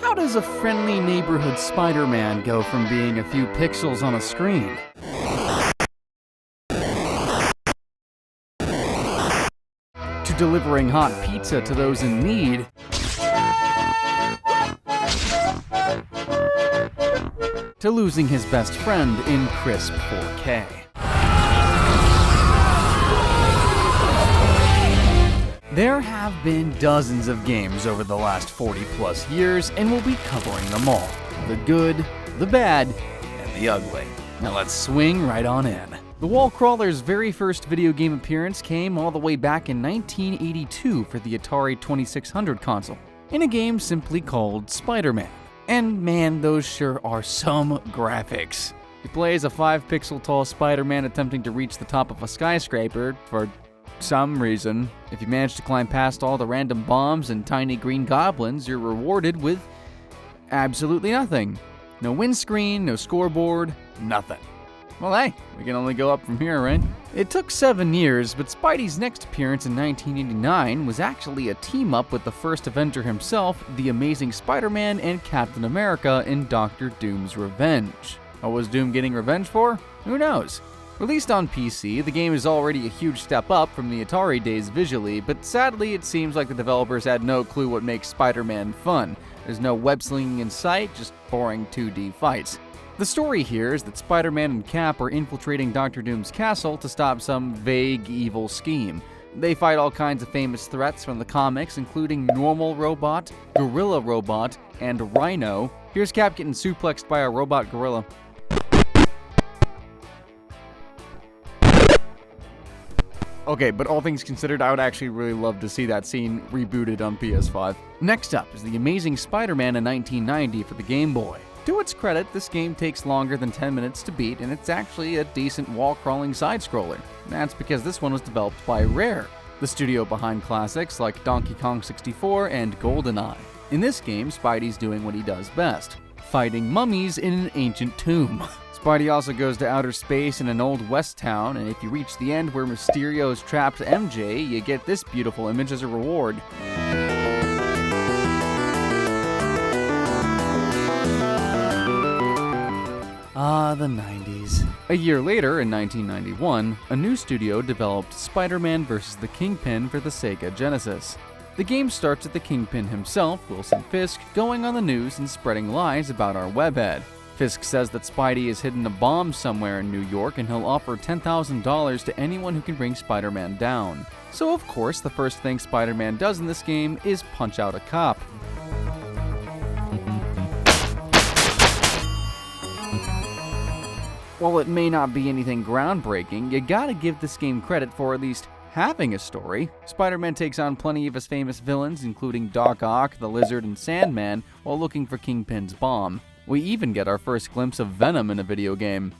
How does a friendly neighborhood Spider-Man go from being a few pixels on a screen to delivering hot pizza to those in need to losing his best friend in crisp 4K? There have been dozens of games over the last 40+ years, and we'll be covering them all. The good, the bad, and the ugly. Now let's swing right on in. The Wall Crawler's very first video game appearance came all the way back in 1982 for the Atari 2600 console, in a game simply called Spiderman. And man, those sure are some graphics. You play as a 5-pixel tall Spider-Man attempting to reach the top of a skyscraper for some reason. If you manage to climb past all the random bombs and tiny green goblins, you're rewarded with absolutely nothing. No windscreen, no scoreboard, nothing. Well, hey, we can only go up from here, right? It took 7 years, but Spidey's next appearance in 1989 was actually a team-up with the first Avenger himself, the Amazing Spider-Man, and Captain America in Dr. Doom's Revenge. What was Doom getting revenge for? Who knows? Released on PC, the game is already a huge step up from the Atari days visually, but sadly it seems like the developers had no clue what makes Spider-Man fun. There's no web-slinging in sight, just boring 2D fights. The story here is that Spider-Man and Cap are infiltrating Dr. Doom's castle to stop some vague evil scheme. They fight all kinds of famous threats from the comics, including Normal Robot, Gorilla Robot, and Rhino. Here's Cap getting suplexed by a robot gorilla. Okay, but all things considered, I would actually really love to see that scene rebooted on PS5. Next up is The Amazing Spider-Man in 1990 for the Game Boy. To its credit, this game takes longer than 10 minutes to beat, and it's actually a decent wall-crawling side-scroller. That's because this one was developed by Rare, the studio behind classics like Donkey Kong 64 and GoldenEye. In this game, Spidey's doing what he does best: fighting mummies in an ancient tomb. Spidey also goes to outer space in an old west town, and if you reach the end where Mysterio's trapped MJ, you get this beautiful image as a reward. Ah, the 90s. A year later, in 1991, a new studio developed Spider-Man vs. the Kingpin for the Sega Genesis. The game starts with the Kingpin himself, Wilson Fisk, going on the news and spreading lies about our webhead. Fisk says that Spidey has hidden a bomb somewhere in New York and he'll offer $10,000 to anyone who can bring Spider-Man down. So of course, the first thing Spider-Man does in this game is punch out a cop. While it may not be anything groundbreaking, you gotta give this game credit for at least having a story. Spider-Man takes on plenty of his famous villains, including Doc Ock, the Lizard, and Sandman, while looking for Kingpin's bomb. We even get our first glimpse of Venom in a video game.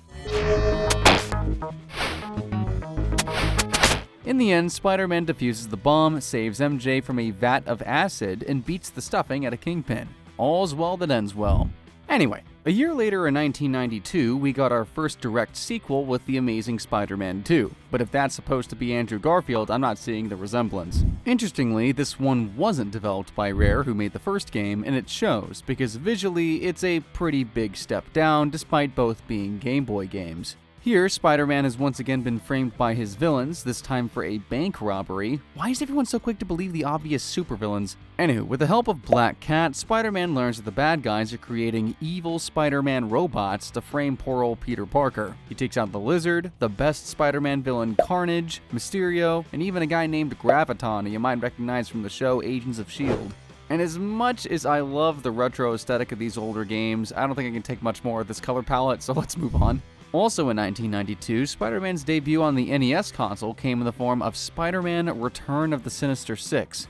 In the end, Spider-Man defuses the bomb, saves MJ from a vat of acid, and beats the stuffing out of Kingpin. All's well that ends well. Anyway, a year later in 1992, we got our first direct sequel with The Amazing Spider-Man 2, but if that's supposed to be Andrew Garfield, I'm not seeing the resemblance. Interestingly, this one wasn't developed by Rare, who made the first game, and it shows, because visually, it's a pretty big step down, despite both being Game Boy games. Here, Spider-Man has once again been framed by his villains, this time for a bank robbery. Why is everyone so quick to believe the obvious supervillains? Anywho, with the help of Black Cat, Spider-Man learns that the bad guys are creating evil Spider-Man robots to frame poor old Peter Parker. He takes out the Lizard, the best Spider-Man villain Carnage, Mysterio, and even a guy named Graviton, who you might recognize from the show Agents of S.H.I.E.L.D. And as much as I love the retro aesthetic of these older games, I don't think I can take much more of this color palette, so let's move on. Also in 1992, Spider-Man's debut on the NES console came in the form of Spider-Man Return of the Sinister Six.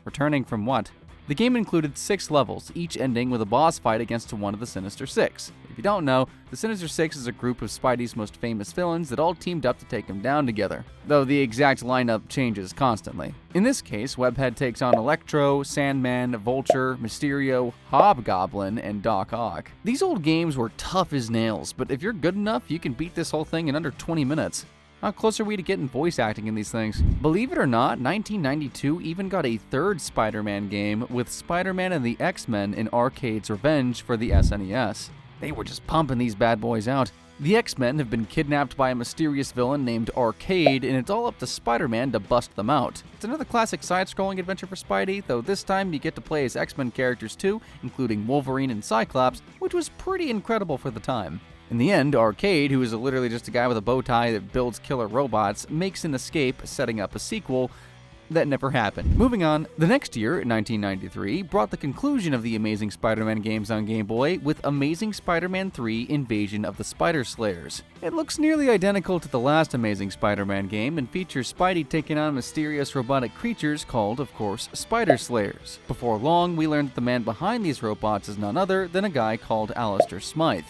Returning from what? The game included 6 levels, each ending with a boss fight against one of the Sinister Six. If you don't know, the Sinister Six is a group of Spidey's most famous villains that all teamed up to take him down together, though the exact lineup changes constantly. In this case, Webhead takes on Electro, Sandman, Vulture, Mysterio, Hobgoblin, and Doc Ock. These old games were tough as nails, but if you're good enough, you can beat this whole thing in under 20 minutes. How close are we to getting voice acting in these things? Believe it or not, 1992 even got a third Spider-Man game with Spider-Man and the X-Men in Arcade's Revenge for the SNES. They were just pumping these bad boys out. The X-Men have been kidnapped by a mysterious villain named Arcade, and it's all up to Spider-Man to bust them out. It's another classic side-scrolling adventure for Spidey, though this time you get to play as X-Men characters too, including Wolverine and Cyclops, which was pretty incredible for the time. In the end, Arcade, who is literally just a guy with a bow tie that builds killer robots, makes an escape, setting up a sequel that never happened. Moving on, the next year, 1993, brought the conclusion of the Amazing Spider-Man games on Game Boy with Amazing Spider-Man 3 Invasion of the Spider Slayers. It looks nearly identical to the last Amazing Spider-Man game and features Spidey taking on mysterious robotic creatures called, of course, Spider Slayers. Before long, we learned that the man behind these robots is none other than a guy called Alistair Smythe.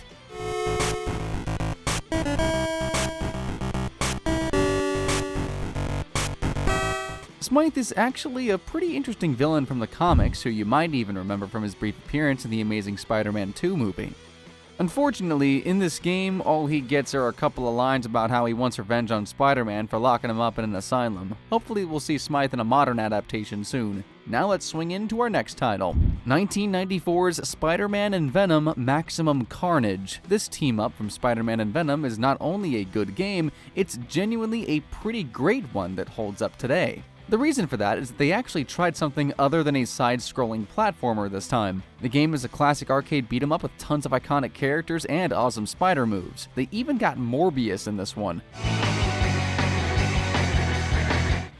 Smythe is actually a pretty interesting villain from the comics, who you might even remember from his brief appearance in the Amazing Spider-Man 2 movie. Unfortunately, in this game, all he gets are a couple of lines about how he wants revenge on Spider-Man for locking him up in an asylum. Hopefully we'll see Smythe in a modern adaptation soon. Now let's swing into our next title. 1994's Spider-Man and Venom Maximum Carnage. This team-up from Spider-Man and Venom is not only a good game, it's genuinely a pretty great one that holds up today. The reason for that is that they actually tried something other than a side-scrolling platformer this time. The game is a classic arcade beat-em-up with tons of iconic characters and awesome spider moves. They even got Morbius in this one.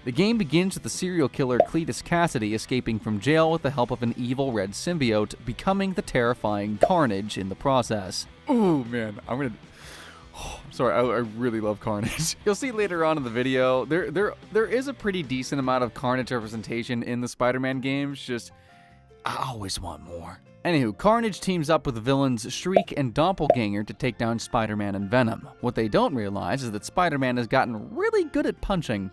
The game begins with the serial killer Cletus Cassidy escaping from jail with the help of an evil red symbiote, becoming the terrifying Carnage in the process. Oh man, sorry, I really love Carnage. You'll see later on in the video, there is a pretty decent amount of Carnage representation in the Spider-Man games, just I always want more. Anywho, Carnage teams up with the villains Shriek and Doppelganger to take down Spider-Man and Venom. What they don't realize is that Spider-Man has gotten really good at punching.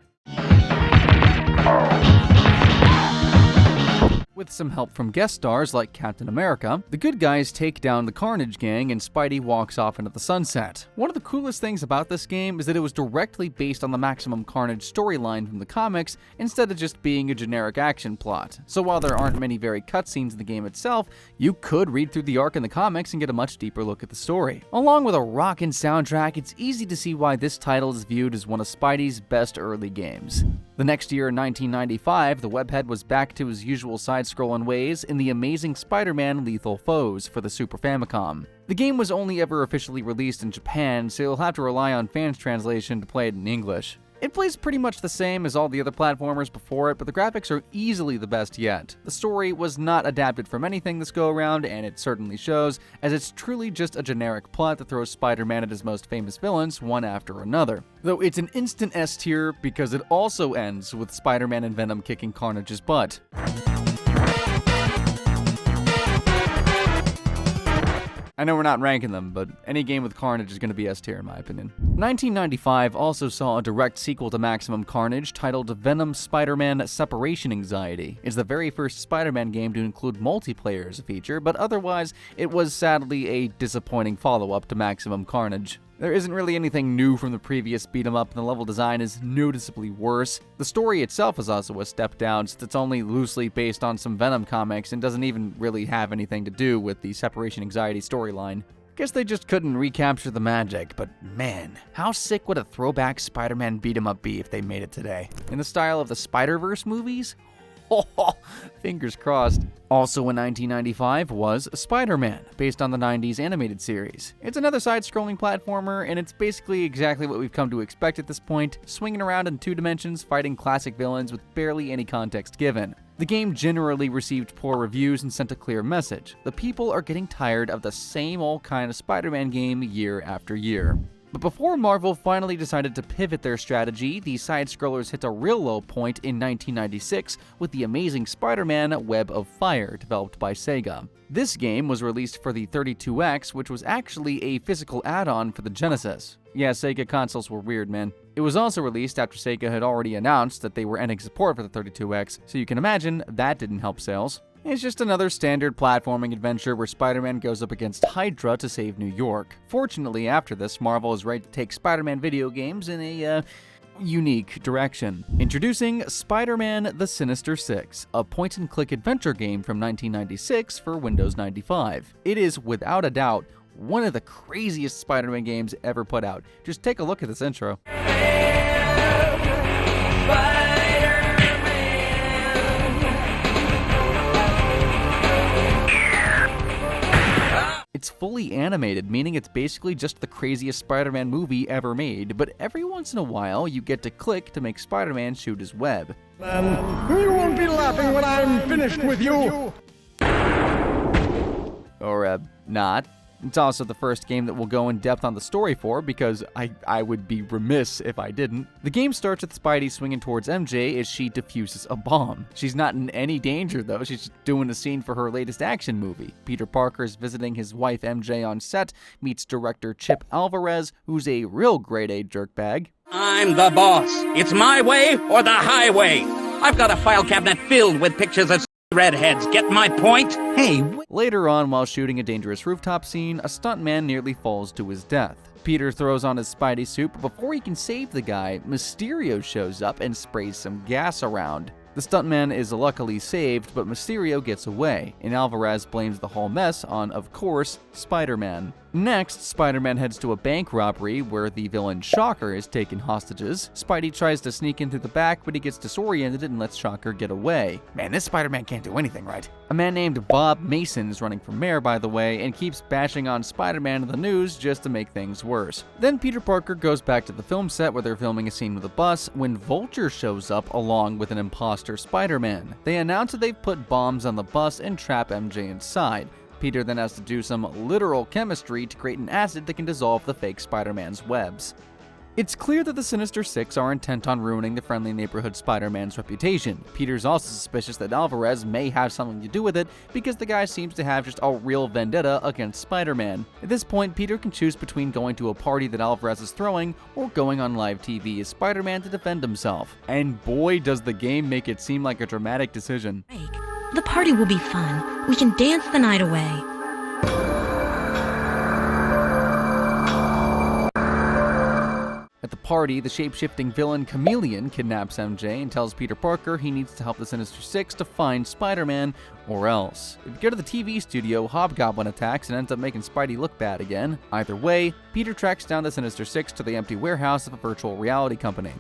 With some help from guest stars like Captain America, the good guys take down the Carnage gang and Spidey walks off into the sunset. One of the coolest things about this game is that it was directly based on the Maximum Carnage storyline from the comics instead of just being a generic action plot. So while there aren't many varied cutscenes in the game itself, you could read through the arc in the comics and get a much deeper look at the story. Along with a rockin' soundtrack, it's easy to see why this title is viewed as one of Spidey's best early games. The next year in 1995, the webhead was back to his usual side-scrolling ways in The Amazing Spider-Man Lethal Foes for the Super Famicom. The game was only ever officially released in Japan, so you'll have to rely on fans' translation to play it in English. It plays pretty much the same as all the other platformers before it, but the graphics are easily the best yet. The story was not adapted from anything this go-around, and it certainly shows, as it's truly just a generic plot that throws Spider-Man at his most famous villains one after another. Though it's an instant S tier because it also ends with Spider-Man and Venom kicking Carnage's butt. I know we're not ranking them, but any game with Carnage is going to be S tier in my opinion. 1995 also saw a direct sequel to Maximum Carnage titled Venom Spider-Man Separation Anxiety. It's the very first Spider-Man game to include multiplayer as a feature, but otherwise it was sadly a disappointing follow-up to Maximum Carnage. There isn't really anything new from the previous beat-em-up, and the level design is noticeably worse. The story itself is also a step down, since it's only loosely based on some Venom comics and doesn't even really have anything to do with the Separation Anxiety storyline. Guess they just couldn't recapture the magic, but man, how sick would a throwback Spider-Man beat-em-up be if they made it today? In the style of the Spider-Verse movies? Fingers crossed. Also in 1995 was Spider-Man, based on the 90s animated series. It's another side-scrolling platformer, and it's basically exactly what we've come to expect at this point, swinging around in 2 dimensions, fighting classic villains with barely any context given. The game generally received poor reviews and sent a clear message. The people are getting tired of the same old kind of Spider-Man game year after year. But before Marvel finally decided to pivot their strategy, the side-scrollers hit a real low point in 1996 with The Amazing Spider-Man Web of Fire, developed by Sega. This game was released for the 32X, which was actually a physical add-on for the Genesis. Yeah, Sega consoles were weird, man. It was also released after Sega had already announced that they were ending support for the 32X, so you can imagine that didn't help sales. It's just another standard platforming adventure where Spider-Man goes up against Hydra to save New York. Fortunately, after this, Marvel is ready to take Spider-Man video games in a, unique direction. Introducing Spider-Man: The Sinister Six, a point-and-click adventure game from 1996 for Windows 95. It is, without a doubt, one of the craziest Spider-Man games ever put out. Just take a look at this intro. It's fully animated, meaning it's basically just the craziest Spider-Man movie ever made, but every once in a while you get to click to make Spider-Man shoot his web. You won't be laughing when I'm finished with you! Or, not. It's also the first game that we'll go in depth on the story for, because I would be remiss if I didn't. The game starts with Spidey swinging towards MJ as she defuses a bomb. She's not in any danger though, she's just doing a scene for her latest action movie. Peter Parker is visiting his wife MJ on set, meets director Chip Alvarez, who's a real grade A jerkbag. I'm the boss. It's my way or the highway. I've got a file cabinet filled with pictures of redheads. Get my point? Hey. Later on, while shooting a dangerous rooftop scene, a stuntman nearly falls to his death. Peter throws on his Spidey suit, but before he can save the guy, Mysterio shows up and sprays some gas around. The stuntman is luckily saved, but Mysterio gets away, and Alvarez blames the whole mess on, of course, Spider-Man. Next, Spider-Man heads to a bank robbery where the villain Shocker is taken hostages. Spidey tries to sneak in through the back, but he gets disoriented and lets Shocker get away. Man, this Spider-Man can't do anything right. A man named Bob Mason is running for mayor, by the way, and keeps bashing on Spider-Man in the news just to make things worse. Then Peter Parker goes back to the film set where they're filming a scene with a bus when Vulture shows up along with an imposter Spider-Man. They announce that they've put bombs on the bus and trap MJ inside. Peter then has to do some literal chemistry to create an acid that can dissolve the fake Spider-Man's webs. It's clear that the Sinister Six are intent on ruining the friendly neighborhood Spider-Man's reputation. Peter's also suspicious that Alvarez may have something to do with it because the guy seems to have just a real vendetta against Spider-Man. At this point, Peter can choose between going to a party that Alvarez is throwing or going on live TV as Spider-Man to defend himself. And boy, does the game make it seem like a dramatic decision. The party will be fun. We can dance the night away. At the party, the shape-shifting villain Chameleon kidnaps MJ and tells Peter Parker he needs to help the Sinister Six to find Spider-Man, or else. If you go to the TV studio, Hobgoblin attacks and ends up making Spidey look bad again. Either way, Peter tracks down the Sinister Six to the empty warehouse of a virtual reality company.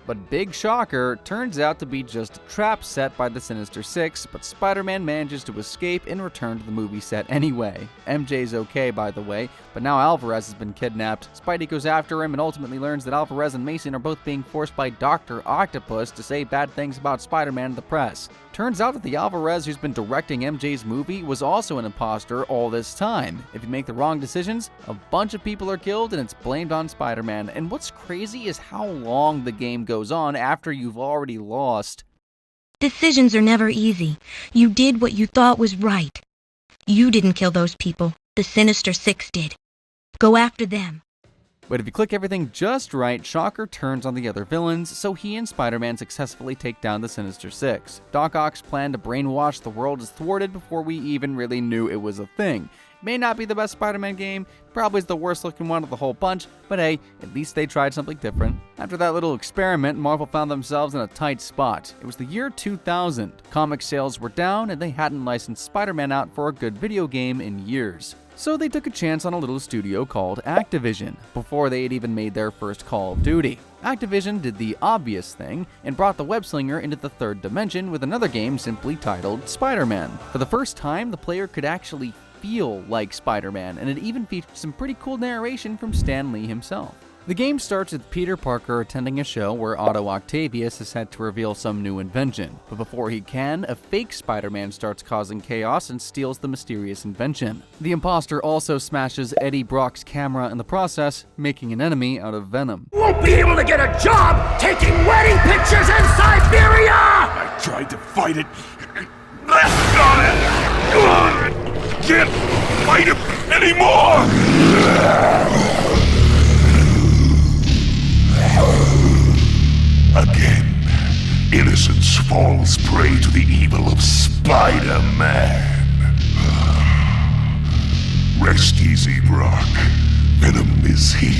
But big shocker, turns out to be just a trap set by the Sinister Six, but Spider-Man manages to escape and return to the movie set anyway. MJ's okay, by the way, but now Alvarez has been kidnapped. Spidey goes after him and ultimately learns that Alvarez and Mason are both being forced by Dr. Octopus to say bad things about Spider-Man to the press. Turns out that the Alvarez who's been directing MJ's movie was also an imposter all this time. If you make the wrong decisions, a bunch of people are killed and it's blamed on Spider-Man. And what's crazy is how long the game goes on after you've already lost. Decisions are never easy. You did what you thought was right. You didn't kill those people. The Sinister Six did. Go after them. But if you click everything just right, Shocker turns on the other villains, so he and Spider-Man successfully take down the Sinister Six. Doc Ock's plan to brainwash the world is thwarted before we even really knew it was a thing. May not be the best Spider-Man game, probably is the worst looking one of the whole bunch, but hey, at least they tried something different. After that little experiment, Marvel found themselves in a tight spot. It was the year 2000. Comic sales were down, and they hadn't licensed Spider-Man out for a good video game in years. So they took a chance on a little studio called Activision, before they had even made their first Call of Duty. Activision did the obvious thing and brought the web-slinger into the third dimension with another game simply titled Spider-Man. For the first time, the player could actually feel like Spider-Man, and it even featured some pretty cool narration from Stan Lee himself. The game starts with Peter Parker attending a show where Otto Octavius is set to reveal some new invention. But before he can, a fake Spider-Man starts causing chaos and steals the mysterious invention. The imposter also smashes Eddie Brock's camera in the process, making an enemy out of Venom. Won't be able to get a job taking wedding pictures in Siberia! I tried to fight it. Can't fight him anymore! Again, innocence falls prey to the evil of Spider-Man. Rest easy, Brock. Venom is here.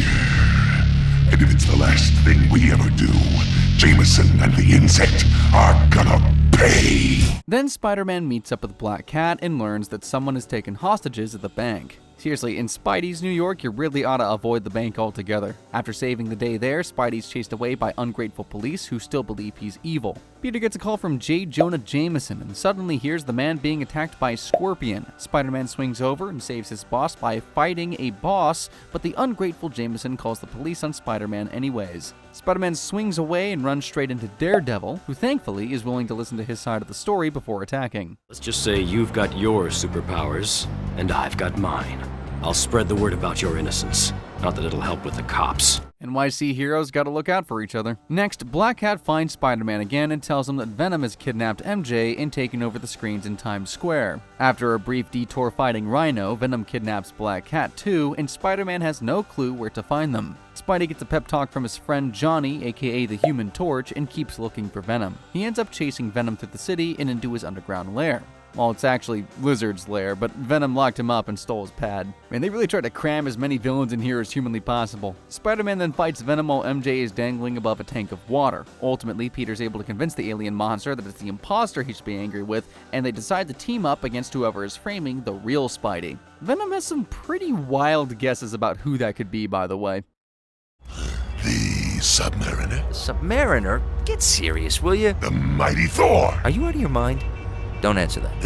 And if it's the last thing we ever do, Jameson and the insect are gonna pay. Then Spider-Man meets up with Black Cat and learns that someone has taken hostages at the bank. Seriously, in Spidey's New York, you really ought to avoid the bank altogether. After saving the day there, Spidey's chased away by ungrateful police who still believe he's evil. Peter gets a call from J. Jonah Jameson and suddenly hears the man being attacked by Scorpion. Spider-Man swings over and saves his boss by fighting a boss, but the ungrateful Jameson calls the police on Spider-Man anyways. Spider-Man swings away and runs straight into Daredevil, who thankfully is willing to listen to his side of the story before attacking. Let's just say you've got your superpowers, and I've got mine. I'll spread the word about your innocence. Not that it'll help with the cops. NYC heroes gotta look out for each other. Next, Black Cat finds Spider-Man again and tells him that Venom has kidnapped MJ and taken over the screens in Times Square. After a brief detour fighting Rhino, Venom kidnaps Black Cat too, and Spider-Man has no clue where to find them. Spidey gets a pep talk from his friend Johnny, aka the Human Torch, and keeps looking for Venom. He ends up chasing Venom through the city and into his underground lair. Well, it's actually Lizard's lair, but Venom locked him up and stole his pad. Man, they really tried to cram as many villains in here as humanly possible. Spider-Man then fights Venom while MJ is dangling above a tank of water. Ultimately, Peter's able to convince the alien monster that it's the imposter he should be angry with, and they decide to team up against whoever is framing the real Spidey. Venom has some pretty wild guesses about who that could be, by the way. The Submariner? Submariner? Get serious, will you? The Mighty Thor? Are you out of your mind? Don't answer that.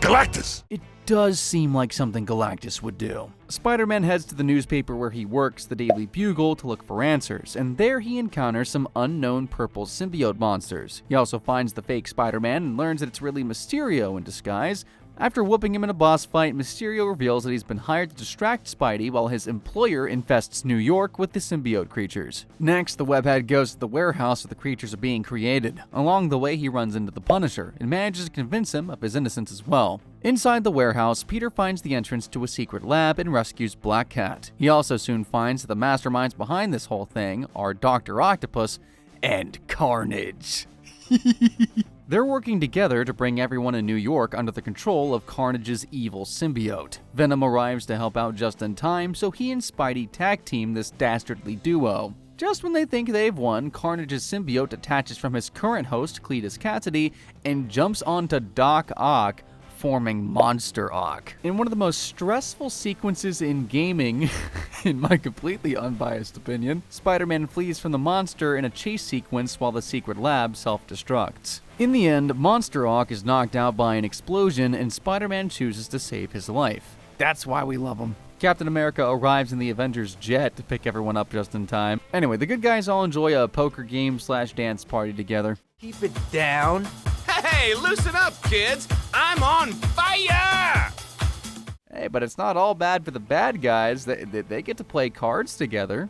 Galactus? It does seem like something Galactus would do. Spider-Man heads to the newspaper where he works, the Daily Bugle, to look for answers, and there he encounters some unknown purple symbiote monsters. He also finds the fake Spider-Man and learns that it's really Mysterio in disguise. After whooping him in a boss fight, Mysterio reveals that he's been hired to distract Spidey while his employer infests New York with the symbiote creatures. Next, the webhead goes to the warehouse where the creatures are being created. Along the way, he runs into the Punisher and manages to convince him of his innocence as well. Inside the warehouse, Peter finds the entrance to a secret lab and rescues Black Cat. He also soon finds that the masterminds behind this whole thing are Dr. Octopus and Carnage. They're working together to bring everyone in New York under the control of Carnage's evil symbiote. Venom arrives to help out just in time, so he and Spidey tag team this dastardly duo. Just when they think they've won, Carnage's symbiote detaches from his current host, Cletus Cassidy, and jumps onto Doc Ock, forming Monster Ock. In one of the most stressful sequences in gaming, in my completely unbiased opinion, Spider-Man flees from the monster in a chase sequence while the secret lab self-destructs. In the end, Monster Ock is knocked out by an explosion and Spider-Man chooses to save his life. That's why we love him. Captain America arrives in the Avengers jet to pick everyone up just in time. Anyway, the good guys all enjoy a poker game / dance party together. Keep it down. Hey, loosen up, kids! I'm on fire! Hey, but it's not all bad for the bad guys. They get to play cards together.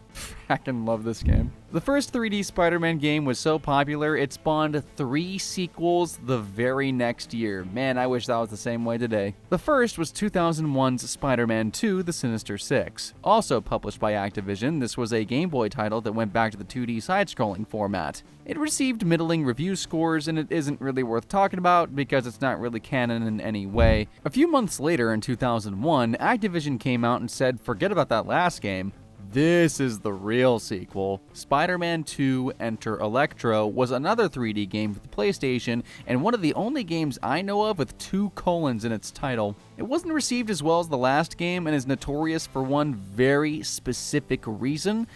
I can love this game. The first 3D Spider-Man game was so popular, it spawned 3 sequels the very next year. Man, I wish that was the same way today. The first was 2001's Spider-Man 2: The Sinister Six. Also published by Activision, this was a Game Boy title that went back to the 2D side-scrolling format. It received middling review scores, and it isn't really worth talking about because it's not really canon in any way. A few months later, in 2001, Activision came out and said, forget about that last game. This is the real sequel. Spider-Man 2 Enter Electro was another 3D game for the PlayStation, and one of the only games I know of with 2 colons in its title. It wasn't received as well as the last game and is notorious for one very specific reason.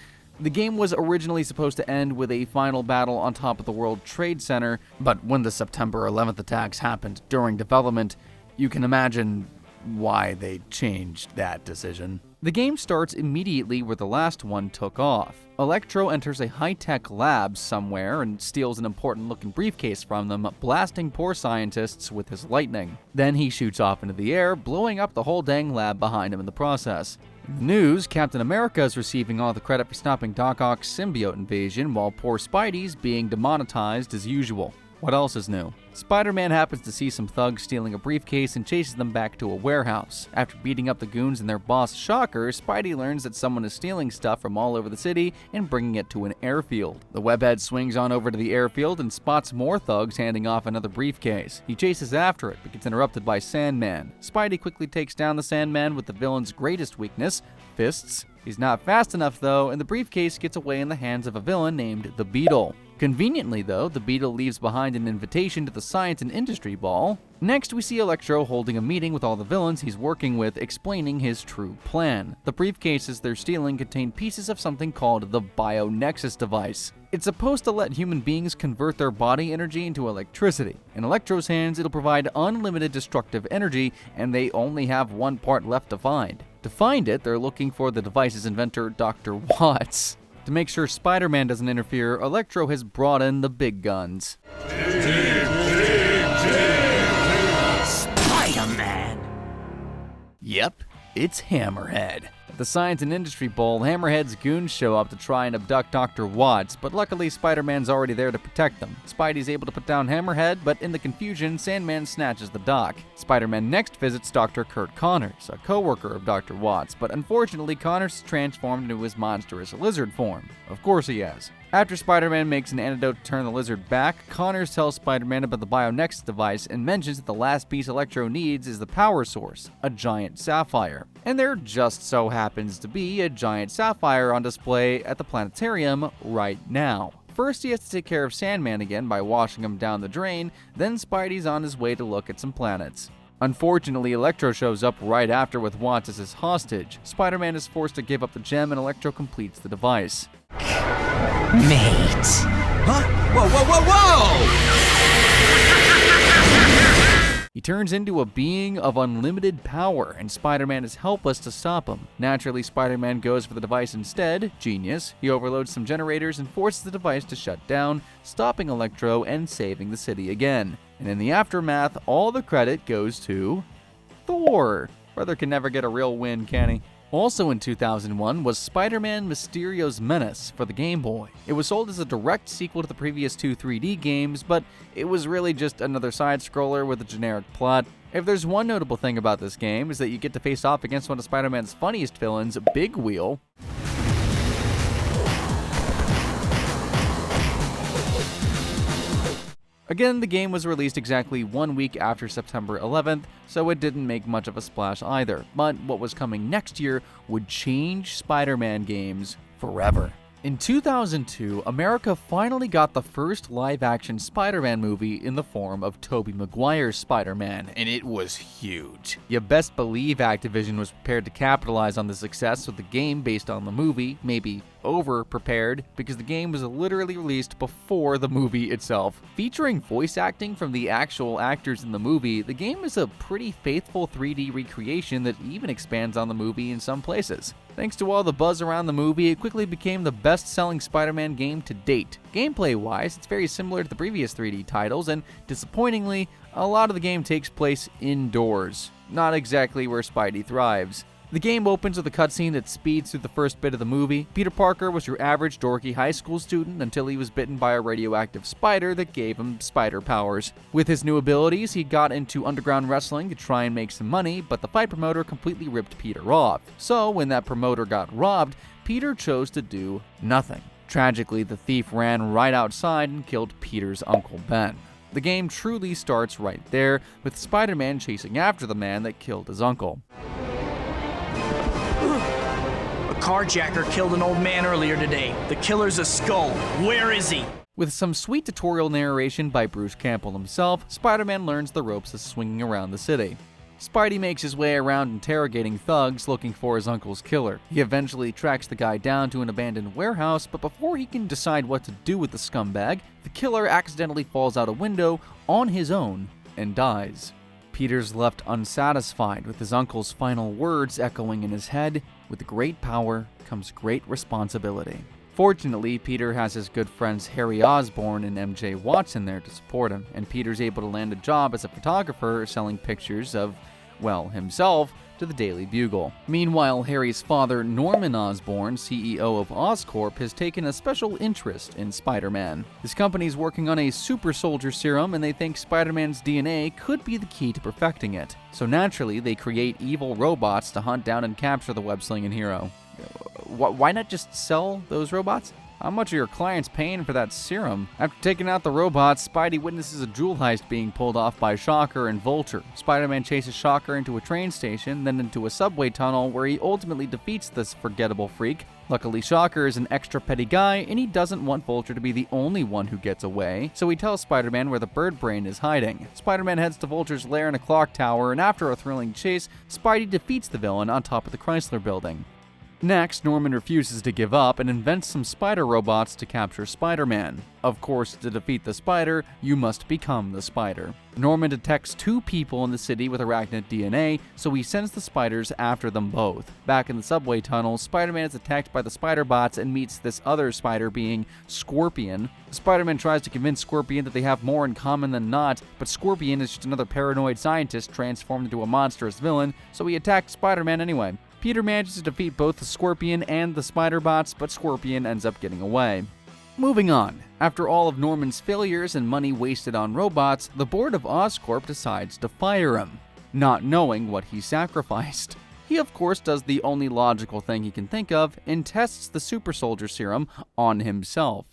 The game was originally supposed to end with a final battle on top of the World Trade Center, but when the September 11th attacks happened during development, you can imagine why they changed that decision. The game starts immediately where the last one took off. Electro enters a high-tech lab somewhere and steals an important-looking briefcase from them, blasting poor scientists with his lightning. Then he shoots off into the air, blowing up the whole dang lab behind him in the process. In the news, Captain America is receiving all the credit for stopping Doc Ock's symbiote invasion, while poor Spidey's being demonetized as usual. What else is new? Spider-Man happens to see some thugs stealing a briefcase and chases them back to a warehouse. After beating up the goons and their boss Shocker, Spidey learns that someone is stealing stuff from all over the city and bringing it to an airfield. The webhead swings on over to the airfield and spots more thugs handing off another briefcase. He chases after it, but gets interrupted by Sandman. Spidey quickly takes down the Sandman with the villain's greatest weakness, fists. He's not fast enough though, and the briefcase gets away in the hands of a villain named the Beetle. Conveniently though, the Beetle leaves behind an invitation to the Science and Industry Ball. Next, we see Electro holding a meeting with all the villains he's working with, explaining his true plan. The briefcases they're stealing contain pieces of something called the BioNexus device. It's supposed to let human beings convert their body energy into electricity. In Electro's hands, it'll provide unlimited destructive energy, and they only have one part left to find. To find it, they're looking for the device's inventor, Dr. Watts. To make sure Spider-Man doesn't interfere, Electro has brought in the big guns. Spider-Man! Yep, it's Hammerhead. At the Science and Industry Bowl, Hammerhead's goons show up to try and abduct Dr. Watts, but luckily Spider-Man's already there to protect them. Spidey's able to put down Hammerhead, but in the confusion, Sandman snatches the doc. Spider-Man next visits Dr. Kurt Connors, a co-worker of Dr. Watts, but unfortunately Connors is transformed into his monstrous lizard form. Of course he has. After Spider-Man makes an antidote to turn the lizard back, Connors tells Spider-Man about the BioNexus device and mentions that the last piece Electro needs is the power source, a giant sapphire. And there just so happens to be a giant sapphire on display at the planetarium right now. First, he has to take care of Sandman again by washing him down the drain, then Spidey's on his way to look at some planets. Unfortunately, Electro shows up right after with Watts as his hostage. Spider-Man is forced to give up the gem and Electro completes the device. Mate. Huh? Whoa, whoa, whoa, whoa! He turns into a being of unlimited power, and Spider-Man is helpless to stop him. Naturally, Spider-Man goes for the device instead. Genius. He overloads some generators and forces the device to shut down, stopping Electro and saving the city again. And in the aftermath, all the credit goes to Thor. Brother can never get a real win, can he? Also in 2001 was Spider-Man Mysterio's Menace for the Game Boy. It was sold as a direct sequel to the previous two 3D games, but it was really just another side-scroller with a generic plot. If there's one notable thing about this game, is that you get to face off against one of Spider-Man's funniest villains, Big Wheel. Again, the game was released exactly 1 week after September 11th, so it didn't make much of a splash either. But what was coming next year would change Spider-Man games forever. In 2002, America finally got the first live-action Spider-Man movie in the form of Tobey Maguire's Spider-Man, and it was huge. You best believe Activision was prepared to capitalize on the success with the game based on the movie, maybe over-prepared, because the game was literally released before the movie itself. Featuring voice acting from the actual actors in the movie, the game is a pretty faithful 3D recreation that even expands on the movie in some places. Thanks to all the buzz around the movie, it quickly became the best-selling Spider-Man game to date. Gameplay-wise, it's very similar to the previous 3D titles, and disappointingly, a lot of the game takes place indoors. Not exactly where Spidey thrives. The game opens with a cutscene that speeds through the first bit of the movie. Peter Parker was your average dorky high school student until he was bitten by a radioactive spider that gave him spider powers. With his new abilities, he got into underground wrestling to try and make some money, but the fight promoter completely ripped Peter off. So when that promoter got robbed, Peter chose to do nothing. Tragically, the thief ran right outside and killed Peter's Uncle Ben. The game truly starts right there, with Spider-Man chasing after the man that killed his uncle. A carjacker killed an old man earlier today. The killer's a skull. Where is he? With some sweet tutorial narration by Bruce Campbell himself, Spider-Man learns the ropes of swinging around the city. Spidey makes his way around interrogating thugs looking for his uncle's killer. He eventually tracks the guy down to an abandoned warehouse, but before he can decide what to do with the scumbag, the killer accidentally falls out a window on his own and dies. Peter's left unsatisfied with his uncle's final words echoing in his head, "With great power comes great responsibility." Fortunately, Peter has his good friends Harry Osborn and MJ Watson there to support him, and Peter's able to land a job as a photographer selling pictures of, well, himself to the Daily Bugle. Meanwhile, Harry's father, Norman Osborn, CEO of Oscorp, has taken a special interest in Spider-Man. His company is working on a super soldier serum, and they think Spider-Man's DNA could be the key to perfecting it. So naturally, they create evil robots to hunt down and capture the web-slinging hero. Why not just sell those robots? How much are your clients paying for that serum? After taking out the robots, Spidey witnesses a jewel heist being pulled off by Shocker and Vulture. Spider-Man chases Shocker into a train station, then into a subway tunnel where he ultimately defeats this forgettable freak. Luckily, Shocker is an extra petty guy, and he doesn't want Vulture to be the only one who gets away, so he tells Spider-Man where the bird brain is hiding. Spider-Man heads to Vulture's lair in a clock tower, and after a thrilling chase, Spidey defeats the villain on top of the Chrysler Building. Next, Norman refuses to give up and invents some spider robots to capture Spider-Man. Of course, to defeat the spider, you must become the spider. Norman detects 2 people in the city with arachnid DNA, so he sends the spiders after them both. Back in the subway tunnel, Spider-Man is attacked by the spider bots and meets this other spider being Scorpion. Spider-Man tries to convince Scorpion that they have more in common than not, but Scorpion is just another paranoid scientist transformed into a monstrous villain, so he attacks Spider-Man anyway. Peter manages to defeat both the Scorpion and the spider bots, but Scorpion ends up getting away. Moving on. After all of Norman's failures and money wasted on robots, the board of Oscorp decides to fire him, not knowing what he sacrificed. He of course does the only logical thing he can think of and tests the super soldier serum on himself.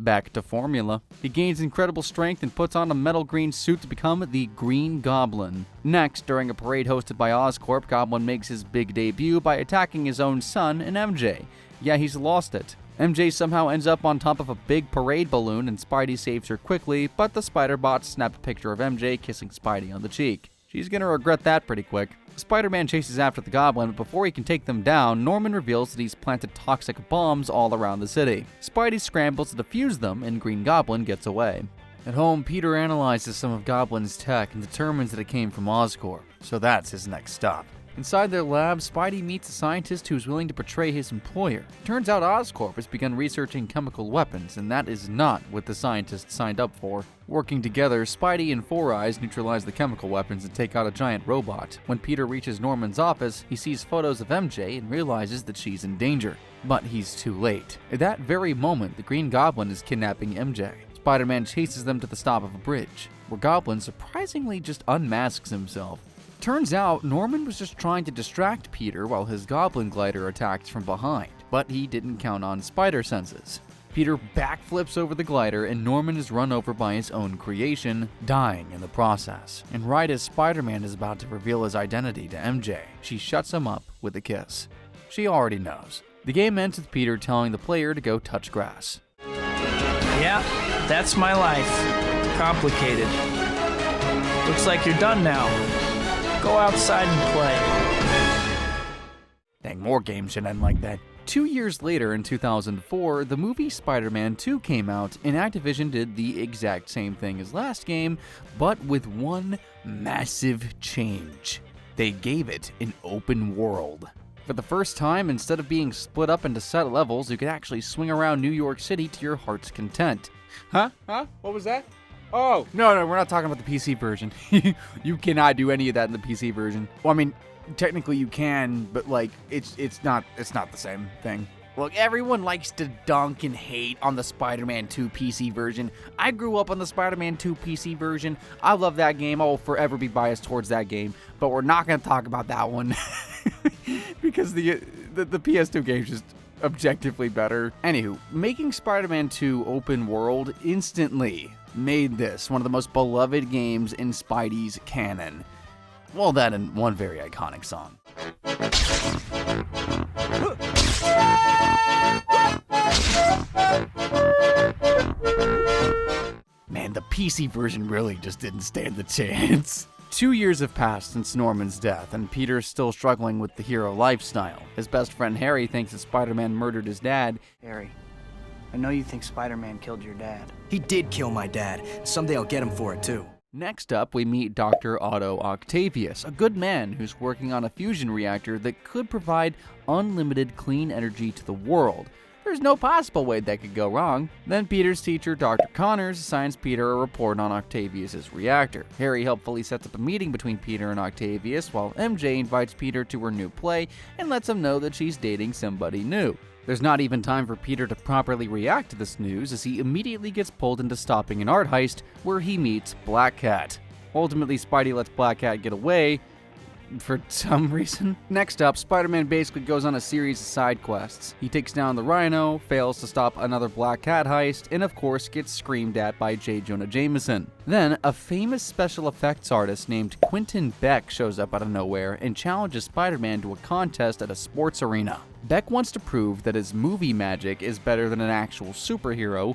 Back to formula. He gains incredible strength and puts on a metal green suit to become the Green Goblin. Next, during a parade hosted by Oscorp, Goblin makes his big debut by attacking his own son and MJ. Yeah, he's lost it. MJ somehow ends up on top of a big parade balloon and Spidey saves her quickly, but the spider bots snap a picture of MJ kissing Spidey on the cheek. She's gonna regret that pretty quick. Spider-Man chases after the Goblin, but before he can take them down, Norman reveals that he's planted toxic bombs all around the city. Spidey scrambles to defuse them, and Green Goblin gets away. At home, Peter analyzes some of Goblin's tech and determines that it came from Oscorp, so that's his next stop. Inside their lab, Spidey meets a scientist who's willing to portray his employer. Turns out Oscorp has begun researching chemical weapons, and that is not what the scientists signed up for. Working together, Spidey and Four Eyes neutralize the chemical weapons and take out a giant robot. When Peter reaches Norman's office, he sees photos of MJ and realizes that she's in danger. But he's too late. At that very moment, the Green Goblin is kidnapping MJ. Spider-Man chases them to the stop of a bridge, where Goblin surprisingly just unmasks himself. Turns out, Norman was just trying to distract Peter while his Goblin glider attacked from behind, but he didn't count on spider senses. Peter backflips over the glider and Norman is run over by his own creation, dying in the process. And right as Spider-Man is about to reveal his identity to MJ, she shuts him up with a kiss. She already knows. The game ends with Peter telling the player to go touch grass. Yeah, that's my life. Complicated. Looks like you're done now. Go outside and play. Dang, more games should end like that. 2 years later, in 2004, the movie Spider-Man 2 came out, and Activision did the exact same thing as last game, but with one massive change. They gave it an open world. For the first time, instead of being split up into set levels, you could actually swing around New York City to your heart's content. Huh? What was that? Oh, no, we're not talking about the PC version. You cannot do any of that in the PC version. Well, I mean, technically you can, but like, it's not the same thing. Look, everyone likes to dunk and hate on the Spider-Man 2 PC version. I grew up on the Spider-Man 2 PC version. I love that game. I will forever be biased towards that game, but we're not going to talk about that one because the PS2 game is just objectively better. Anywho, making Spider-Man 2 open world instantly made this one of the most beloved games in Spidey's canon. Well, that and one very iconic song. Man, the PC version really just didn't stand the chance. 2 years have passed since Norman's death, and Peter's still struggling with the hero lifestyle. His best friend Harry thinks that Spider-Man murdered his dad. Harry, I know you think Spider-Man killed your dad. He did kill my dad. Someday I'll get him for it, too. Next up, we meet Dr. Otto Octavius, a good man who's working on a fusion reactor that could provide unlimited clean energy to the world. There's no possible way that could go wrong. Then Peter's teacher, Dr. Connors, assigns Peter a report on Octavius's reactor. Harry helpfully sets up a meeting between Peter and Octavius, while MJ invites Peter to her new play and lets him know that she's dating somebody new. There's not even time for Peter to properly react to this news, as he immediately gets pulled into stopping an art heist where he meets Black Cat. Ultimately, Spidey lets Black Cat get away for some reason. Next up, Spider-Man basically goes on a series of side quests. He takes down the Rhino, fails to stop another Black Cat heist, and of course gets screamed at by J. Jonah Jameson. Then, a famous special effects artist named Quentin Beck shows up out of nowhere and challenges Spider-Man to a contest at a sports arena. Beck wants to prove that his movie magic is better than an actual superhero,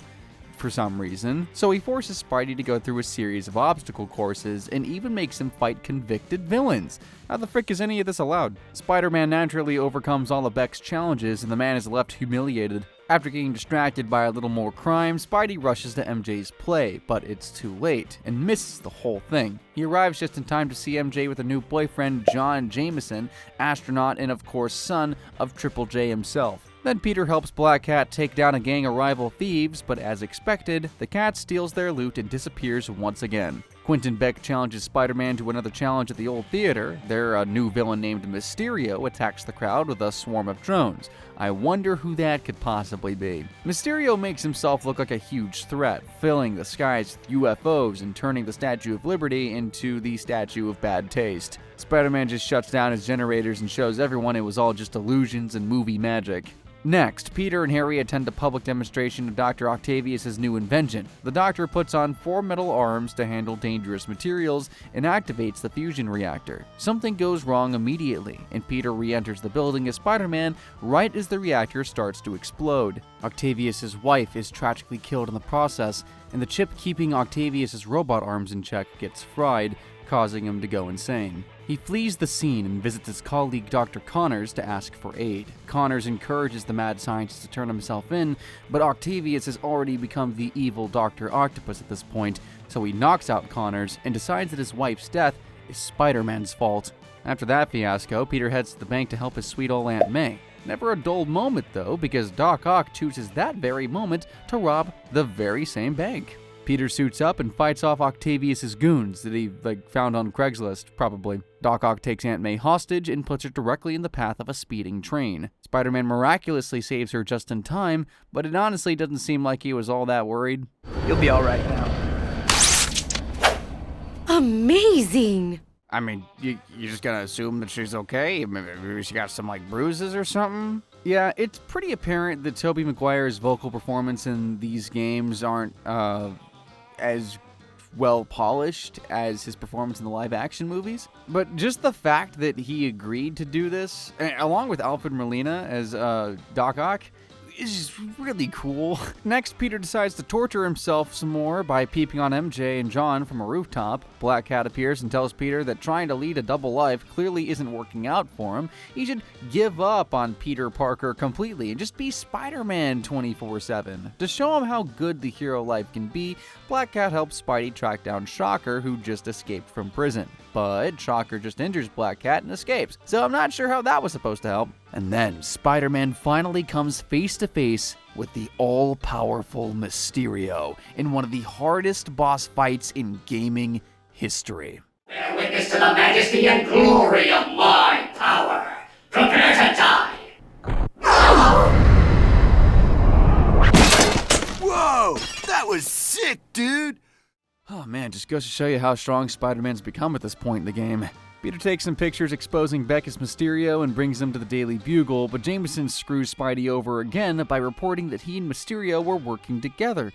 for some reason, so he forces Spidey to go through a series of obstacle courses and even makes him fight convicted villains. How the frick is any of this allowed? Spider-Man naturally overcomes all of Beck's challenges and the man is left humiliated. After getting distracted by a little more crime, Spidey rushes to MJ's play, but it's too late and misses the whole thing. He arrives just in time to see MJ with a new boyfriend, John Jameson, astronaut and of course son of Triple J himself. Then Peter helps Black Cat take down a gang of rival thieves, but as expected, the cat steals their loot and disappears once again. Quentin Beck challenges Spider-Man to another challenge at the old theater. There, a new villain named Mysterio attacks the crowd with a swarm of drones. I wonder who that could possibly be. Mysterio makes himself look like a huge threat, filling the skies with UFOs and turning the Statue of Liberty into the Statue of Bad Taste. Spider-Man just shuts down his generators and shows everyone it was all just illusions and movie magic. Next, Peter and Harry attend a public demonstration of Dr. Octavius' new invention. The Doctor puts on 4 metal arms to handle dangerous materials and activates the fusion reactor. Something goes wrong immediately, and Peter re-enters the building as Spider-Man right as the reactor starts to explode. Octavius' wife is tragically killed in the process, and the chip keeping Octavius' robot arms in check gets fried, causing him to go insane. He flees the scene and visits his colleague Dr. Connors to ask for aid. Connors encourages the mad scientist to turn himself in, but Octavius has already become the evil Dr. Octopus at this point, so he knocks out Connors and decides that his wife's death is Spider-Man's fault. After that fiasco, Peter heads to the bank to help his sweet old Aunt May. Never a dull moment though, because Doc Ock chooses that very moment to rob the very same bank. Peter suits up and fights off Octavius' goons that he found on Craigslist, probably. Doc Ock takes Aunt May hostage and puts her directly in the path of a speeding train. Spider-Man miraculously saves her just in time, but it honestly doesn't seem like he was all that worried. You'll be alright now. Amazing! I mean, you're just gonna assume that she's okay? Maybe she got some, bruises or something? Yeah, it's pretty apparent that Tobey Maguire's vocal performance in these games aren't, as well polished as his performance in the live-action movies. But just the fact that he agreed to do this, along with Alfred Molina as Doc Ock, is just really cool. Next, Peter decides to torture himself some more by peeping on MJ and John from a rooftop. Black Cat appears and tells Peter that trying to lead a double life clearly isn't working out for him. He should give up on Peter Parker completely and just be Spider-Man 24/7. To show him how good the hero life can be, Black Cat helps Spidey track down Shocker, who just escaped from prison. But Shocker just injures Black Cat and escapes, so I'm not sure how that was supposed to help. And then Spider-Man finally comes face to face with the all-powerful Mysterio in one of the hardest boss fights in gaming history. Bear witness to the majesty and glory of my power. Prepare to die. Whoa! That was sick, dude! Oh man, just goes to show you how strong Spider-Man's become at this point in the game. Peter takes some pictures exposing Beck as Mysterio and brings them to the Daily Bugle, but Jameson screws Spidey over again by reporting that he and Mysterio were working together.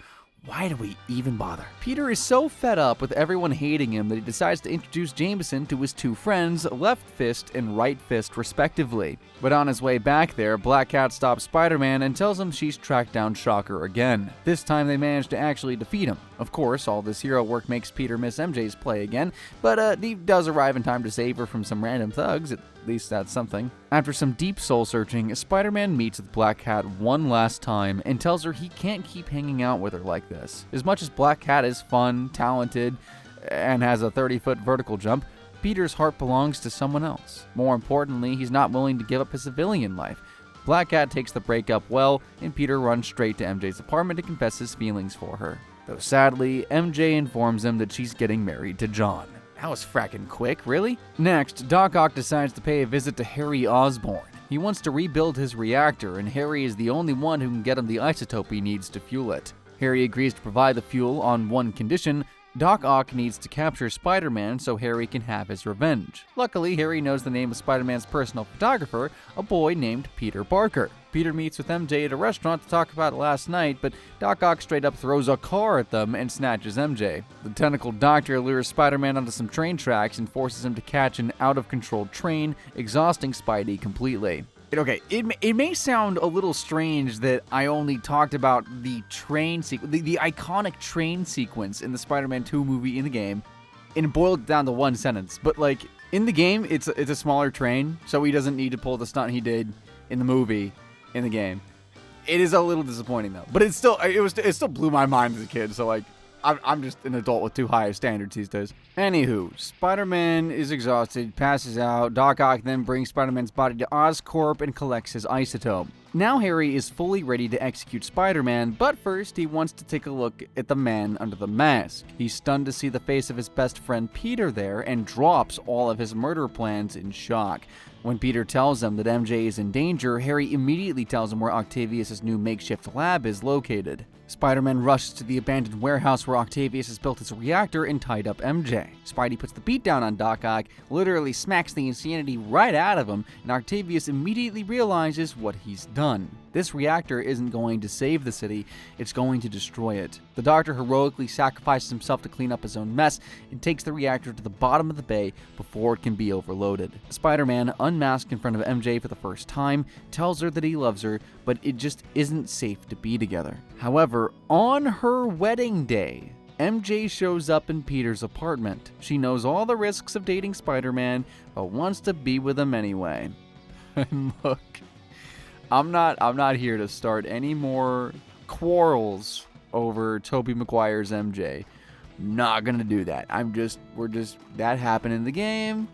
Why do we even bother? Peter is so fed up with everyone hating him that he decides to introduce Jameson to his two friends, Left Fist and Right Fist, respectively. But on his way back there, Black Cat stops Spider-Man and tells him she's tracked down Shocker again. This time they manage to actually defeat him. Of course, all this hero work makes Peter miss MJ's play again, but he does arrive in time to save her from some random thugs. At least that's something. After some deep soul-searching, Spider-Man meets with Black Cat one last time and tells her he can't keep hanging out with her like this. As much as Black Cat is fun, talented, and has a 30-foot vertical jump, Peter's heart belongs to someone else. More importantly, he's not willing to give up his civilian life. Black Cat takes the breakup well, and Peter runs straight to MJ's apartment to confess his feelings for her. Though sadly, MJ informs him that she's getting married to John. That was frackin' quick, really? Next, Doc Ock decides to pay a visit to Harry Osborn. He wants to rebuild his reactor, and Harry is the only one who can get him the isotope he needs to fuel it. Harry agrees to provide the fuel on one condition: Doc Ock needs to capture Spider-Man so Harry can have his revenge. Luckily, Harry knows the name of Spider-Man's personal photographer, a boy named Peter Parker. Peter meets with MJ at a restaurant to talk about it last night, but Doc Ock straight up throws a car at them and snatches MJ. The tentacle doctor lures Spider-Man onto some train tracks and forces him to catch an out-of-control train, exhausting Spidey completely. Okay, it may sound a little strange that I only talked about the train the iconic train sequence in the Spider-Man 2 movie in the game, and boiled it down to one sentence. But like in the game, it's a smaller train, so he doesn't need to pull the stunt he did in the movie in the game. It is a little disappointing though, but it still blew my mind as a kid. So like, I'm just an adult with too high of standards these days. Anywho, Spider-Man is exhausted, passes out. Doc Ock then brings Spider-Man's body to Oscorp and collects his isotope. Now Harry is fully ready to execute Spider-Man, but first he wants to take a look at the man under the mask. He's stunned to see the face of his best friend Peter there and drops all of his murder plans in shock. When Peter tells him that MJ is in danger, Harry immediately tells him where Octavius' new makeshift lab is located. Spider-Man rushes to the abandoned warehouse where Octavius has built his reactor and tied up MJ. Spidey puts the beat down on Doc Ock, literally smacks the insanity right out of him, and Octavius immediately realizes what he's done. This reactor isn't going to save the city, it's going to destroy it. The Doctor heroically sacrifices himself to clean up his own mess and takes the reactor to the bottom of the bay before it can be overloaded. Spider-Man, unmasked in front of MJ for the first time, tells her that he loves her, but it just isn't safe to be together. However, on her wedding day, MJ shows up in Peter's apartment. She knows all the risks of dating Spider-Man, but wants to be with him anyway. And look, I'm not here to start any more quarrels over Tobey Maguire's MJ. Not gonna do that. That happened in the game.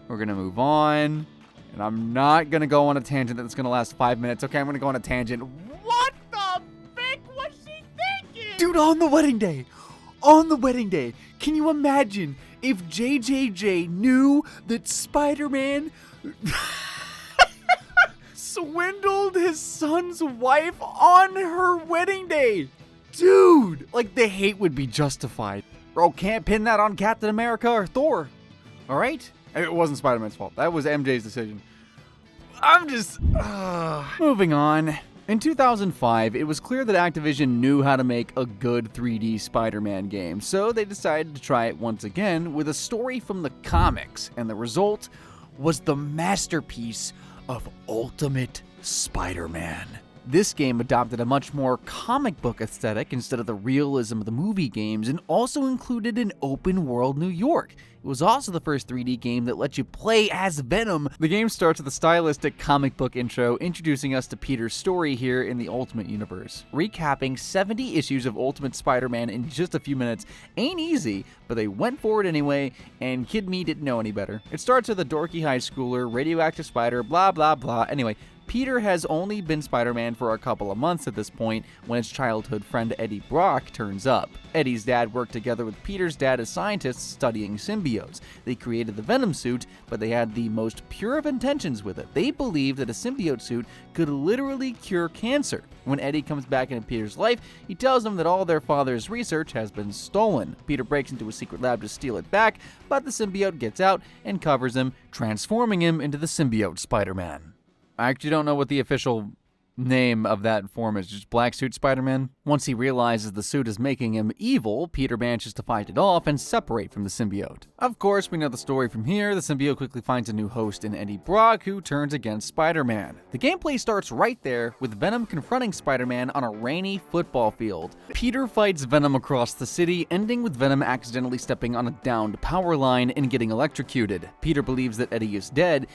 We're gonna move on. And I'm not gonna go on a tangent that's gonna last 5 minutes. Okay, I'm gonna go on a tangent. What the frick was she thinking? Dude, on the wedding day, can you imagine if JJJ knew that Spider-Man swindled his son's wife on her wedding day? Dude, like, the hate would be justified. Bro, can't pin that on Captain America or Thor. All right? It wasn't Spider-Man's fault. That was MJ's decision. I'm just... Moving on. In 2005, it was clear that Activision knew how to make a good 3D Spider-Man game, so they decided to try it once again with a story from the comics, and the result was the masterpiece of Ultimate Spider-Man. This game adopted a much more comic book aesthetic instead of the realism of the movie games, and also included an open world New York. It was also the first 3D game that let you play as Venom. The game starts with a stylistic comic book intro, introducing us to Peter's story here in the Ultimate Universe. Recapping 70 issues of Ultimate Spider-Man in just a few minutes ain't easy, but they went for it anyway, and Kid Me didn't know any better. It starts with a dorky high schooler, radioactive spider, blah blah blah. Anyway, Peter has only been Spider-Man for a couple of months at this point when his childhood friend Eddie Brock turns up. Eddie's dad worked together with Peter's dad as scientists studying symbiotes. They created the Venom suit, but they had the most pure of intentions with it. They believed that a symbiote suit could literally cure cancer. When Eddie comes back into Peter's life, he tells him that all their father's research has been stolen. Peter breaks into a secret lab to steal it back, but the symbiote gets out and covers him, transforming him into the symbiote Spider-Man. I actually don't know what the official name of that form is, just Black Suit Spider-Man. Once he realizes the suit is making him evil, Peter manages to fight it off and separate from the symbiote. Of course, we know the story from here. The symbiote quickly finds a new host in Eddie Brock, who turns against Spider-Man. The gameplay starts right there, with Venom confronting Spider-Man on a rainy football field. Peter fights Venom across the city, ending with Venom accidentally stepping on a downed power line and getting electrocuted. Peter believes that Eddie is dead,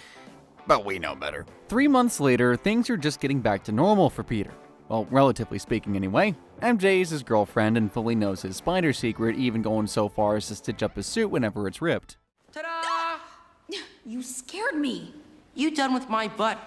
but we know better. 3 months later, things are just getting back to normal for Peter. Well, relatively speaking anyway. MJ is his girlfriend and fully knows his spider secret, even going so far as to stitch up his suit whenever it's ripped. Ta-da! You scared me. You done with my butt?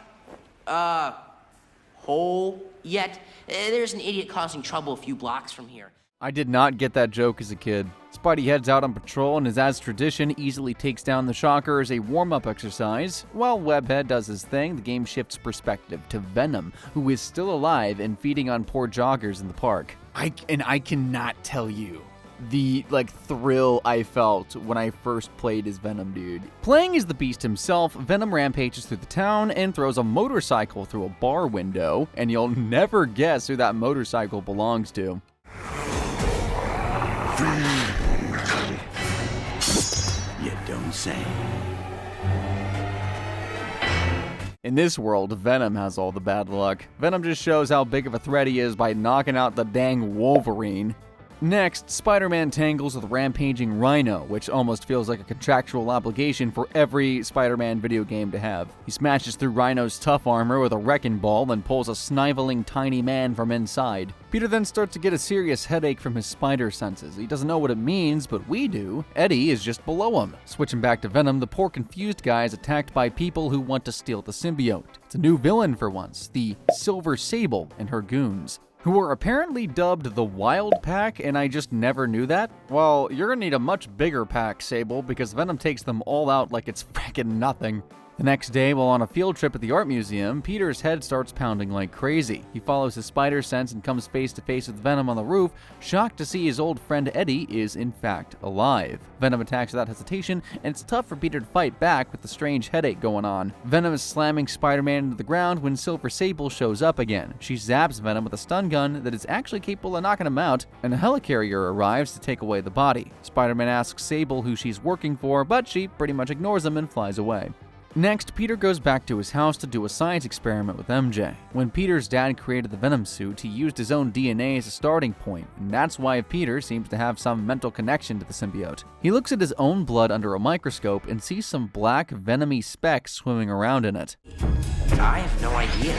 hole yet. There's an idiot causing trouble a few blocks from here. I did not get that joke as a kid. Spidey heads out on patrol and, as tradition, easily takes down the Shocker as a warm-up exercise. While Webhead does his thing, the game shifts perspective to Venom, who is still alive and feeding on poor joggers in the park. I cannot tell you the thrill I felt when I first played as Venom, dude. Playing as the Beast himself, Venom rampages through the town and throws a motorcycle through a bar window, and you'll never guess who that motorcycle belongs to. You don't say. In this world, Venom has all the bad luck. Venom just shows how big of a threat he is by knocking out the dang Wolverine. Next, Spider-Man tangles with rampaging Rhino, which almost feels like a contractual obligation for every Spider-Man video game to have. He smashes through Rhino's tough armor with a wrecking ball and pulls a sniveling tiny man from inside. Peter then starts to get a serious headache from his spider senses. He doesn't know what it means, but we do. Eddie is just below him. Switching back to Venom, the poor confused guy is attacked by people who want to steal the symbiote. It's a new villain for once, the Silver Sable and her goons, who are apparently dubbed the Wild Pack, and I just never knew that. Well, you're gonna need a much bigger pack, Sable, because Venom takes them all out like it's frickin' nothing. The next day, while on a field trip at the art museum, Peter's head starts pounding like crazy. He follows his spider sense and comes face to face with Venom on the roof, shocked to see his old friend Eddie is in fact alive. Venom attacks without hesitation, and it's tough for Peter to fight back with the strange headache going on. Venom is slamming Spider-Man into the ground when Silver Sable shows up again. She zaps Venom with a stun gun that is actually capable of knocking him out, and a helicarrier arrives to take away the body. Spider-Man asks Sable who she's working for, but she pretty much ignores him and flies away. Next, Peter goes back to his house to do a science experiment with MJ. When Peter's dad created the Venom suit, he used his own DNA as a starting point, and that's why Peter seems to have some mental connection to the symbiote. He looks at his own blood under a microscope and sees some black, venomy specks swimming around in it. I have no idea.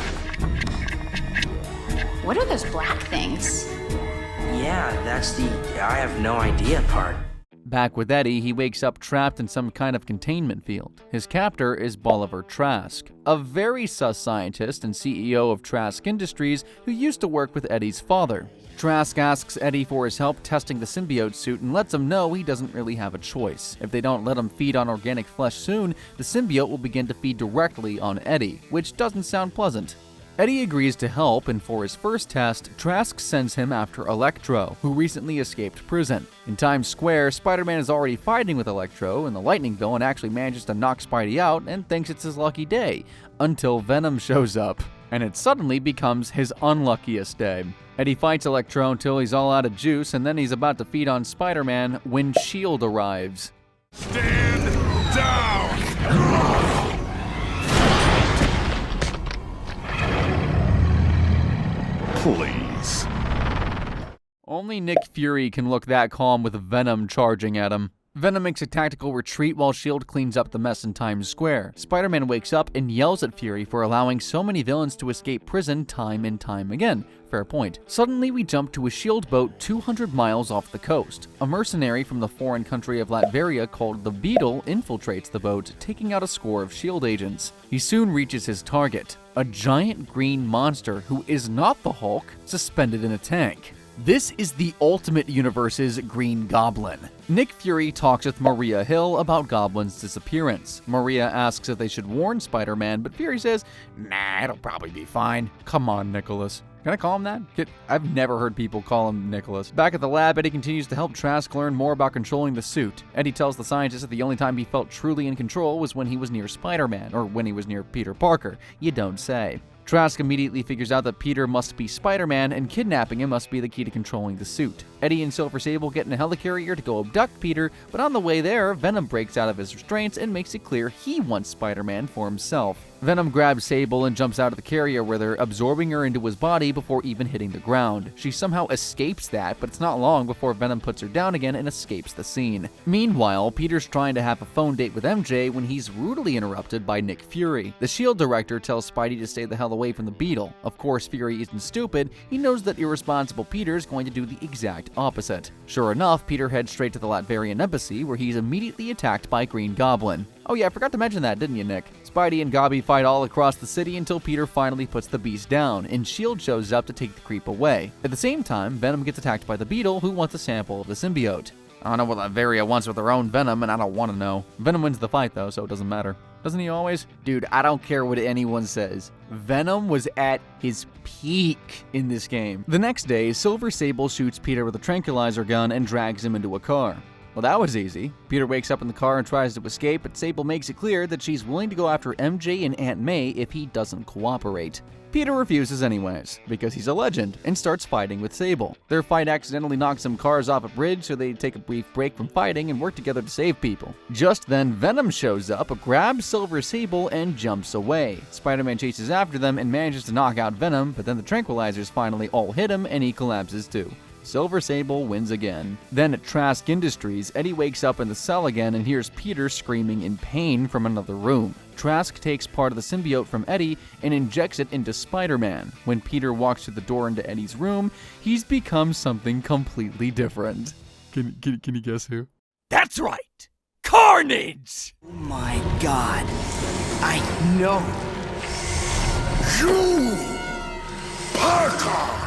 What are those black things? Yeah, that's the I have no idea part. Back with Eddie, he wakes up trapped in some kind of containment field. His captor is Bolivar Trask, a very sus scientist and CEO of Trask Industries who used to work with Eddie's father. Trask asks Eddie for his help testing the symbiote suit and lets him know he doesn't really have a choice. If they don't let him feed on organic flesh soon, the symbiote will begin to feed directly on Eddie, which doesn't sound pleasant. Eddie agrees to help, and for his first test, Trask sends him after Electro, who recently escaped prison. In Times Square, Spider-Man is already fighting with Electro, and the Lightning villain actually manages to knock Spidey out and thinks it's his lucky day, until Venom shows up, and it suddenly becomes his unluckiest day. Eddie fights Electro until he's all out of juice, and then he's about to feed on Spider-Man when S.H.I.E.L.D. arrives. Stand down! Please. Only Nick Fury can look that calm with Venom charging at him. Venom makes a tactical retreat while S.H.I.E.L.D. cleans up the mess in Times Square. Spider-Man wakes up and yells at Fury for allowing so many villains to escape prison time and time again. Fair point. Suddenly, we jump to a S.H.I.E.L.D. boat 200 miles off the coast. A mercenary from the foreign country of Latveria called the Beetle infiltrates the boat, taking out a score of S.H.I.E.L.D. agents. He soon reaches his target, a giant green monster who is not the Hulk, suspended in a tank. This is the Ultimate Universe's Green Goblin. Nick Fury talks with Maria Hill about Goblin's disappearance. Maria asks if they should warn Spider-Man, but Fury says, "Nah, it'll probably be fine." Come on, Nicholas. Can I call him that? I've never heard people call him Nicholas. Back at the lab, Eddie continues to help Trask learn more about controlling the suit. Eddie tells the scientist that the only time he felt truly in control was when he was near Spider-Man, or when he was near Peter Parker. You don't say. Trask immediately figures out that Peter must be Spider-Man, and kidnapping him must be the key to controlling the suit. Eddie and Silver Sable get in a helicarrier to go abduct Peter, but on the way there, Venom breaks out of his restraints and makes it clear he wants Spider-Man for himself. Venom grabs Sable and jumps out of the carrier where they're absorbing her into his body before even hitting the ground. She somehow escapes that, but it's not long before Venom puts her down again and escapes the scene. Meanwhile, Peter's trying to have a phone date with MJ when he's rudely interrupted by Nick Fury. The S.H.I.E.L.D. director tells Spidey to stay the hell away from the Beetle. Of course, Fury isn't stupid. He knows that irresponsible Peter is going to do the exact opposite. Sure enough, Peter heads straight to the Latverian embassy where he's immediately attacked by Green Goblin. Oh yeah, I forgot to mention that, didn't you, Nick? Spidey and Gobby fight all across the city until Peter finally puts the beast down, and S.H.I.E.L.D. shows up to take the creep away. At the same time, Venom gets attacked by the Beetle, who wants a sample of the symbiote. I don't know what Latveria wants with her own Venom, and I don't want to know. Venom wins the fight, though, so it doesn't matter. Doesn't he always? Dude, I don't care what anyone says. Venom was at his peak in this game. The next day, Silver Sable shoots Peter with a tranquilizer gun and drags him into a car. Well, that was easy. Peter wakes up in the car and tries to escape, but Sable makes it clear that she's willing to go after MJ and Aunt May if he doesn't cooperate. Peter refuses anyways, because he's a legend, and starts fighting with Sable. Their fight accidentally knocks some cars off a bridge, so they take a brief break from fighting and work together to save people. Just then, Venom shows up, grabs Silver Sable, and jumps away. Spider-Man chases after them and manages to knock out Venom, but then the tranquilizers finally all hit him and he collapses too. Silver Sable wins again. Then at Trask Industries, Eddie wakes up in the cell again and hears Peter screaming in pain from another room. Trask takes part of the symbiote from Eddie and injects it into Spider-Man. When Peter walks through the door into Eddie's room, he's become something completely different. Can you guess who? That's right! Carnage! Oh my god. I know. You! Parker!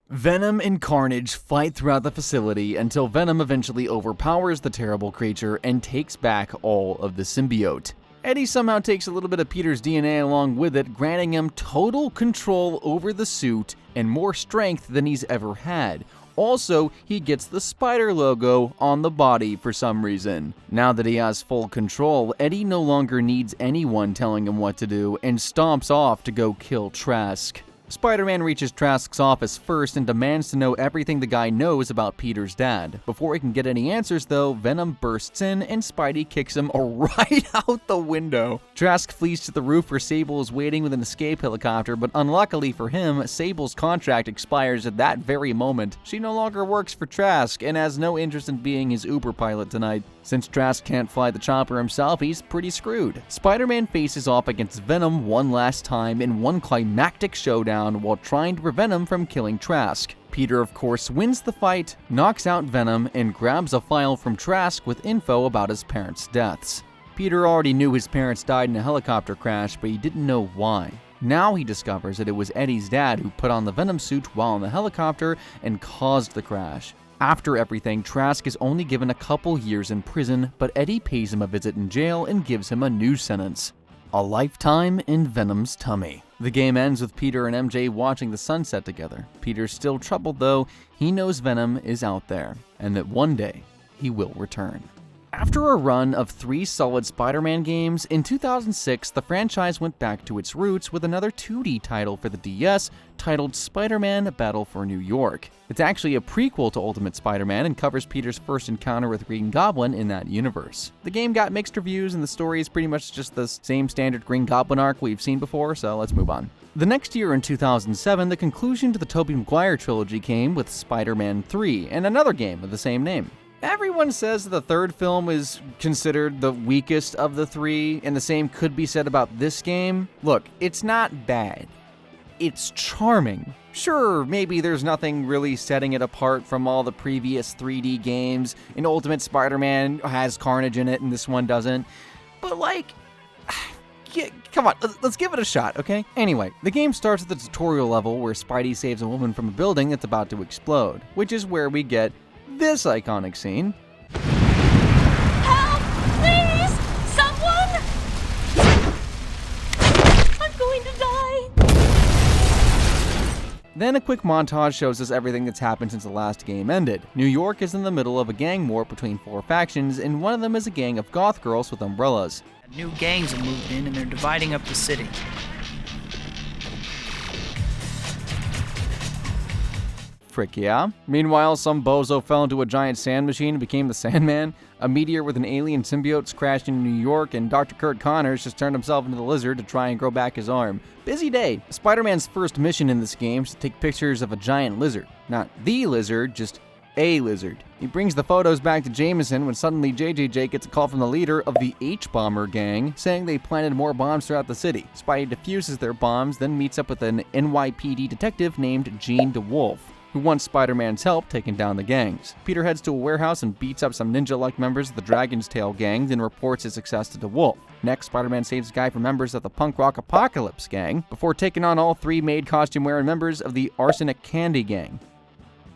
Venom and Carnage fight throughout the facility until Venom eventually overpowers the terrible creature and takes back all of the symbiote. Eddie somehow takes a little bit of Peter's DNA along with it, granting him total control over the suit and more strength than he's ever had. Also, he gets the spider logo on the body for some reason. Now that he has full control, Eddie no longer needs anyone telling him what to do and stomps off to go kill Trask. Spider-Man reaches Trask's office first and demands to know everything the guy knows about Peter's dad. Before he can get any answers though, Venom bursts in and Spidey kicks him right out the window. Trask flees to the roof where Sable is waiting with an escape helicopter, but unluckily for him, Sable's contract expires at that very moment. She no longer works for Trask and has no interest in being his Uber pilot tonight. Since Trask can't fly the chopper himself, he's pretty screwed. Spider-Man faces off against Venom one last time in one climactic showdown while trying to prevent him from killing Trask. Peter, of course, wins the fight, knocks out Venom, and grabs a file from Trask with info about his parents' deaths. Peter already knew his parents died in a helicopter crash, but he didn't know why. Now he discovers that it was Eddie's dad who put on the Venom suit while in the helicopter and caused the crash. After everything, Trask is only given a couple years in prison, but Eddie pays him a visit in jail and gives him a new sentence: a lifetime in Venom's tummy. The game ends with Peter and MJ watching the sunset together. Peter's still troubled though. He knows Venom is out there, and that one day he will return. After a run of 3 solid Spider-Man games, in 2006 the franchise went back to its roots with another 2D title for the DS titled Spider-Man Battle for New York. It's actually a prequel to Ultimate Spider-Man and covers Peter's first encounter with Green Goblin in that universe. The game got mixed reviews and the story is pretty much just the same standard Green Goblin arc we've seen before, so let's move on. The next year in 2007, the conclusion to the Tobey Maguire trilogy came with Spider-Man 3 and another game of the same name. Everyone says that the third film is considered the weakest of the 3, and the same could be said about this game. Look, it's not bad. It's charming. Sure, maybe there's nothing really setting it apart from all the previous 3D games, and Ultimate Spider-Man has Carnage in it and this one doesn't, but like, come on, let's give it a shot, okay? Anyway, the game starts at the tutorial level where Spidey saves a woman from a building that's about to explode, which is where we get this iconic scene. Help! Please! Someone! I'm going to die! Then a quick montage shows us everything that's happened since the last game ended. New York is in the middle of a gang war between 4 factions, and one of them is a gang of goth girls with umbrellas. New gangs have moved in and they're dividing up the city. Frick yeah. Meanwhile, some bozo fell into a giant sand machine and became the Sandman. A meteor with an alien symbiote crashed into New York, and Dr. Kurt Connors just turned himself into the lizard to try and grow back his arm. Busy day. Spider-Man's first mission in this game is to take pictures of a giant lizard. Not the lizard, just a lizard. He brings the photos back to Jameson when suddenly JJJ gets a call from the leader of the H-Bomber gang saying they planted more bombs throughout the city. Spidey defuses their bombs, then meets up with an NYPD detective named Gene DeWolf. who wants Spider-Man's help taking down the gangs. Peter heads to a warehouse and beats up some ninja-like members of the Dragon's Tail gang, then reports his success to DeWolf. Next, Spider-Man saves a guy from members of the Punk Rock Apocalypse gang, before taking on all 3 maid costume-wearing members of the Arsenic Candy gang.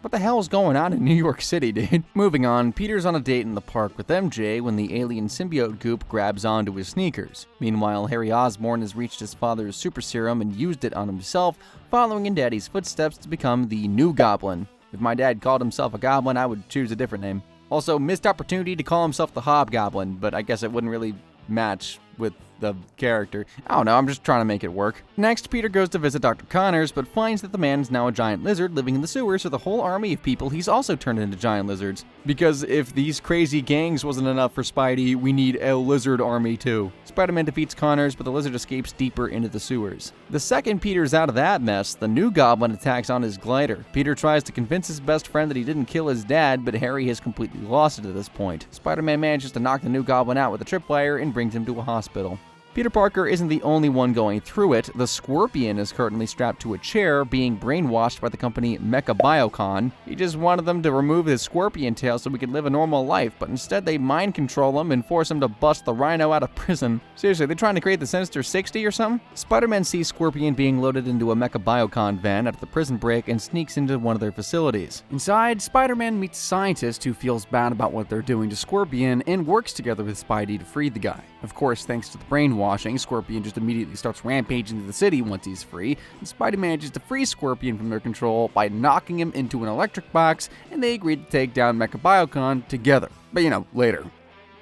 What the hell is going on in New York City, dude? Moving on, Peter's on a date in the park with MJ when the alien symbiote goop grabs onto his sneakers. Meanwhile, Harry Osborn has reached his father's super serum and used it on himself, following in Daddy's footsteps to become the new Goblin. If my dad called himself a goblin, I would choose a different name. Also, missed opportunity to call himself the Hobgoblin, but I guess it wouldn't really match with the character. I don't know, I'm just trying to make it work. Next, Peter goes to visit Dr. Connors, but finds that the man is now a giant lizard living in the sewers with a whole army of people he's also turned into giant lizards. Because if these crazy gangs wasn't enough for Spidey, we need a lizard army too. Spider-Man defeats Connors, but the lizard escapes deeper into the sewers. The second Peter's out of that mess, the new Goblin attacks on his glider. Peter tries to convince his best friend that he didn't kill his dad, but Harry has completely lost it at this point. Spider-Man manages to knock the new Goblin out with a tripwire and brings him to a hospital. Peter Parker isn't the only one going through it. The Scorpion is currently strapped to a chair, being brainwashed by the company Mecha Biocon. He just wanted them to remove his scorpion tail so we could live a normal life, but instead they mind control him and force him to bust the Rhino out of prison. Seriously, they're trying to create the Sinister 60 or something? Spider-Man sees Scorpion being loaded into a Mecha Biocon van at the prison break and sneaks into one of their facilities. Inside, Spider-Man meets a scientist who feels bad about what they're doing to Scorpion and works together with Spidey to free the guy. Of course, thanks to the brainwashing, Scorpion just immediately starts rampaging through the city once he's free, and Spidey manages to free Scorpion from their control by knocking him into an electric box, and they agree to take down Mecha Biocon together. But later,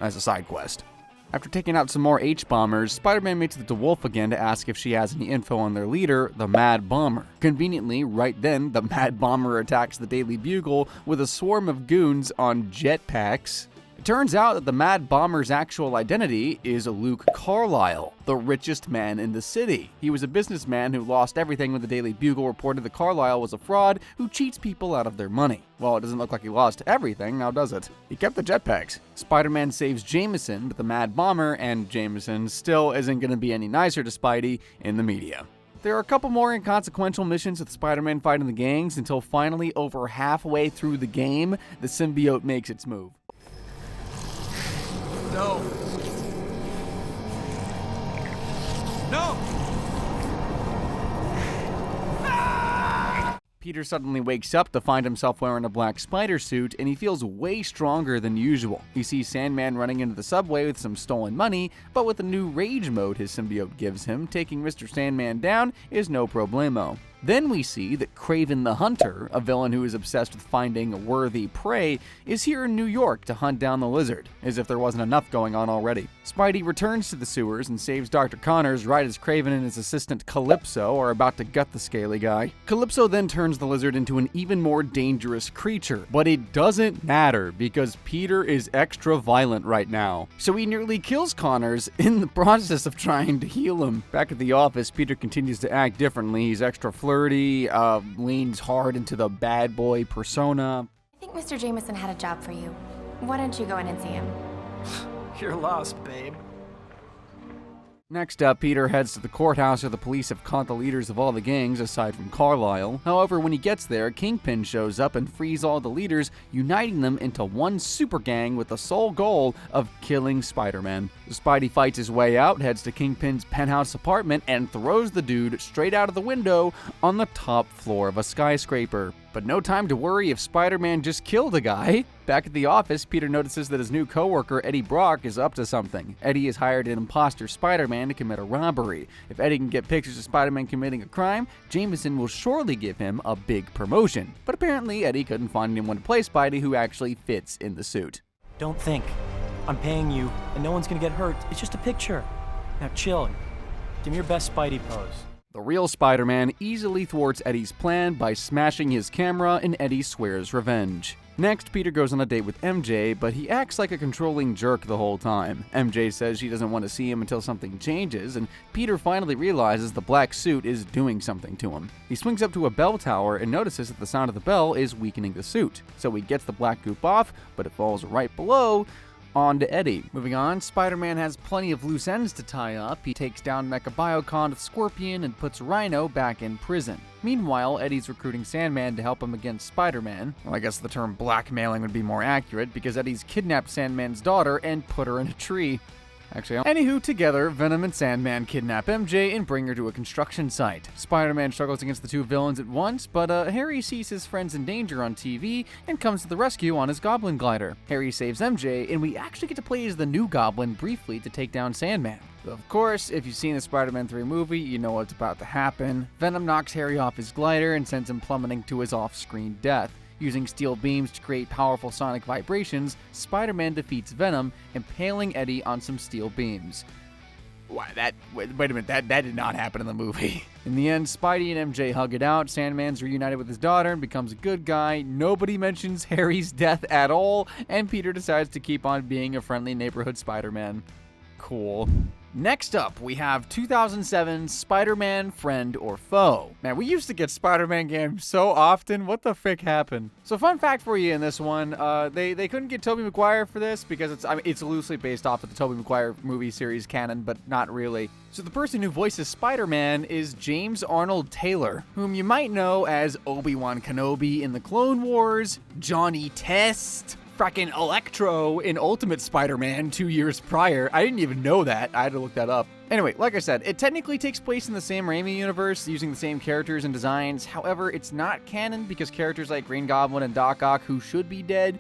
as a side quest. After taking out some more H-bombers, Spider-Man meets the DeWolf again to ask if she has any info on their leader, the Mad Bomber. Conveniently, right then, the Mad Bomber attacks the Daily Bugle with a swarm of goons on jetpacks. It turns out that the Mad Bomber's actual identity is Luke Carlisle, the richest man in the city. He was a businessman who lost everything when the Daily Bugle reported that Carlisle was a fraud who cheats people out of their money. Well, it doesn't look like he lost everything, now does it? He kept the jetpacks. Spider-Man saves Jameson, but the Mad Bomber and Jameson still isn't going to be any nicer to Spidey in the media. There are a couple more inconsequential missions with Spider-Man fighting the gangs until finally, over halfway through the game, the symbiote makes its move. No. No! Peter suddenly wakes up to find himself wearing a black spider suit, and he feels way stronger than usual. He sees Sandman running into the subway with some stolen money, but with the new rage mode his symbiote gives him, taking Mr. Sandman down is no problemo. Then we see that Kraven the Hunter, a villain who is obsessed with finding worthy prey, is here in New York to hunt down the lizard, as if there wasn't enough going on already. Spidey returns to the sewers and saves Dr. Connors right as Kraven and his assistant Calypso are about to gut the scaly guy. Calypso then turns the lizard into an even more dangerous creature, but it doesn't matter because Peter is extra violent right now. So he nearly kills Connors in the process of trying to heal him. Back at the office, Peter continues to act differently. He's extra flirty, leans hard into the bad boy persona. I think Mr. Jameson had a job for you. Why don't you go in and see him? You're lost, babe. Next up, Peter heads to the courthouse where the police have caught the leaders of all the gangs aside from Carlisle. However, when he gets there, Kingpin shows up and frees all the leaders, uniting them into one super gang with the sole goal of killing Spider-Man. Spidey fights his way out, heads to Kingpin's penthouse apartment, and throws the dude straight out of the window on the top floor of a skyscraper. But no time to worry if Spider-Man just killed a guy. Back at the office, Peter notices that his new coworker, Eddie Brock, is up to something. Eddie has hired an imposter Spider-Man to commit a robbery. If Eddie can get pictures of Spider-Man committing a crime, Jameson will surely give him a big promotion. But apparently, Eddie couldn't find anyone to play Spidey who actually fits in the suit. Don't think. I'm paying you, and no one's gonna get hurt. It's just a picture. Now chill. Give me your best Spidey pose. The real Spider-Man easily thwarts Eddie's plan by smashing his camera, and Eddie swears revenge. Next, Peter goes on a date with MJ, but he acts like a controlling jerk the whole time. MJ says she doesn't want to see him until something changes, and Peter finally realizes the black suit is doing something to him. He swings up to a bell tower and notices that the sound of the bell is weakening the suit. So he gets the black goop off, but it falls right below On to Eddie. Moving on, Spider-Man has plenty of loose ends to tie up. He takes down Mecha Biocon with Scorpion and puts Rhino back in prison. Meanwhile, Eddie's recruiting Sandman to help him against Spider-Man. Well, I guess the term blackmailing would be more accurate, because Eddie's kidnapped Sandman's daughter and put her in a tree. Actually, anywho, together, Venom and Sandman kidnap MJ and bring her to a construction site. Spider-Man struggles against the two villains at once, but Harry sees his friends in danger on TV and comes to the rescue on his Goblin glider. Harry saves MJ, and we actually get to play as the new Goblin briefly to take down Sandman. Of course, if you've seen the Spider-Man 3 movie, you know what's about to happen. Venom knocks Harry off his glider and sends him plummeting to his off-screen death. Using steel beams to create powerful sonic vibrations, Spider-Man defeats Venom, impaling Eddie on some steel beams. Wait a minute, that did not happen in the movie. In the end, Spidey and MJ hug it out, Sandman's reunited with his daughter and becomes a good guy, nobody mentions Harry's death at all, and Peter decides to keep on being a friendly neighborhood Spider-Man. Cool. Next up, we have 2007 Spider-Man Friend or Foe. Man, we used to get Spider-Man games so often. What the frick happened? So fun fact for you in this one, they couldn't get Tobey Maguire for this because it's loosely based off of the Tobey Maguire movie series canon, but not really. So the person who voices Spider-Man is James Arnold Taylor, whom you might know as Obi-Wan Kenobi in the Clone Wars, Johnny Test, fracking Electro in Ultimate Spider-Man 2 years prior. I didn't even know that. I had to look that up. Anyway, like I said, it technically takes place in the Sam Raimi universe, using the same characters and designs. However, it's not canon because characters like Green Goblin and Doc Ock, who should be dead,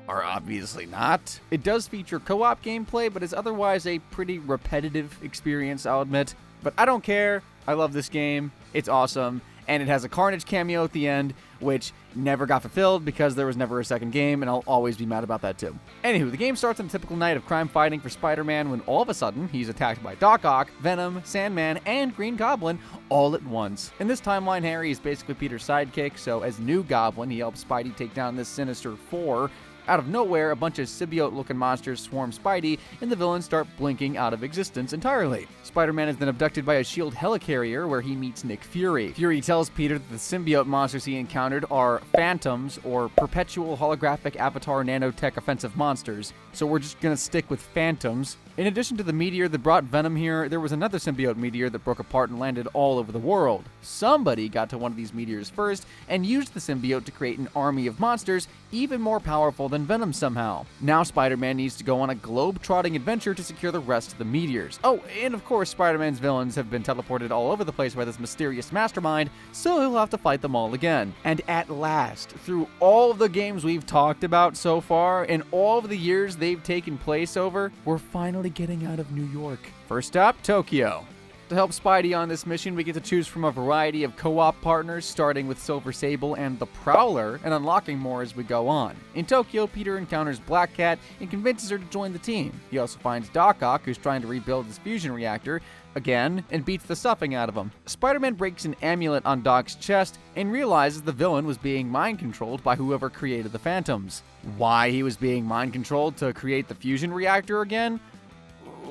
are obviously not. It does feature co-op gameplay, but is otherwise a pretty repetitive experience, I'll admit. But I don't care. I love this game. It's awesome. And it has a Carnage cameo at the end, which never got fulfilled because there was never a second game, and I'll always be mad about that too. Anywho, the game starts on a typical night of crime fighting for Spider-Man when all of a sudden he's attacked by Doc Ock, Venom, Sandman, and Green Goblin all at once. In this timeline, Harry is basically Peter's sidekick, so as new Goblin, he helps Spidey take down this Sinister Four. Out of nowhere, a bunch of symbiote-looking monsters swarm Spidey, and the villains start blinking out of existence entirely. Spider-Man is then abducted by a S.H.I.E.L.D. helicarrier where he meets Nick Fury. Fury tells Peter that the symbiote monsters he encountered are phantoms, or perpetual holographic avatar nanotech offensive monsters, so we're just gonna stick with phantoms. In addition to the meteor that brought Venom here, there was another symbiote meteor that broke apart and landed all over the world. Somebody got to one of these meteors first and used the symbiote to create an army of monsters even more powerful than Venom somehow. Now Spider-Man needs to go on a globe-trotting adventure to secure the rest of the meteors. Oh, and of course Spider-Man's villains have been teleported all over the place by this mysterious mastermind, so he'll have to fight them all again. And at last, through all of the games we've talked about so far, and all of the years they've taken place over, we're finally getting out of New York. First up, Tokyo. To help Spidey on this mission, we get to choose from a variety of co-op partners, starting with Silver Sable and the Prowler, and unlocking more as we go on. In Tokyo, Peter encounters Black Cat and convinces her to join the team. He also finds Doc Ock, who's trying to rebuild his fusion reactor, again, and beats the stuffing out of him. Spider-Man breaks an amulet on Doc's chest and realizes the villain was being mind-controlled by whoever created the Phantoms. Why he was being mind-controlled to create the fusion reactor again?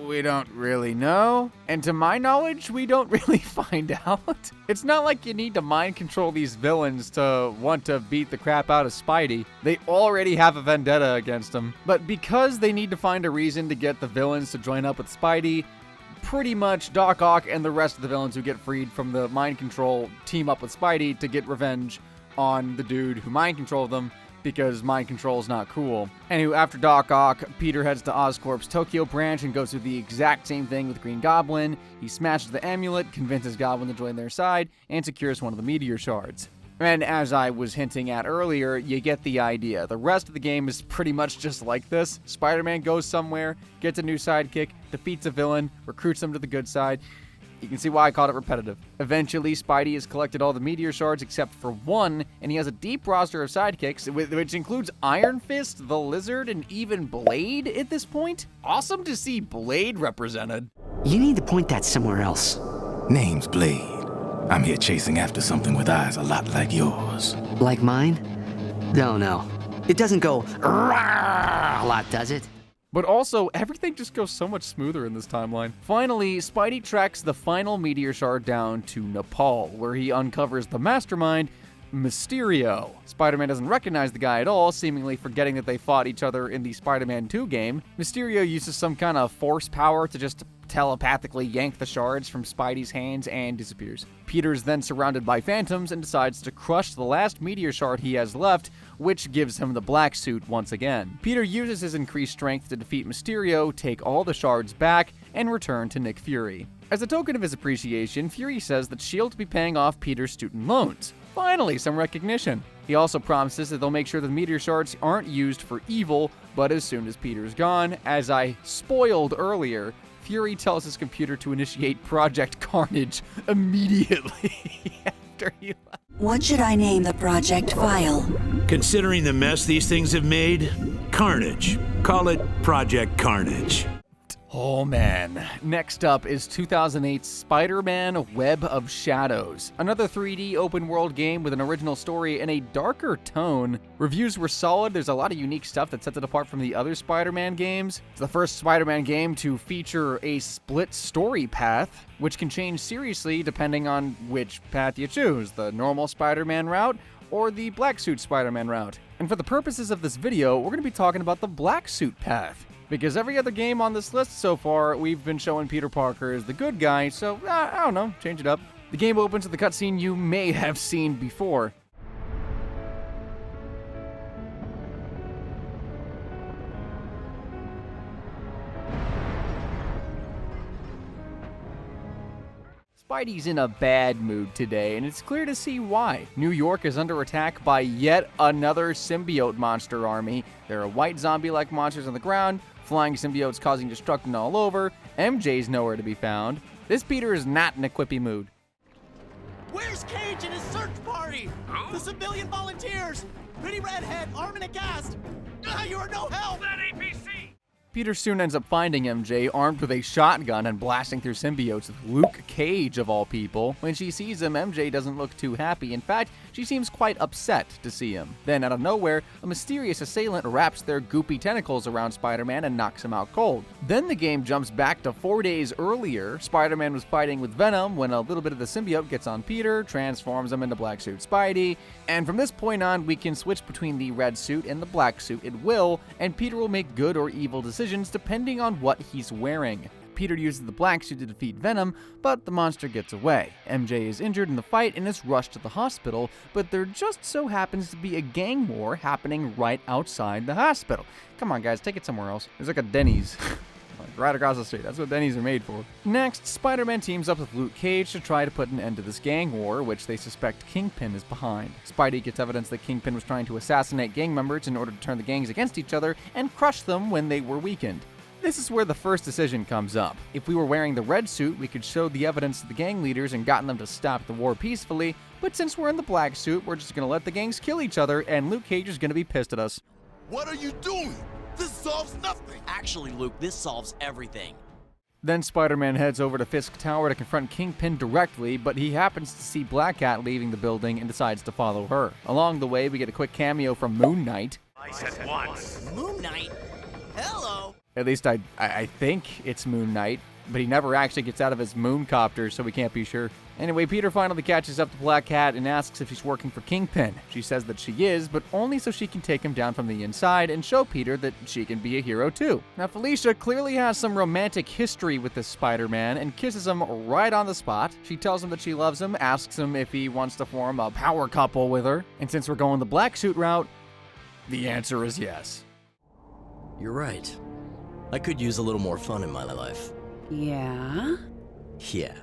We don't really know. And to my knowledge, we don't really find out. It's not like you need to mind control these villains to want to beat the crap out of Spidey. They already have a vendetta against him. But because they need to find a reason to get the villains to join up with Spidey, pretty much Doc Ock and the rest of the villains who get freed from the mind control team up with Spidey to get revenge on the dude who mind controlled them, because mind control is not cool. Anywho, after Doc Ock, Peter heads to Oscorp's Tokyo branch and goes through the exact same thing with Green Goblin. He smashes the amulet, convinces Goblin to join their side, and secures one of the meteor shards. And as I was hinting at earlier, you get the idea. The rest of the game is pretty much just like this. Spider-Man goes somewhere, gets a new sidekick, defeats a villain, recruits them to the good side. You can see why I called it repetitive. Eventually, Spidey has collected all the meteor shards except for one, and he has a deep roster of sidekicks, which includes Iron Fist, the Lizard, and even Blade at this point. Awesome to see Blade represented. You need to point that somewhere else. Name's Blade. I'm here chasing after something with eyes a lot like yours. Like mine? No. It doesn't go "Rawr" a lot, does it? But also, everything just goes so much smoother in this timeline. Finally, Spidey tracks the final meteor shard down to Nepal, where he uncovers the mastermind Mysterio. Spider-Man doesn't recognize the guy at all, seemingly forgetting that they fought each other in the Spider-Man 2 game. Mysterio uses some kind of force power to just telepathically yank the shards from Spidey's hands and disappears. Peter's then surrounded by phantoms and decides to crush the last meteor shard he has left, which gives him the black suit once again. Peter uses his increased strength to defeat Mysterio, take all the shards back, and return to Nick Fury. As a token of his appreciation, Fury says that S.H.I.E.L.D. will be paying off Peter's student loans. Finally, some recognition. He also promises that they'll make sure the meteor shards aren't used for evil, but as soon as Peter's gone, as I spoiled earlier, Fury tells his computer to initiate Project Carnage immediately after he left. What should I name the project file? Considering the mess these things have made, Carnage. Call it Project Carnage. Oh man. Next up is 2008's Spider-Man Web of Shadows, another 3D open-world game with an original story and a darker tone. Reviews were solid. There's a lot of unique stuff that sets it apart from the other Spider-Man games. It's the first Spider-Man game to feature a split story path, which can change seriously depending on which path you choose, the normal Spider-Man route or the black suit Spider-Man route. And for the purposes of this video, we're going to be talking about the black suit path. Because every other game on this list so far, we've been showing Peter Parker as the good guy, so I don't know, change it up. The game opens with a cutscene you may have seen before. Spidey's in a bad mood today, and it's clear to see why. New York is under attack by yet another symbiote monster army. There are white zombie-like monsters on the ground, flying symbiotes causing destruction all over, MJ's nowhere to be found. This Peter is not in a quippy mood. Where's Cage and his search party? The civilian volunteers! Pretty redhead, arm and a cast! You are no help! That APC! Peter soon ends up finding MJ armed with a shotgun and blasting through symbiotes with Luke Cage of all people. When she sees him, MJ doesn't look too happy. In fact, she seems quite upset to see him. Then out of nowhere, a mysterious assailant wraps their goopy tentacles around Spider-Man and knocks him out cold. Then the game jumps back to 4 days earlier. Spider-Man was fighting with Venom when a little bit of the symbiote gets on Peter, transforms him into Black Suit Spidey, and from this point on, we can switch between the red suit and the black suit at will, and Peter will make good or evil decisions depending on what he's wearing. Peter uses the black suit to defeat Venom, but the monster gets away. MJ is injured in the fight and is rushed to the hospital, but there just so happens to be a gang war happening right outside the hospital. Come on guys, take it somewhere else. There's like a Denny's. Right across the street. That's what Denny's are made for. Next, Spider-Man teams up with Luke Cage to try to put an end to this gang war, which they suspect Kingpin is behind. Spidey gets evidence that Kingpin was trying to assassinate gang members in order to turn the gangs against each other and crush them when they were weakened. This is where the first decision comes up. If we were wearing the red suit, we could show the evidence to the gang leaders and gotten them to stop the war peacefully, but since we're in the black suit, we're just gonna let the gangs kill each other, and Luke Cage is gonna be pissed at us. What are you doing? This solves nothing! Actually, Luke, this solves everything. Then Spider-Man heads over to Fisk Tower to confront Kingpin directly, but he happens to see Black Cat leaving the building and decides to follow her. Along the way, we get a quick cameo from Moon Knight. I said once. Moon Knight? Hello! At least I think it's Moon Knight, but he never actually gets out of his moon copter, so we can't be sure. Anyway, Peter finally catches up to Black Cat and asks if she's working for Kingpin. She says that she is, but only so she can take him down from the inside and show Peter that she can be a hero too. Now, Felicia clearly has some romantic history with this Spider-Man and kisses him right on the spot. She tells him that she loves him, asks him if he wants to form a power couple with her, and since we're going the black suit route, the answer is yes. You're right. I could use a little more fun in my life. Yeah? Yeah.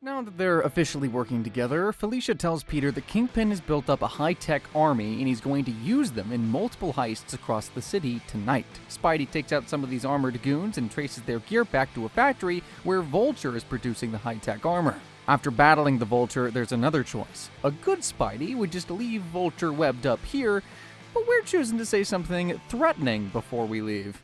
Now that they're officially working together, Felicia tells Peter that Kingpin has built up a high-tech army and he's going to use them in multiple heists across the city tonight. Spidey takes out some of these armored goons and traces their gear back to a factory where Vulture is producing the high-tech armor. After battling the Vulture, there's another choice. A good Spidey would just leave Vulture webbed up here, but we're choosing to say something threatening before we leave.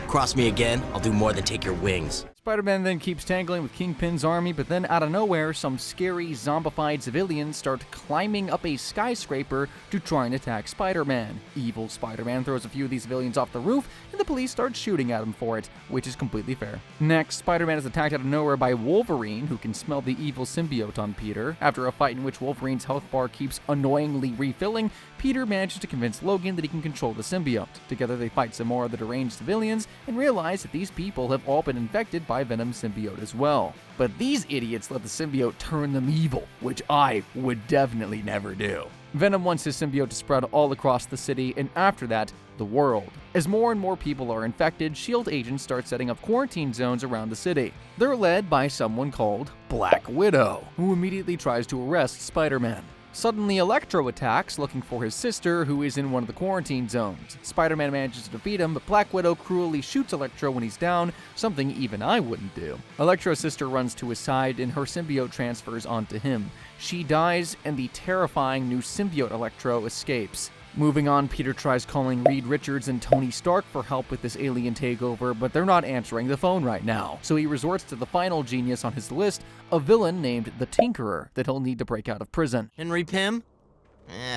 Cross me again, I'll do more than take your wings. Spider-Man then keeps tangling with Kingpin's army, but then out of nowhere, some scary, zombified civilians start climbing up a skyscraper to try and attack Spider-Man. Evil Spider-Man throws a few of these civilians off the roof, and the police start shooting at him for it, which is completely fair. Next, Spider-Man is attacked out of nowhere by Wolverine, who can smell the evil symbiote on Peter. After a fight in which Wolverine's health bar keeps annoyingly refilling, Peter manages to convince Logan that he can control the symbiote. Together they fight some more of the deranged civilians and realize that these people have all been infected by Venom's symbiote as well. But these idiots let the symbiote turn them evil, which I would definitely never do. Venom wants his symbiote to spread all across the city, and after that, the world. As more and more people are infected, S.H.I.E.L.D. agents start setting up quarantine zones around the city. They're led by someone called Black Widow, who immediately tries to arrest Spider-Man. Suddenly, Electro attacks, looking for his sister, who is in one of the quarantine zones. Spider-Man manages to defeat him, but Black Widow cruelly shoots Electro when he's down, something even I wouldn't do. Electro's sister runs to his side, and her symbiote transfers onto him. She dies, and the terrifying new symbiote Electro escapes. Moving on, Peter tries calling Reed Richards and Tony Stark for help with this alien takeover, but they're not answering the phone right now. So he resorts to the final genius on his list, a villain named the Tinkerer that he'll need to break out of prison. Henry Pym?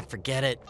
Forget it.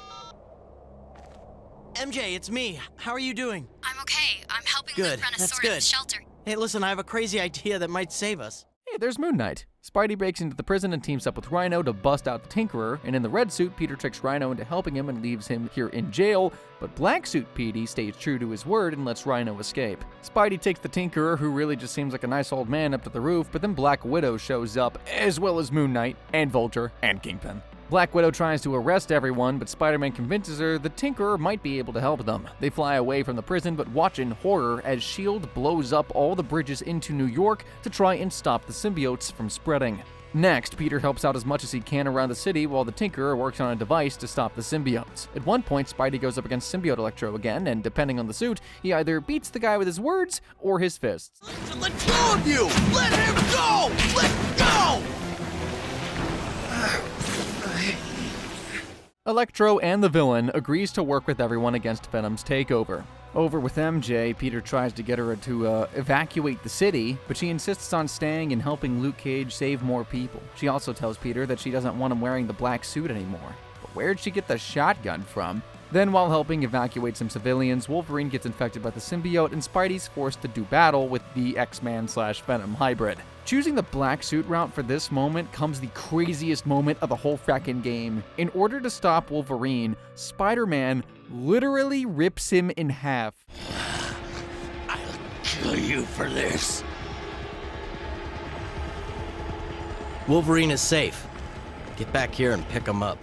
MJ, it's me. How are you doing? I'm okay. I'm helping Good. Luke run a That's store in good. the shelter. Hey, listen, I have a crazy idea that might save us. Hey, there's Moon Knight. Spidey breaks into the prison and teams up with Rhino to bust out the Tinkerer, and in the red suit, Peter tricks Rhino into helping him and leaves him here in jail, but Black Suit Petey stays true to his word and lets Rhino escape. Spidey takes the Tinkerer, who really just seems like a nice old man, up to the roof, but then Black Widow shows up, as well as Moon Knight, and Vulture, and Kingpin. Black Widow tries to arrest everyone, but Spider-Man convinces her the Tinkerer might be able to help them. They fly away from the prison, but watch in horror as S.H.I.E.L.D. blows up all the bridges into New York to try and stop the symbiotes from spreading. Next, Peter helps out as much as he can around the city while the Tinkerer works on a device to stop the symbiotes. At one point, Spidey goes up against Symbiote Electro again, and depending on the suit, he either beats the guy with his words or his fists. Let go of you! Let him go! Let go! Electro and the villain agrees to work with everyone against Venom's takeover. Over with MJ, Peter tries to get her to evacuate the city, but she insists on staying and helping Luke Cage save more people. She also tells Peter that she doesn't want him wearing the black suit anymore. But where'd she get the shotgun from? Then, while helping evacuate some civilians, Wolverine gets infected by the symbiote, and Spidey's forced to do battle with the X-Man/Venom hybrid. Choosing the black suit route for this moment comes the craziest moment of the whole frackin' game. In order to stop Wolverine, Spider-Man literally rips him in half. I'll kill you for this. Wolverine is safe. Get back here and pick him up.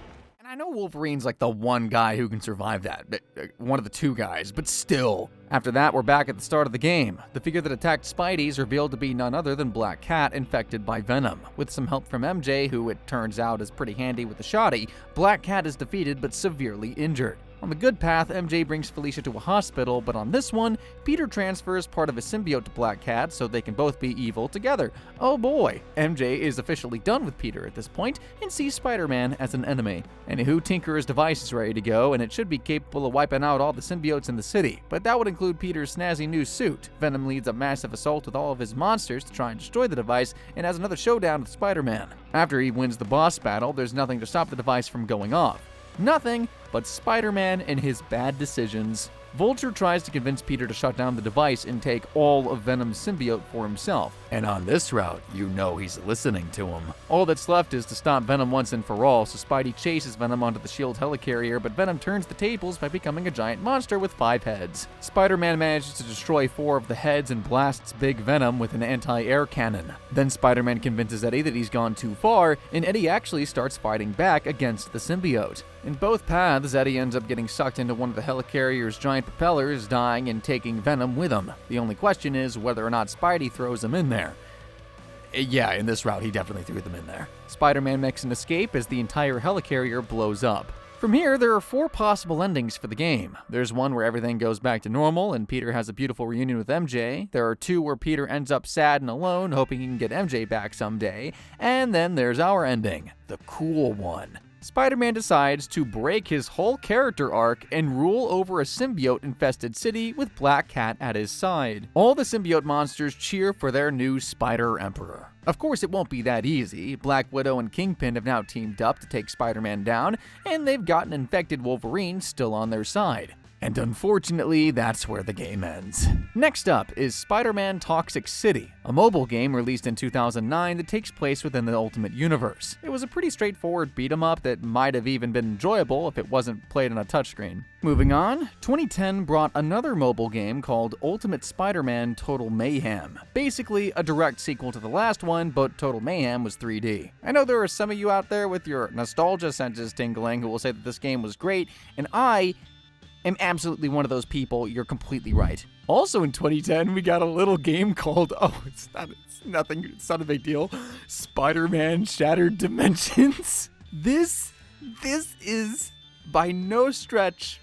I know Wolverine's like the one guy who can survive that, one of the two guys, but still. After that, we're back at the start of the game. The figure that attacked Spidey is revealed to be none other than Black Cat, infected by Venom. With some help from MJ, who it turns out is pretty handy with the shoddy, Black Cat is defeated but severely injured. On the good path, MJ brings Felicia to a hospital, but on this one, Peter transfers part of his symbiote to Black Cat so they can both be evil together. Oh boy, MJ is officially done with Peter at this point and sees Spider-Man as an enemy. Anywho, Tinkerer's device is ready to go, and it should be capable of wiping out all the symbiotes in the city, but that would include Peter's snazzy new suit. Venom leads a massive assault with all of his monsters to try and destroy the device and has another showdown with Spider-Man. After he wins the boss battle, there's nothing to stop the device from going off. Nothing but Spider-Man and his bad decisions. Vulture tries to convince Peter to shut down the device and take all of Venom's symbiote for himself. And on this route, you know he's listening to him. All that's left is to stop Venom once and for all, so Spidey chases Venom onto the S.H.I.E.L.D. helicarrier, but Venom turns the tables by becoming a giant monster with 5 heads. Spider-Man manages to destroy 4 of the heads and blasts Big Venom with an anti-air cannon. Then Spider-Man convinces Eddie that he's gone too far, and Eddie actually starts fighting back against the symbiote. In both paths, Eddie ends up getting sucked into one of the helicarrier's giant propellers, dying and taking Venom with him. The only question is whether or not Spidey throws him in there. Yeah, in this route, he definitely threw them in there. Spider-Man makes an escape as the entire helicarrier blows up. From here, there are 4 possible endings for the game. There's one where everything goes back to normal and Peter has a beautiful reunion with MJ. There are 2 where Peter ends up sad and alone, hoping he can get MJ back someday. And then there's our ending, the cool one. Spider-Man decides to break his whole character arc and rule over a symbiote-infested city with Black Cat at his side. All the symbiote monsters cheer for their new Spider Emperor. Of course, it won't be that easy. Black Widow and Kingpin have now teamed up to take Spider-Man down, and they've got an infected Wolverine still on their side. And unfortunately, that's where the game ends. Next up is Spider-Man Toxic City, a mobile game released in 2009 that takes place within the Ultimate Universe. It was a pretty straightforward beat-em-up that might have even been enjoyable if it wasn't played on a touchscreen. Moving on, 2010 brought another mobile game called Ultimate Spider-Man Total Mayhem. Basically, a direct sequel to the last one, but Total Mayhem was 3D. I know there are some of you out there with your nostalgia senses tingling who will say that this game was great, and I am absolutely one of those people. You're completely right. Also in 2010, we got a little game called, it's not a big deal, Spider-Man Shattered Dimensions. This is, by no stretch,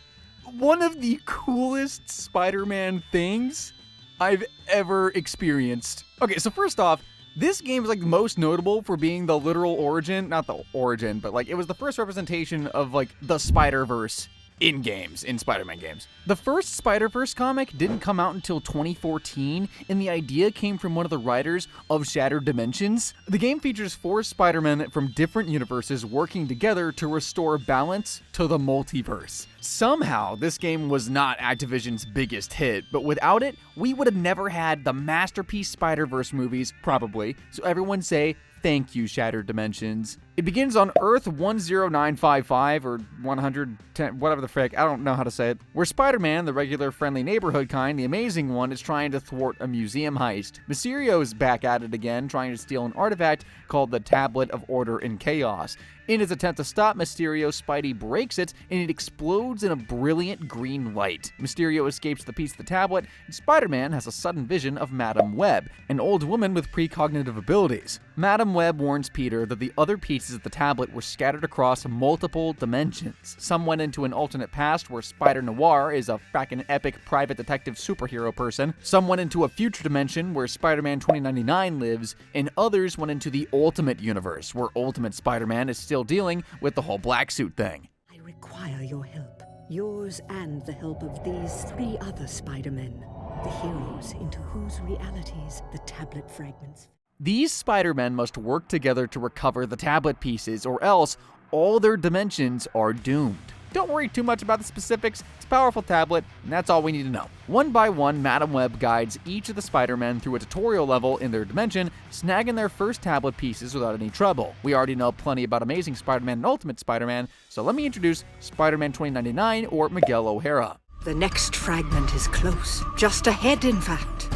one of the coolest Spider-Man things I've ever experienced. Okay, so first off, this game is like most notable for being the literal origin, not the origin, but like it was the first representation of like the Spider-Verse in games, in Spider-Man games. The first Spider-Verse comic didn't come out until 2014, and the idea came from one of the writers of Shattered Dimensions. The game features 4 Spider-Men from different universes working together to restore balance to the multiverse. Somehow, this game was not Activision's biggest hit, but without it, we would have never had the masterpiece Spider-Verse movies, probably. So everyone say, thank you, Shattered Dimensions. It begins on Earth 10955 or 110, whatever the frick, I don't know how to say it, where Spider-Man, the regular friendly neighborhood kind, the amazing one, is trying to thwart a museum heist. Mysterio is back at it again, trying to steal an artifact called the Tablet of Order and Chaos. In his attempt to stop Mysterio, Spidey breaks it, and it explodes in a brilliant green light. Mysterio escapes the piece of the tablet, and Spider-Man has a sudden vision of Madam Web, an old woman with precognitive abilities. Madam Web warns Peter that the other pieces of the tablet were scattered across multiple dimensions. Some went into an alternate past where Spider-Noir is a frackin' epic private detective superhero person. Some went into a future dimension where Spider-Man 2099 lives, and others went into the Ultimate Universe, where Ultimate Spider-Man is still dealing with the whole black suit thing. I require your help. Yours and the help of these 3 other Spider-Men. The heroes into whose realities the tablet fragments. These Spider-Men must work together to recover the tablet pieces, or else all their dimensions are doomed. Don't worry too much about the specifics, it's a powerful tablet, and that's all we need to know. One by one, Madam Web guides each of the Spider-Men through a tutorial level in their dimension, snagging their first tablet pieces without any trouble. We already know plenty about Amazing Spider-Man and Ultimate Spider-Man, so let me introduce Spider-Man 2099, or Miguel O'Hara. The next fragment is close, just ahead in fact.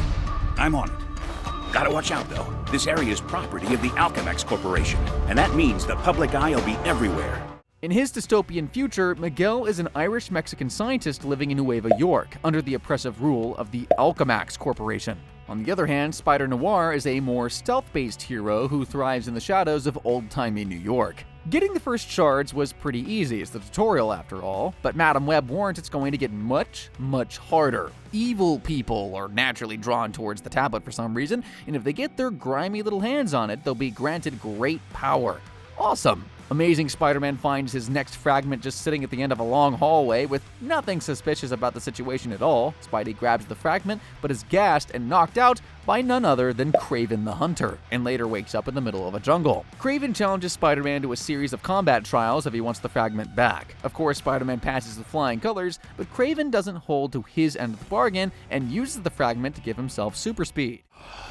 I'm on it. Gotta watch out though. This area is property of the Alchemax Corporation, and that means the public eye will be everywhere. In his dystopian future, Miguel is an Irish-Mexican scientist living in Nueva York, under the oppressive rule of the Alchemax Corporation. On the other hand, Spider-Noir is a more stealth-based hero who thrives in the shadows of old-timey New York. Getting the first shards was pretty easy, it's the tutorial after all, but Madam Web warns it's going to get much, much harder. Evil people are naturally drawn towards the tablet for some reason, and if they get their grimy little hands on it, they'll be granted great power. Awesome! Amazing Spider-Man finds his next fragment just sitting at the end of a long hallway with nothing suspicious about the situation at all. Spidey grabs the fragment, but is gassed and knocked out by none other than Kraven the Hunter, and later wakes up in the middle of a jungle. Kraven challenges Spider-Man to a series of combat trials if he wants the fragment back. Of course, Spider-Man passes with flying colors, but Kraven doesn't hold to his end of the bargain and uses the fragment to give himself super speed.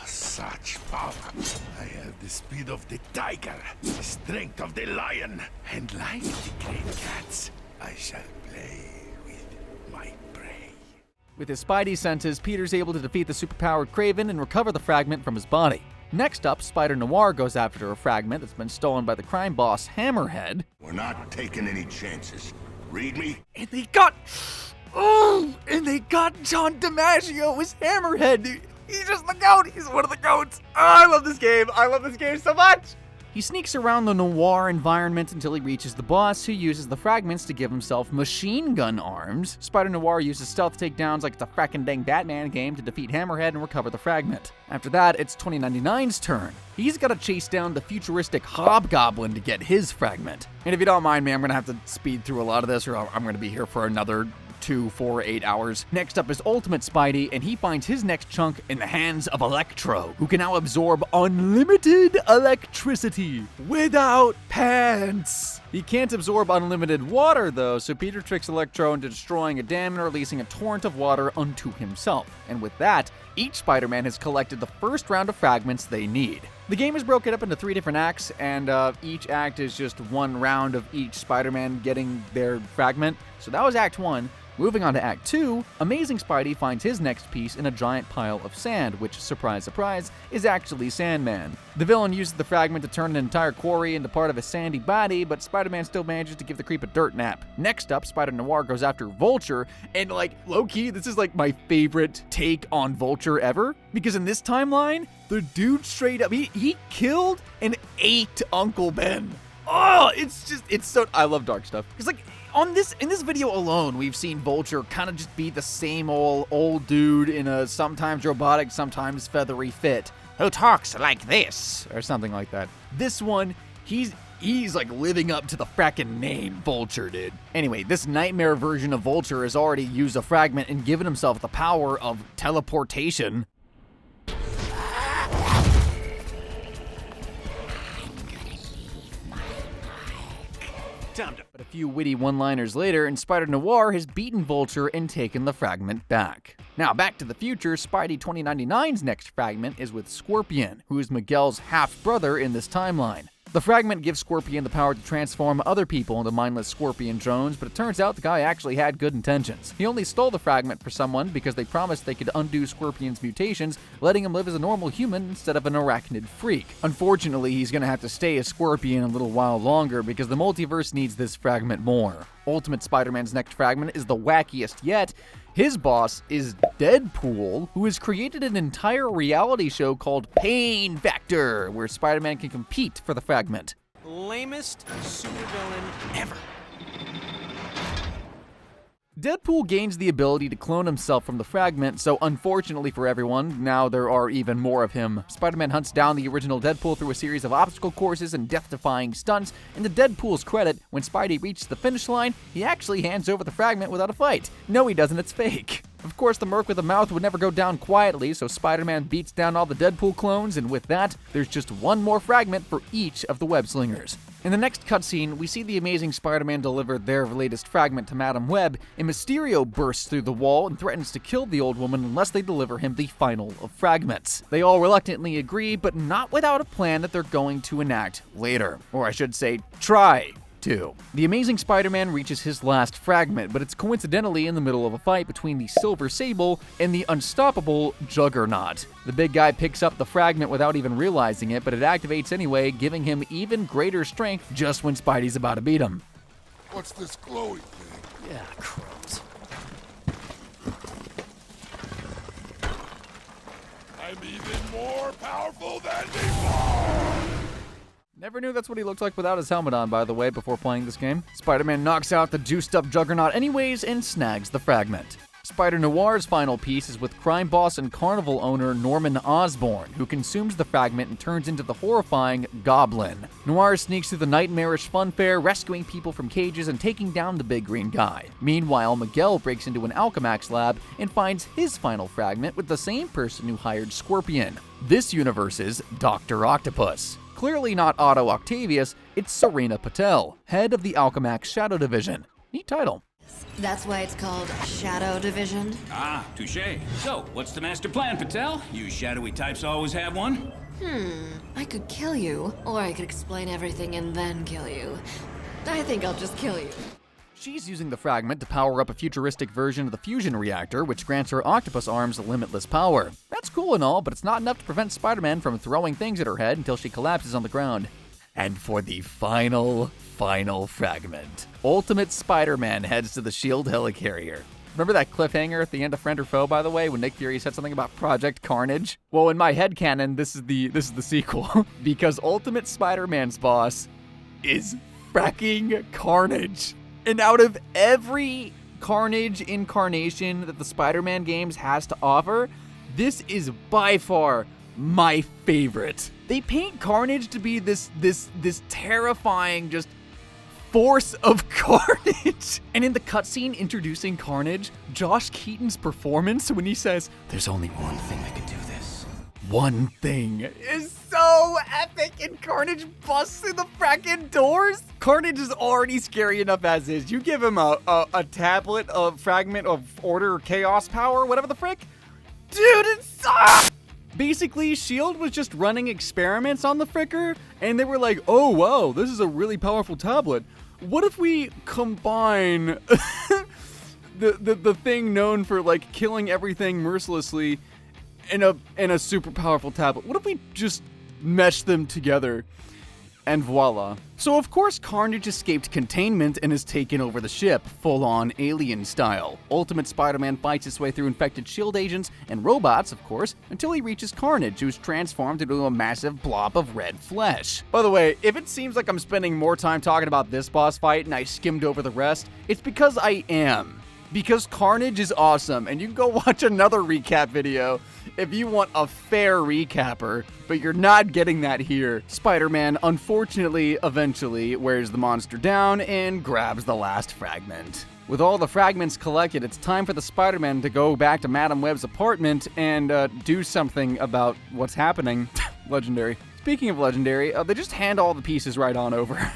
Such power. I have the speed of the tiger, the strength of the lion, and like the great cats, I shall play with my prey. With his Spidey senses, Peter's able to defeat the superpowered Kraven and recover the fragment from his body. Next up, Spider-Noir goes after a fragment that's been stolen by the crime boss Hammerhead. We're not taking any chances. Read me? And they got John DiMaggio as Hammerhead. He's just the GOAT. He's one of the GOATs. Oh, I love this game. I love this game so much. He sneaks around the noir environment until he reaches the boss, who uses the fragments to give himself machine gun arms. Spider-Noir uses stealth takedowns like it's a frackin' dang Batman game to defeat Hammerhead and recover the fragment. After that, it's 2099's turn. He's gotta chase down the futuristic Hobgoblin to get his fragment. And if you don't mind me, I'm gonna have to speed through a lot of this, or I'm gonna be here for another 2, 4, 8 hours. Next up is Ultimate Spidey, and he finds his next chunk in the hands of Electro, who can now absorb unlimited electricity without pants. He can't absorb unlimited water, though, so Peter tricks Electro into destroying a dam and releasing a torrent of water unto himself. And with that, each Spider-Man has collected the first round of fragments they need. The game is broken up into 3 different acts, and each act is just 1 round of each Spider-Man getting their fragment. So that was Act 1. Moving on to Act 2, Amazing Spidey finds his next piece in a giant pile of sand, which, surprise, surprise, is actually Sandman. The villain uses the fragment to turn an entire quarry into part of his sandy body, but Spider-Man still manages to give the creep a dirt nap. Next up, Spider-Noir goes after Vulture, and low-key, this is my favorite take on Vulture ever, because in this timeline, the dude straight up, he killed and ate Uncle Ben. Oh, it's so, I love dark stuff. Because in this video alone, we've seen Vulture kind of just be the same old dude in a sometimes robotic, sometimes feathery fit, who talks like this, or something like that. This one, he's living up to the frackin' name Vulture, dude. Anyway, this nightmare version of Vulture has already used a fragment and given himself the power of teleportation. But a few witty one-liners later, and Spider-Noir has beaten Vulture and taken the fragment back. Now, back to the future, Spidey 2099's next fragment is with Scorpion, who is Miguel's half-brother in this timeline. The fragment gives Scorpion the power to transform other people into mindless scorpion drones, but it turns out the guy actually had good intentions. He only stole the fragment for someone because they promised they could undo Scorpion's mutations, letting him live as a normal human instead of an arachnid freak. Unfortunately, he's gonna have to stay a Scorpion a little while longer because the multiverse needs this fragment more. Ultimate Spider-Man's next fragment is the wackiest yet. His boss is Deadpool, who has created an entire reality show called Pain Factor, where Spider-Man can compete for the fragment. Lamest supervillain ever. Deadpool gains the ability to clone himself from the fragment, so unfortunately for everyone, now there are even more of him. Spider-Man hunts down the original Deadpool through a series of obstacle courses and death-defying stunts, and to Deadpool's credit, when Spidey reaches the finish line, he actually hands over the fragment without a fight. No, he doesn't, it's fake. Of course, the merc with a mouth would never go down quietly, so Spider-Man beats down all the Deadpool clones, and with that, there's just one more fragment for each of the web-slingers. In the next cutscene, we see the Amazing Spider-Man deliver their latest fragment to Madam Web, and Mysterio bursts through the wall and threatens to kill the old woman unless they deliver him the final of fragments. They all reluctantly agree, but not without a plan that they're going to enact later. Or I should say, try to. The Amazing Spider-Man reaches his last fragment, but it's coincidentally in the middle of a fight between the Silver Sable and the unstoppable Juggernaut. The big guy picks up the fragment without even realizing it, but it activates anyway, giving him even greater strength just when Spidey's about to beat him. What's this glowy thing? Yeah, crumbs. I'm even more powerful than before! Never knew that's what he looked like without his helmet on, by the way, before playing this game. Spider-Man knocks out the juiced-up Juggernaut anyways and snags the fragment. Spider-Noir's final piece is with crime boss and carnival owner Norman Osborn, who consumes the fragment and turns into the horrifying Goblin. Noir sneaks through the nightmarish funfair, rescuing people from cages and taking down the big green guy. Meanwhile, Miguel breaks into an Alchemax lab and finds his final fragment with the same person who hired Scorpion. This universe's Dr. Octopus. Clearly not Otto Octavius, it's Serena Patel, head of the Alchemax Shadow Division. Neat title. That's why it's called Shadow Division? Ah, touché. So, what's the master plan, Patel? You shadowy types always have one? I could kill you, or I could explain everything and then kill you. I think I'll just kill you. She's using the fragment to power up a futuristic version of the fusion reactor, which grants her octopus arms limitless power. That's cool and all, but it's not enough to prevent Spider-Man from throwing things at her head until she collapses on the ground. And for the final fragment, Ultimate Spider-Man heads to the S.H.I.E.L.D. helicarrier. Remember that cliffhanger at the end of Friend or Foe, by the way, when Nick Fury said something about Project Carnage? Well, in my headcanon, this is the sequel. Because Ultimate Spider-Man's boss is fracking Carnage. And out of every Carnage incarnation that the Spider-Man games has to offer, this is by far my favorite. They paint Carnage to be this terrifying, just force of carnage. And in the cutscene introducing Carnage, Josh Keaton's performance when he says, "There's only one thing that can do this," one thing, is so epic, and Carnage busts through the fracking doors. Carnage is already scary enough as is. You give him a tablet of fragment of order or chaos power, whatever the frick. Dude, it's basically, S.H.I.E.L.D. was just running experiments on the fricker, and they were like, oh wow, this is a really powerful tablet. What if we combine the thing known for like killing everything mercilessly in a super powerful tablet? What if we just mesh them together? And voila. So of course Carnage escaped containment and has taken over the ship, full-on alien style. Ultimate Spider-Man fights his way through infected S.H.I.E.L.D. agents and robots, of course, until he reaches Carnage, who's transformed into a massive blob of red flesh. By the way, if it seems like I'm spending more time talking about this boss fight and I skimmed over the rest, it's because I am. Because Carnage is awesome, and you can go watch another recap video if you want a fair recapper, but you're not getting that here. Spider-Man, unfortunately, eventually wears the monster down and grabs the last fragment. With all the fragments collected, it's time for the Spider-Man to go back to Madam Web's apartment and do something about what's happening. Legendary. Speaking of Legendary, they just hand all the pieces right on over.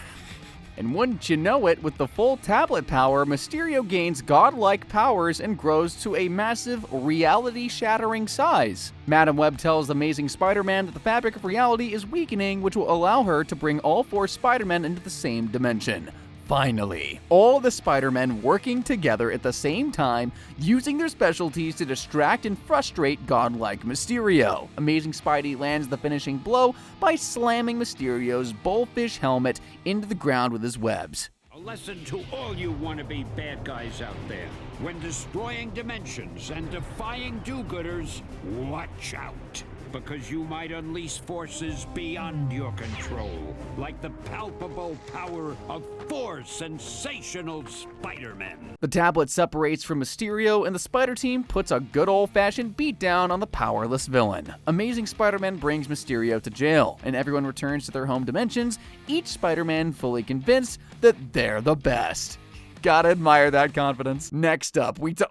And wouldn't you know it, with the full tablet power, Mysterio gains godlike powers and grows to a massive, reality-shattering size. Madam Web tells Amazing Spider-Man that the fabric of reality is weakening, which will allow her to bring all 4 Spider-Men into the same dimension. Finally, all the Spider-Men working together at the same time, using their specialties to distract and frustrate godlike Mysterio. Amazing Spidey lands the finishing blow by slamming Mysterio's bullfish helmet into the ground with his webs. A lesson to all you wannabe bad guys out there. When destroying dimensions and defying do-gooders, watch out. Because you might unleash forces beyond your control, like the palpable power of 4 sensational Spider-Men. The tablet separates from Mysterio, and the Spider Team puts a good old-fashioned beatdown on the powerless villain. Amazing Spider-Man brings Mysterio to jail, and everyone returns to their home dimensions, each Spider-Man fully convinced that they're the best. Gotta admire that confidence. Next up, what a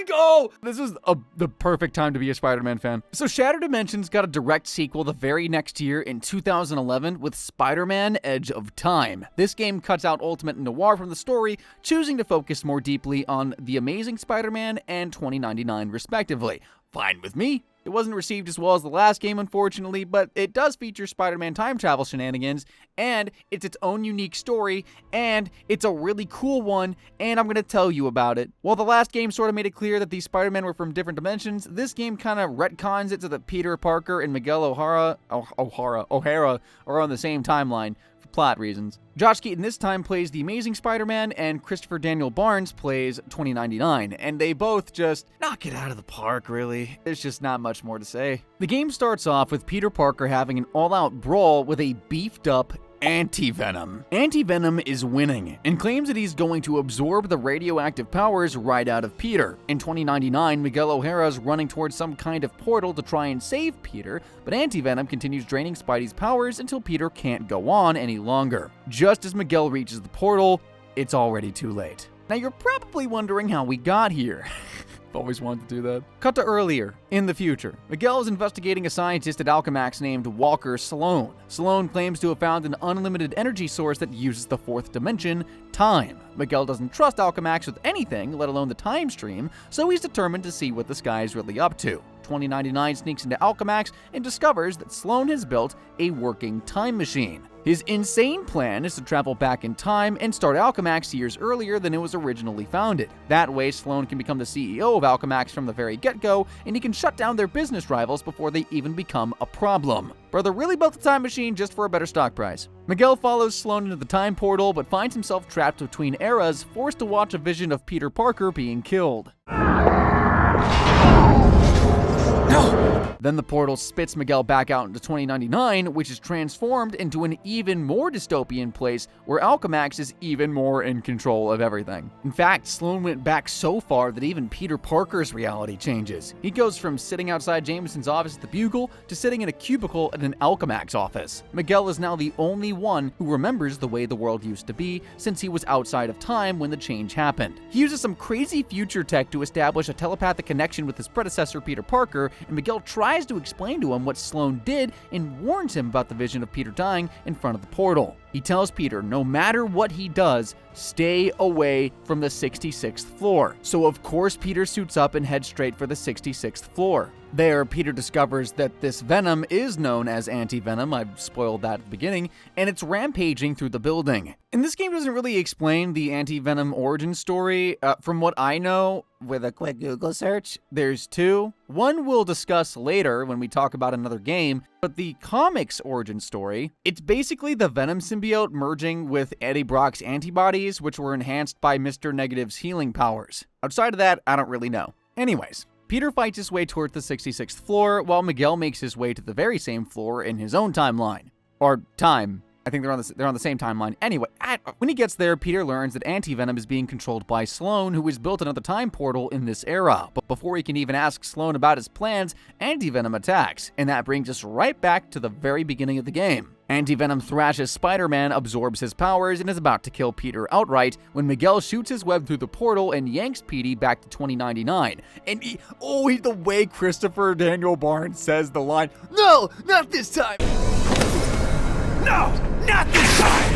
go! This is the perfect time to be a Spider-Man fan. So Shattered Dimensions got a direct sequel the very next year in 2011 with Spider-Man: Edge of Time. This game cuts out Ultimate and Noir from the story, choosing to focus more deeply on The Amazing Spider-Man and 2099 respectively. Fine with me. It wasn't received as well as the last game, unfortunately, but it does feature Spider-Man time travel shenanigans, and it's its own unique story, and it's a really cool one, and I'm going to tell you about it. While the last game sort of made it clear that these Spider-Men were from different dimensions, this game kind of retcons it so that Peter Parker and Miguel O'Hara are on the same timeline. Plot reasons. Josh Keaton this time plays the Amazing Spider-Man, and Christopher Daniel Barnes plays 2099, and they both just knock it out of the park, really. There's just not much more to say. The game starts off with Peter Parker having an all-out brawl with a beefed-up Anti-Venom. Anti-Venom is winning and claims that he's going to absorb the radioactive powers right out of Peter. In 2099, Miguel O'Hara's running towards some kind of portal to try and save Peter, but Anti-Venom continues draining Spidey's powers until Peter can't go on any longer. Just as Miguel reaches the portal, it's already too late. Now you're probably wondering how we got here. I've always wanted to do that. Cut to earlier, in the future. Miguel is investigating a scientist at Alchemax named Walker Sloan. Sloan claims to have found an unlimited energy source that uses the 4th dimension, time. Miguel doesn't trust Alchemax with anything, let alone the time stream, so he's determined to see what this guy is really up to. 2099 sneaks into Alchemax and discovers that Sloan has built a working time machine. His insane plan is to travel back in time and start Alchemax years earlier than it was originally founded. That way, Sloan can become the CEO of Alchemax from the very get-go, and he can shut down their business rivals before they even become a problem. Brother really built the time machine just for a better stock price. Miguel follows Sloan into the time portal, but finds himself trapped between eras, forced to watch a vision of Peter Parker being killed. Then the portal spits Miguel back out into 2099, which is transformed into an even more dystopian place where Alchemax is even more in control of everything. In fact, Sloan went back so far that even Peter Parker's reality changes. He goes from sitting outside Jameson's office at the Bugle to sitting in a cubicle at an Alchemax office. Miguel is now the only one who remembers the way the world used to be, since he was outside of time when the change happened. He uses some crazy future tech to establish a telepathic connection with his predecessor Peter Parker, and Miguel tries to explain to him what Sloan did and warns him about the vision of Peter dying in front of the portal. He tells Peter no matter what he does, stay away from the 66th floor. So of course Peter suits up and heads straight for the 66th floor. There, Peter discovers that this venom is known as anti-venom, I've spoiled that at the beginning, and it's rampaging through the building. And this game doesn't really explain the anti-venom origin story. From what I know, with a quick Google search, there's two. One we'll discuss later when we talk about another game, but the comics origin story, it's basically the Venom symbiote merging with Eddie Brock's antibodies, which were enhanced by Mr. Negative's healing powers. Outside of that, I don't really know. Anyways, Peter fights his way towards the 66th floor, while Miguel makes his way to the very same floor in his own timeline. Or time. I think they're on the same timeline. Anyway, when he gets there, Peter learns that anti-venom is being controlled by Sloan, who has built another time portal in this era. But before he can even ask Sloan about his plans, anti-venom attacks, and that brings us right back to the very beginning of the game. Anti-venom thrashes Spider-Man, absorbs his powers, and is about to kill Peter outright when Miguel shoots his web through the portal and yanks Petey back to 2099. And the way Christopher Daniel Barnes says the line, "No, not this time! No, not this time!"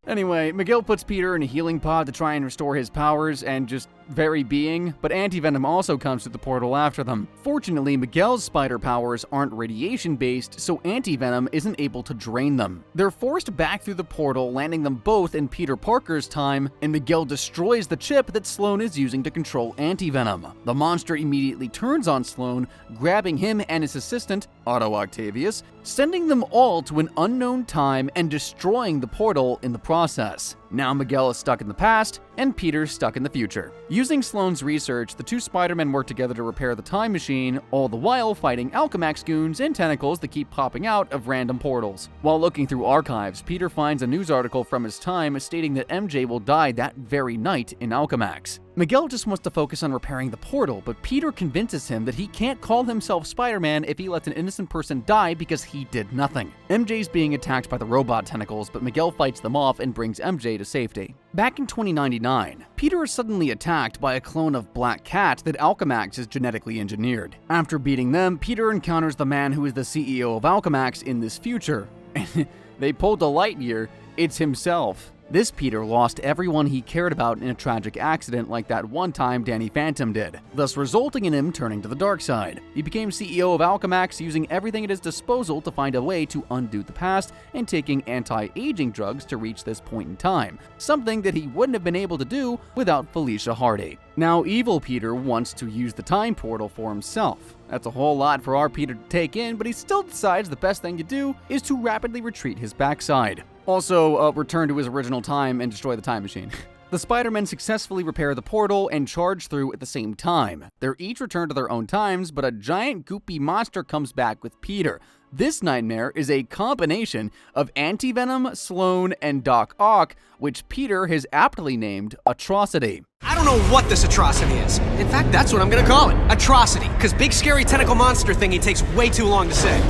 Anyway, Miguel puts Peter in a healing pod to try and restore his powers and just very being, but anti-venom also comes to the portal after them. Fortunately, Miguel's spider powers aren't radiation-based, so anti-venom isn't able to drain them. They're forced back through the portal, landing them both in Peter Parker's time, and Miguel destroys the chip that Sloan is using to control anti-venom. The monster immediately turns on Sloan, grabbing him and his assistant, Otto Octavius, sending them all to an unknown time and destroying the portal in the process. Now Miguel is stuck in the past, and Peter's stuck in the future. Using Sloan's research, the two Spider-Men work together to repair the time machine, all the while fighting Alchemax goons and tentacles that keep popping out of random portals. While looking through archives, Peter finds a news article from his time stating that MJ will die that very night in Alchemax. Miguel just wants to focus on repairing the portal, but Peter convinces him that he can't call himself Spider-Man if he lets an innocent person die because he did nothing. MJ's being attacked by the robot tentacles, but Miguel fights them off and brings MJ to safety. Back in 2099, Peter is suddenly attacked by a clone of Black Cat that Alchemax has genetically engineered. After beating them, Peter encounters the man who is the CEO of Alchemax in this future. And they pulled a light year, it's himself. This Peter lost everyone he cared about in a tragic accident like that one time Danny Phantom did, thus resulting in him turning to the dark side. He became CEO of Alchemax, using everything at his disposal to find a way to undo the past and taking anti-aging drugs to reach this point in time, something that he wouldn't have been able to do without Felicia Hardy. Now evil Peter wants to use the time portal for himself. That's a whole lot for our Peter to take in, but he still decides the best thing to do is to rapidly retreat his backside. Also, return to his original time and destroy the time machine. The Spider-Men successfully repair the portal and charge through at the same time. They're each returned to their own times, but a giant goopy monster comes back with Peter. This nightmare is a combination of Anti-Venom, Sloan, and Doc Ock, which Peter has aptly named Atrocity. I don't know what this atrocity is. In fact, that's what I'm gonna call it. Atrocity. Because big scary tentacle monster thingy takes way too long to say.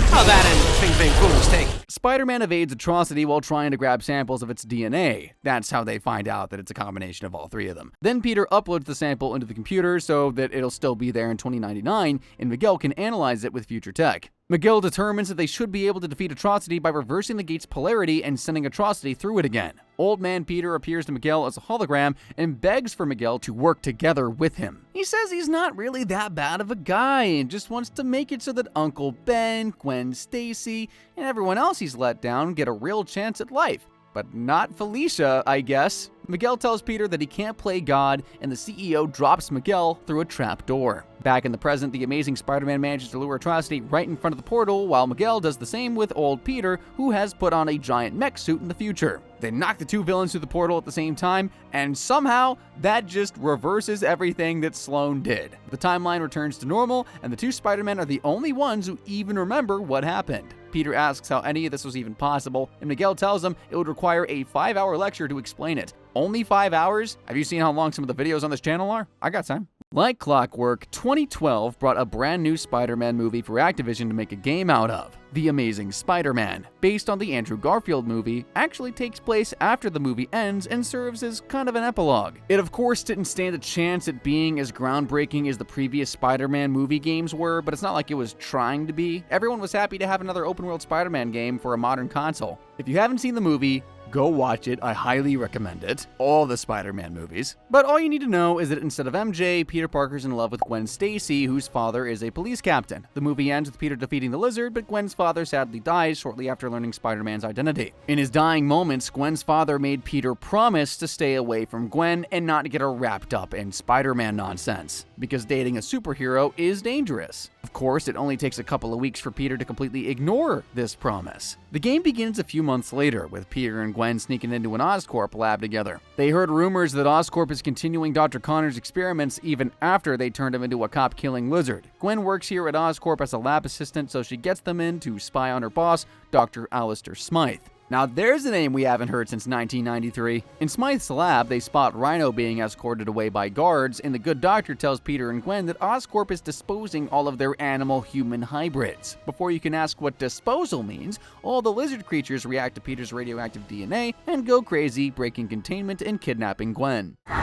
Oh, that and Bing Bang Boom was taken. Spider-Man evades Atrocity while trying to grab samples of its DNA. That's how they find out that it's a combination of all three of them. Then Peter uploads the sample into the computer so that it'll still be there in 2099, and Miguel can analyze it with future tech. Miguel determines that they should be able to defeat Atrocity by reversing the gate's polarity and sending Atrocity through it again. Old Man Peter appears to Miguel as a hologram and begs for Miguel to work together with him. He says he's not really that bad of a guy and just wants to make it so that Uncle Ben, Gwen Stacy, and everyone else he's let down get a real chance at life. But not Felicia, I guess. Miguel tells Peter that he can't play God, and the CEO drops Miguel through a trap door. Back in the present, the amazing Spider-Man manages to lure Atrocity right in front of the portal, while Miguel does the same with old Peter, who has put on a giant mech suit in the future. They knock the two villains through the portal at the same time, and somehow that just reverses everything that Sloan did. The timeline returns to normal, and the two Spider-Men are the only ones who even remember what happened. Peter asks how any of this was even possible, and Miguel tells him it would require a 5-hour lecture to explain it. Only 5 hours? Have you seen how long some of the videos on this channel are? I got time. Like clockwork, 2012 brought a brand new Spider-Man movie for Activision to make a game out of. The Amazing Spider-Man, based on the Andrew Garfield movie, actually takes place after the movie ends and serves as kind of an epilogue. It of course didn't stand a chance at being as groundbreaking as the previous Spider-Man movie games were, but it's not like it was trying to be. Everyone was happy to have another open-world Spider-Man game for a modern console. If you haven't seen the movie, go watch it. I highly recommend it. All the Spider-Man movies. But all you need to know is that instead of MJ, Peter Parker's in love with Gwen Stacy, whose father is a police captain. The movie ends with Peter defeating the Lizard, but Gwen's father sadly dies shortly after learning Spider-Man's identity. In his dying moments, Gwen's father made Peter promise to stay away from Gwen and not get her wrapped up in Spider-Man nonsense, because dating a superhero is dangerous. Of course, it only takes a couple of weeks for Peter to completely ignore this promise. The game begins a few months later, with Peter and Gwen sneaking into an Oscorp lab together. They heard rumors that Oscorp is continuing Dr. Connor's experiments even after they turned him into a cop-killing lizard. Gwen works here at Oscorp as a lab assistant, so she gets them in to spy on her boss, Dr. Alistair Smythe. Now there's a name we haven't heard since 1993. In Smythe's lab, they spot Rhino being escorted away by guards, and the good doctor tells Peter and Gwen that Oscorp is disposing all of their animal-human hybrids. Before you can ask what disposal means, all the lizard creatures react to Peter's radioactive DNA and go crazy, breaking containment and kidnapping Gwen. No!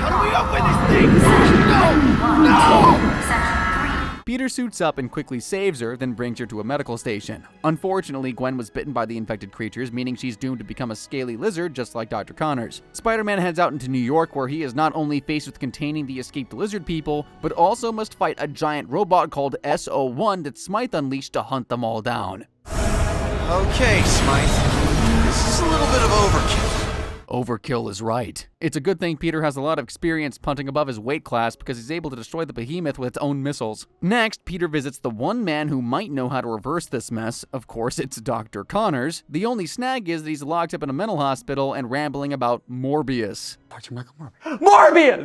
How do we open this thing? No! No! Peter suits up and quickly saves her, then brings her to a medical station. Unfortunately, Gwen was bitten by the infected creatures, meaning she's doomed to become a scaly lizard just like Dr. Connors. Spider-Man heads out into New York, where he is not only faced with containing the escaped lizard people, but also must fight a giant robot called SO1 that Smythe unleashed to hunt them all down. Okay, Smythe. This is a little bit of overkill. Overkill is right. It's a good thing Peter has a lot of experience punting above his weight class because he's able to destroy the behemoth with its own missiles. Next, Peter visits the one man who might know how to reverse this mess. Of course, it's Dr. Connors. The only snag is that he's locked up in a mental hospital and rambling about Morbius. Dr. Michael Morbius!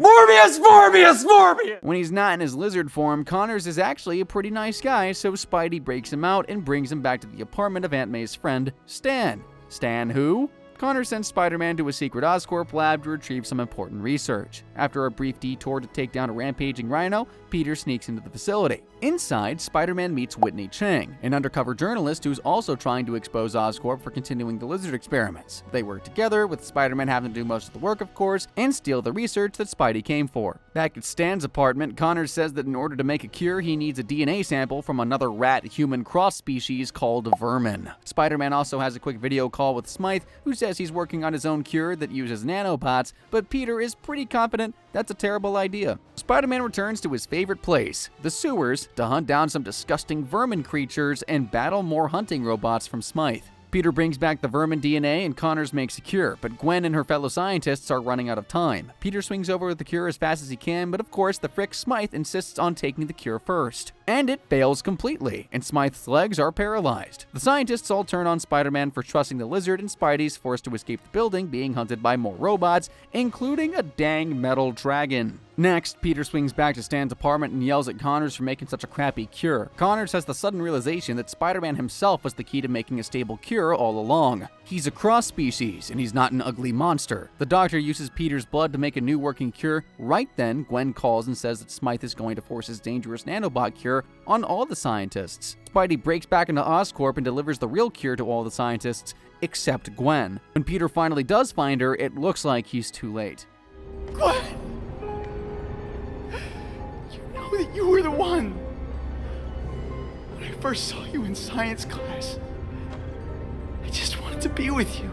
Morbius! When he's not in his lizard form, Connors is actually a pretty nice guy, so Spidey breaks him out and brings him back to the apartment of Aunt May's friend, Stan. Stan who? Connor sends Spider-Man to a secret Oscorp lab to retrieve some important research. After a brief detour to take down a rampaging Rhino, Peter sneaks into the facility. Inside, Spider-Man meets Whitney Chang, an undercover journalist who's also trying to expose Oscorp for continuing the lizard experiments. They work together, with Spider-Man having to do most of the work, of course, and steal the research that Spidey came for. Back at Stan's apartment, Connor says that in order to make a cure, he needs a DNA sample from another rat-human cross species called vermin. Spider-Man also has a quick video call with Smythe, who says he's working on his own cure that uses nanobots, but Peter is pretty confident that's a terrible idea. Spider-Man returns to his favorite place, the sewers, to hunt down some disgusting vermin creatures and battle more hunting robots from Smythe. Peter brings back the vermin DNA and Connors makes a cure, but Gwen and her fellow scientists are running out of time. Peter swings over with the cure as fast as he can, but of course the frick Smythe insists on taking the cure first. And it fails completely, and Smythe's legs are paralyzed. The scientists all turn on Spider-Man for trusting the lizard, and Spidey's forced to escape the building, being hunted by more robots, including a dang metal dragon. Next, Peter swings back to Stan's apartment and yells at Connors for making such a crappy cure. Connors has the sudden realization that Spider-Man himself was the key to making a stable cure all along. He's a cross-species, and he's not an ugly monster. The doctor uses Peter's blood to make a new working cure. Right then, Gwen calls and says that Smythe is going to force his dangerous nanobot cure on all the scientists. Spidey breaks back into Oscorp and delivers the real cure to all the scientists, except Gwen. When Peter finally does find her, it looks like he's too late. Gwen! You know that you were the one! When I first saw you in science class, I just wanted to be with you.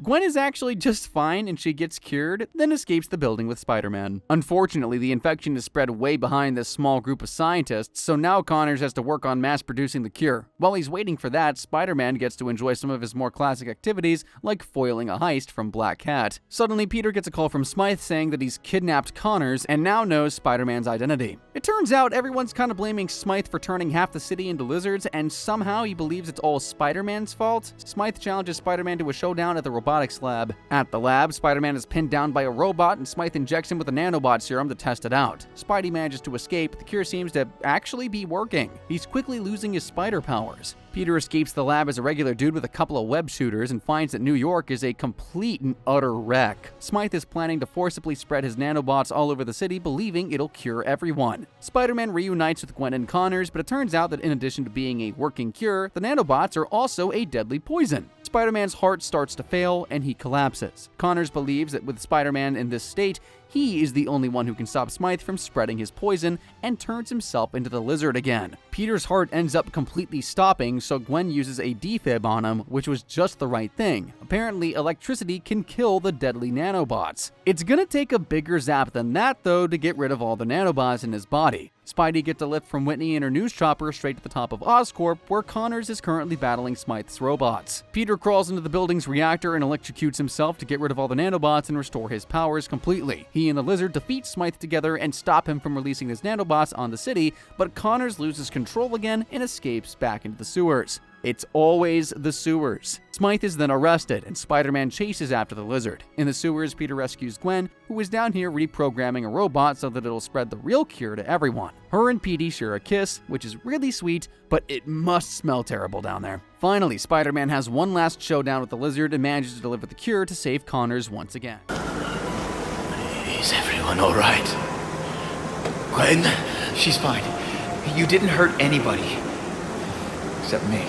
Gwen is actually just fine and she gets cured, then escapes the building with Spider-Man. Unfortunately, the infection is spread way behind this small group of scientists, so now Connors has to work on mass-producing the cure. While he's waiting for that, Spider-Man gets to enjoy some of his more classic activities, like foiling a heist from Black Cat. Suddenly, Peter gets a call from Smythe saying that he's kidnapped Connors and now knows Spider-Man's identity. It turns out everyone's kind of blaming Smythe for turning half the city into lizards, and somehow he believes it's all Spider-Man's fault. Smythe challenges Spider-Man to a showdown at the robotics lab. At the lab, Spider-Man is pinned down by a robot and Smythe injects him with a nanobot serum to test it out. Spidey manages to escape. The cure seems to actually be working. He's quickly losing his spider powers. Peter escapes the lab as a regular dude with a couple of web shooters and finds that New York is a complete and utter wreck. Smythe is planning to forcibly spread his nanobots all over the city, believing it'll cure everyone. Spider-Man reunites with Gwen and Connors, but it turns out that in addition to being a working cure, the nanobots are also a deadly poison. Spider-Man's heart starts to fail and he collapses. Connors believes that with Spider-Man in this state, he is the only one who can stop Smythe from spreading his poison and turns himself into the lizard again. Peter's heart ends up completely stopping, so Gwen uses a defib on him, which was just the right thing. Apparently, electricity can kill the deadly nanobots. It's gonna take a bigger zap than that, though, to get rid of all the nanobots in his body. Spidey gets a lift from Whitney in her news chopper straight to the top of Oscorp, where Connors is currently battling Smythe's robots. Peter crawls into the building's reactor and electrocutes himself to get rid of all the nanobots and restore his powers completely. He and the lizard defeat Smythe together and stop him from releasing his nanobots on the city, but Connors loses control again and escapes back into the sewers. It's always the sewers. Smythe is then arrested, and Spider-Man chases after the lizard. In the sewers, Peter rescues Gwen, who is down here reprogramming a robot so that it'll spread the real cure to everyone. Her and Petey share a kiss, which is really sweet, but it must smell terrible down there. Finally, Spider-Man has one last showdown with the lizard and manages to deliver the cure to save Connors once again. Is everyone all right? Gwen? She's fine. You didn't hurt anybody. Except me.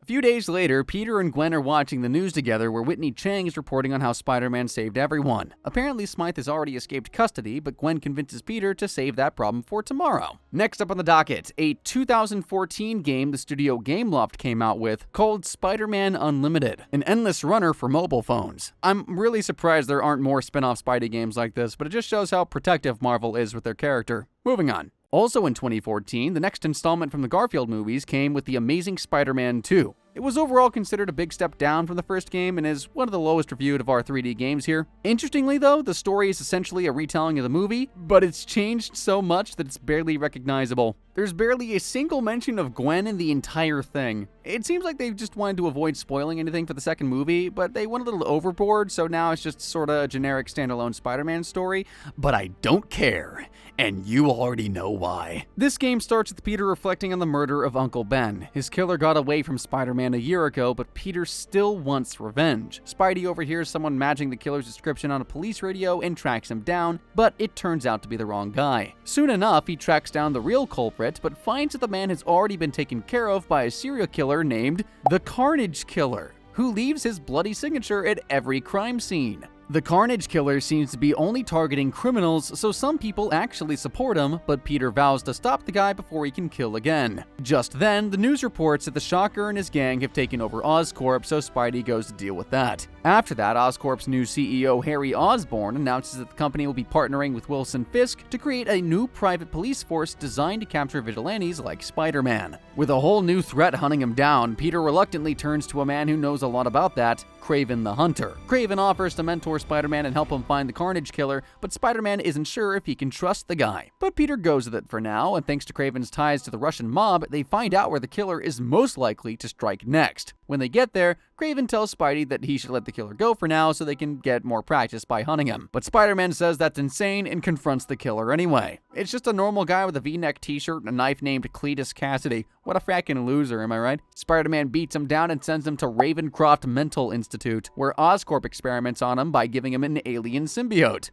A few days later, Peter and Gwen are watching the news together where Whitney Chang is reporting on how Spider-Man saved everyone. Apparently, Smythe has already escaped custody, but Gwen convinces Peter to save that problem for tomorrow. Next up on the docket, a 2014 game the studio Gameloft came out with called Spider-Man Unlimited, an endless runner for mobile phones. I'm really surprised there aren't more spin-off Spidey games like this, but it just shows how protective Marvel is with their character. Moving on. Also in 2014, the next installment from the Garfield movies came with The Amazing Spider-Man 2. It was overall considered a big step down from the first game and is one of the lowest reviewed of our 3D games here. Interestingly though, the story is essentially a retelling of the movie, but it's changed so much that it's barely recognizable. There's barely a single mention of Gwen in the entire thing. It seems like they just wanted to avoid spoiling anything for the second movie, but they went a little overboard, so now it's just sorta a generic standalone Spider-Man story, but I don't care. And you already know why. This game starts with Peter reflecting on the murder of Uncle Ben. His killer got away from Spider-Man a year ago, but Peter still wants revenge. Spidey overhears someone matching the killer's description on a police radio and tracks him down, but it turns out to be the wrong guy. Soon enough, he tracks down the real culprit, but finds that the man has already been taken care of by a serial killer named the Carnage Killer, who leaves his bloody signature at every crime scene. The Carnage Killer seems to be only targeting criminals, so some people actually support him, but Peter vows to stop the guy before he can kill again. Just then, the news reports that the Shocker and his gang have taken over Oscorp, so Spidey goes to deal with that. After that, Oscorp's new CEO, Harry Osborn, announces that the company will be partnering with Wilson Fisk to create a new private police force designed to capture vigilantes like Spider-Man. With a whole new threat hunting him down, Peter reluctantly turns to a man who knows a lot about that, Kraven the Hunter. Kraven offers to mentor Spider-Man and help him find the Carnage Killer, but Spider-Man isn't sure if he can trust the guy. But Peter goes with it for now, and thanks to Kraven's ties to the Russian mob, they find out where the killer is most likely to strike next. When they get there, Kraven tells Spidey that he should let the killer go for now so they can get more practice by hunting him. But Spider-Man says that's insane and confronts the killer anyway. It's just a normal guy with a V-neck t-shirt and a knife named Cletus Cassidy. What a frackin' loser, am I right? Spider-Man beats him down and sends him to Ravencroft Mental Institute, where Oscorp experiments on him by giving him an alien symbiote.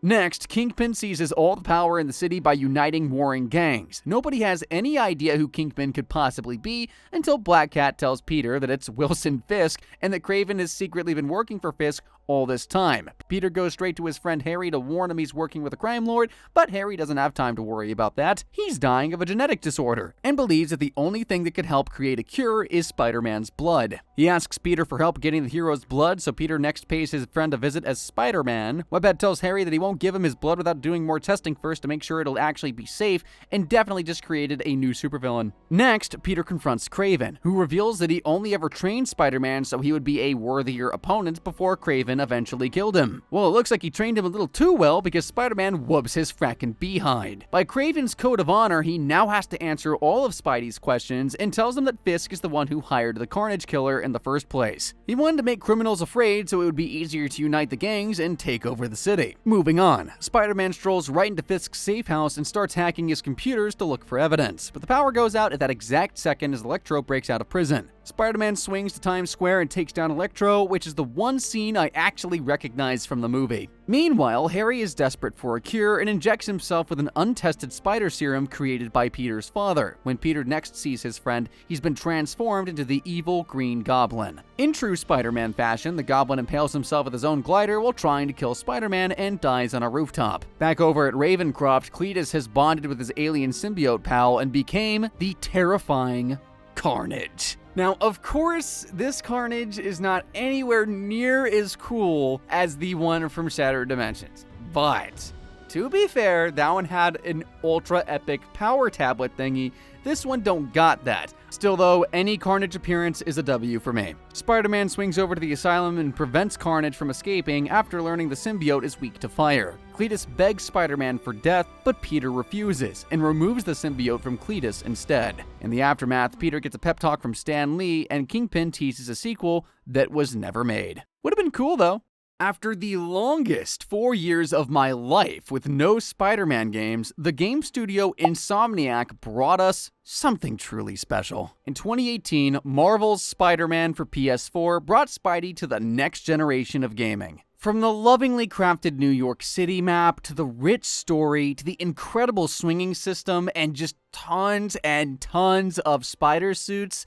Next, Kingpin seizes all the power in the city by uniting warring gangs. Nobody has any idea who Kingpin could possibly be until Black Cat tells Peter that it's Wilson Fisk and that Kraven has secretly been working for Fisk all this time. Peter goes straight to his friend Harry to warn him he's working with a crime lord, but Harry doesn't have time to worry about that. He's dying of a genetic disorder and believes that the only thing that could help create a cure is Spider-Man's blood. He asks Peter for help getting the hero's blood, so Peter next pays his friend a visit as Spider-Man. Webhead tells Harry that he won't give him his blood without doing more testing first to make sure it'll actually be safe, and definitely just created a new supervillain. Next, Peter confronts Kraven, who reveals that he only ever trained Spider-Man so he would be a worthier opponent before Kraven eventually killed him. Well, it looks like he trained him a little too well because Spider-Man whoops his frackin' behind. By Kraven's code of honor, he now has to answer all of Spidey's questions and tells him that Fisk is the one who hired the Carnage Killer in the first place. He wanted to make criminals afraid so it would be easier to unite the gangs and take over the city. Moving on, Spider-Man strolls right into Fisk's safe house and starts hacking his computers to look for evidence, but the power goes out at that exact second as Electro breaks out of prison. Spider-Man swings to Times Square and takes down Electro, which is the one scene I actually recognize from the movie. Meanwhile, Harry is desperate for a cure and injects himself with an untested spider serum created by Peter's father. When Peter next sees his friend, he's been transformed into the evil Green Goblin. In true Spider-Man fashion, the Goblin impales himself with his own glider while trying to kill Spider-Man and dies on a rooftop. Back over at Ravencroft, Cletus has bonded with his alien symbiote pal and became the terrifying Carnage. Now, of course, this Carnage is not anywhere near as cool as the one from Shattered Dimensions, but to be fair, that one had an ultra epic power tablet thingy. This one don't got that. Still though, any Carnage appearance is a W for me. Spider-Man swings over to the asylum and prevents Carnage from escaping after learning the symbiote is weak to fire. Cletus begs Spider-Man for death, but Peter refuses and removes the symbiote from Cletus instead. In the aftermath, Peter gets a pep talk from Stan Lee and Kingpin teases a sequel that was never made. Would have been cool though. After the longest 4 years of my life with no Spider-Man games, the game studio Insomniac brought us something truly special. In 2018, Marvel's Spider-Man for PS4 brought Spidey to the next generation of gaming. From the lovingly crafted New York City map, to the rich story, to the incredible swinging system, and just tons and tons of spider suits,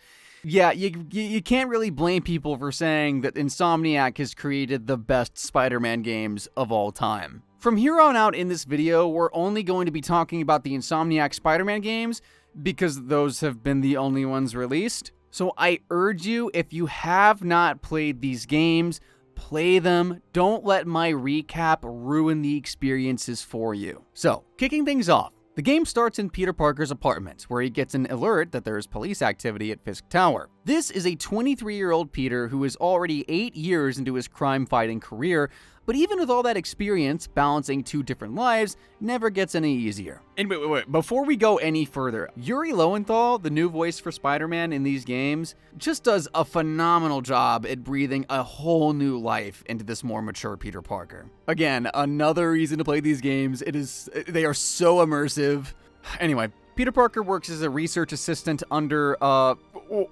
yeah, you can't really blame people for saying that Insomniac has created the best Spider-Man games of all time. From here on out in this video, we're only going to be talking about the Insomniac Spider-Man games because those have been the only ones released. So I urge you, if you have not played these games, play them. Don't let my recap ruin the experiences for you. So, kicking things off, the game starts in Peter Parker's apartment, where he gets an alert that there is police activity at Fisk Tower. This is a 23-year-old Peter who is already 8 years into his crime-fighting career, but even with all that experience, balancing two different lives never gets any easier. And wait, before we go any further, Yuri Lowenthal, the new voice for Spider-Man in these games, just does a phenomenal job at breathing a whole new life into this more mature Peter Parker. Again, another reason to play these games. They are so immersive. Anyway, Peter Parker works as a research assistant under,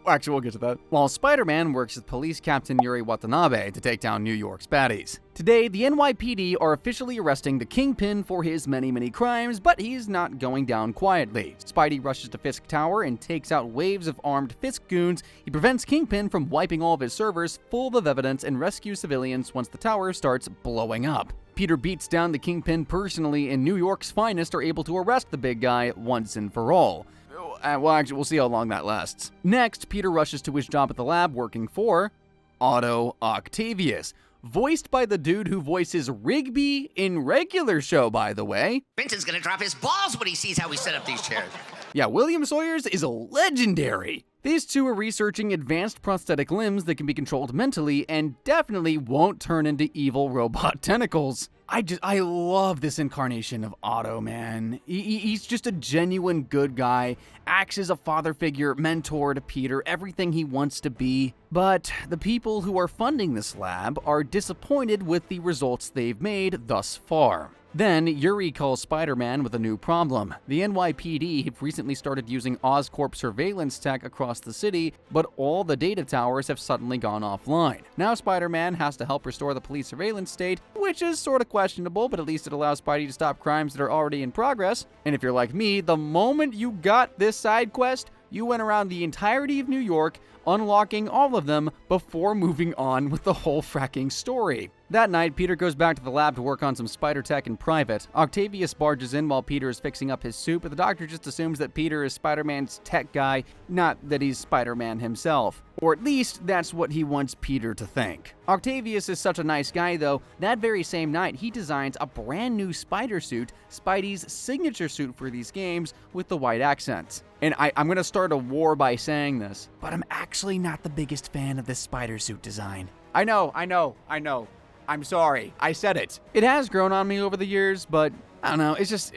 actually, we'll get to that. While Spider-Man works with police captain Yuri Watanabe to take down New York's baddies. Today, the NYPD are officially arresting the Kingpin for his many crimes, but he's not going down quietly. Spidey rushes to Fisk Tower and takes out waves of armed Fisk goons. He prevents Kingpin from wiping all of his servers full of evidence and rescues civilians once the tower starts blowing up. Peter beats down the Kingpin personally, and New York's finest are able to arrest the big guy once and for all. Well, actually, we'll see how long that lasts. Next, Peter rushes to his job at the lab working for Otto Octavius, voiced by the dude who voices Rigby in regular show, by the way. Vincent's gonna drop his balls when he sees how we set up these chairs. Yeah, William Sawyers is a legendary. These two are researching advanced prosthetic limbs that can be controlled mentally and definitely won't turn into evil robot tentacles. I love this incarnation of Otto, man. He's just a genuine good guy, acts as a father figure, mentor to Peter, everything he wants to be. But the people who are funding this lab are disappointed with the results they've made thus far. Then, Yuri calls Spider-Man with a new problem. The NYPD have recently started using Oscorp surveillance tech across the city, but all the data towers have suddenly gone offline. Now Spider-Man has to help restore the police surveillance state, which is sort of questionable, but at least it allows Spidey to stop crimes that are already in progress. And if you're like me, the moment you got this side quest, you went around the entirety of New York, unlocking all of them before moving on with the whole fracking story. That night, Peter goes back to the lab to work on some spider tech in private. Octavius barges in while Peter is fixing up his suit, but the doctor just assumes that Peter is Spider-Man's tech guy, not that he's Spider-Man himself. Or at least, that's what he wants Peter to think. Octavius is such a nice guy, though. That very same night, he designs a brand new spider suit, Spidey's signature suit for these games, with the white accents. And I'm gonna start a war by saying this, but I'm actually not the biggest fan of this spider suit design. I know. I'm sorry. I said it. It has grown on me over the years, but I don't know. It's just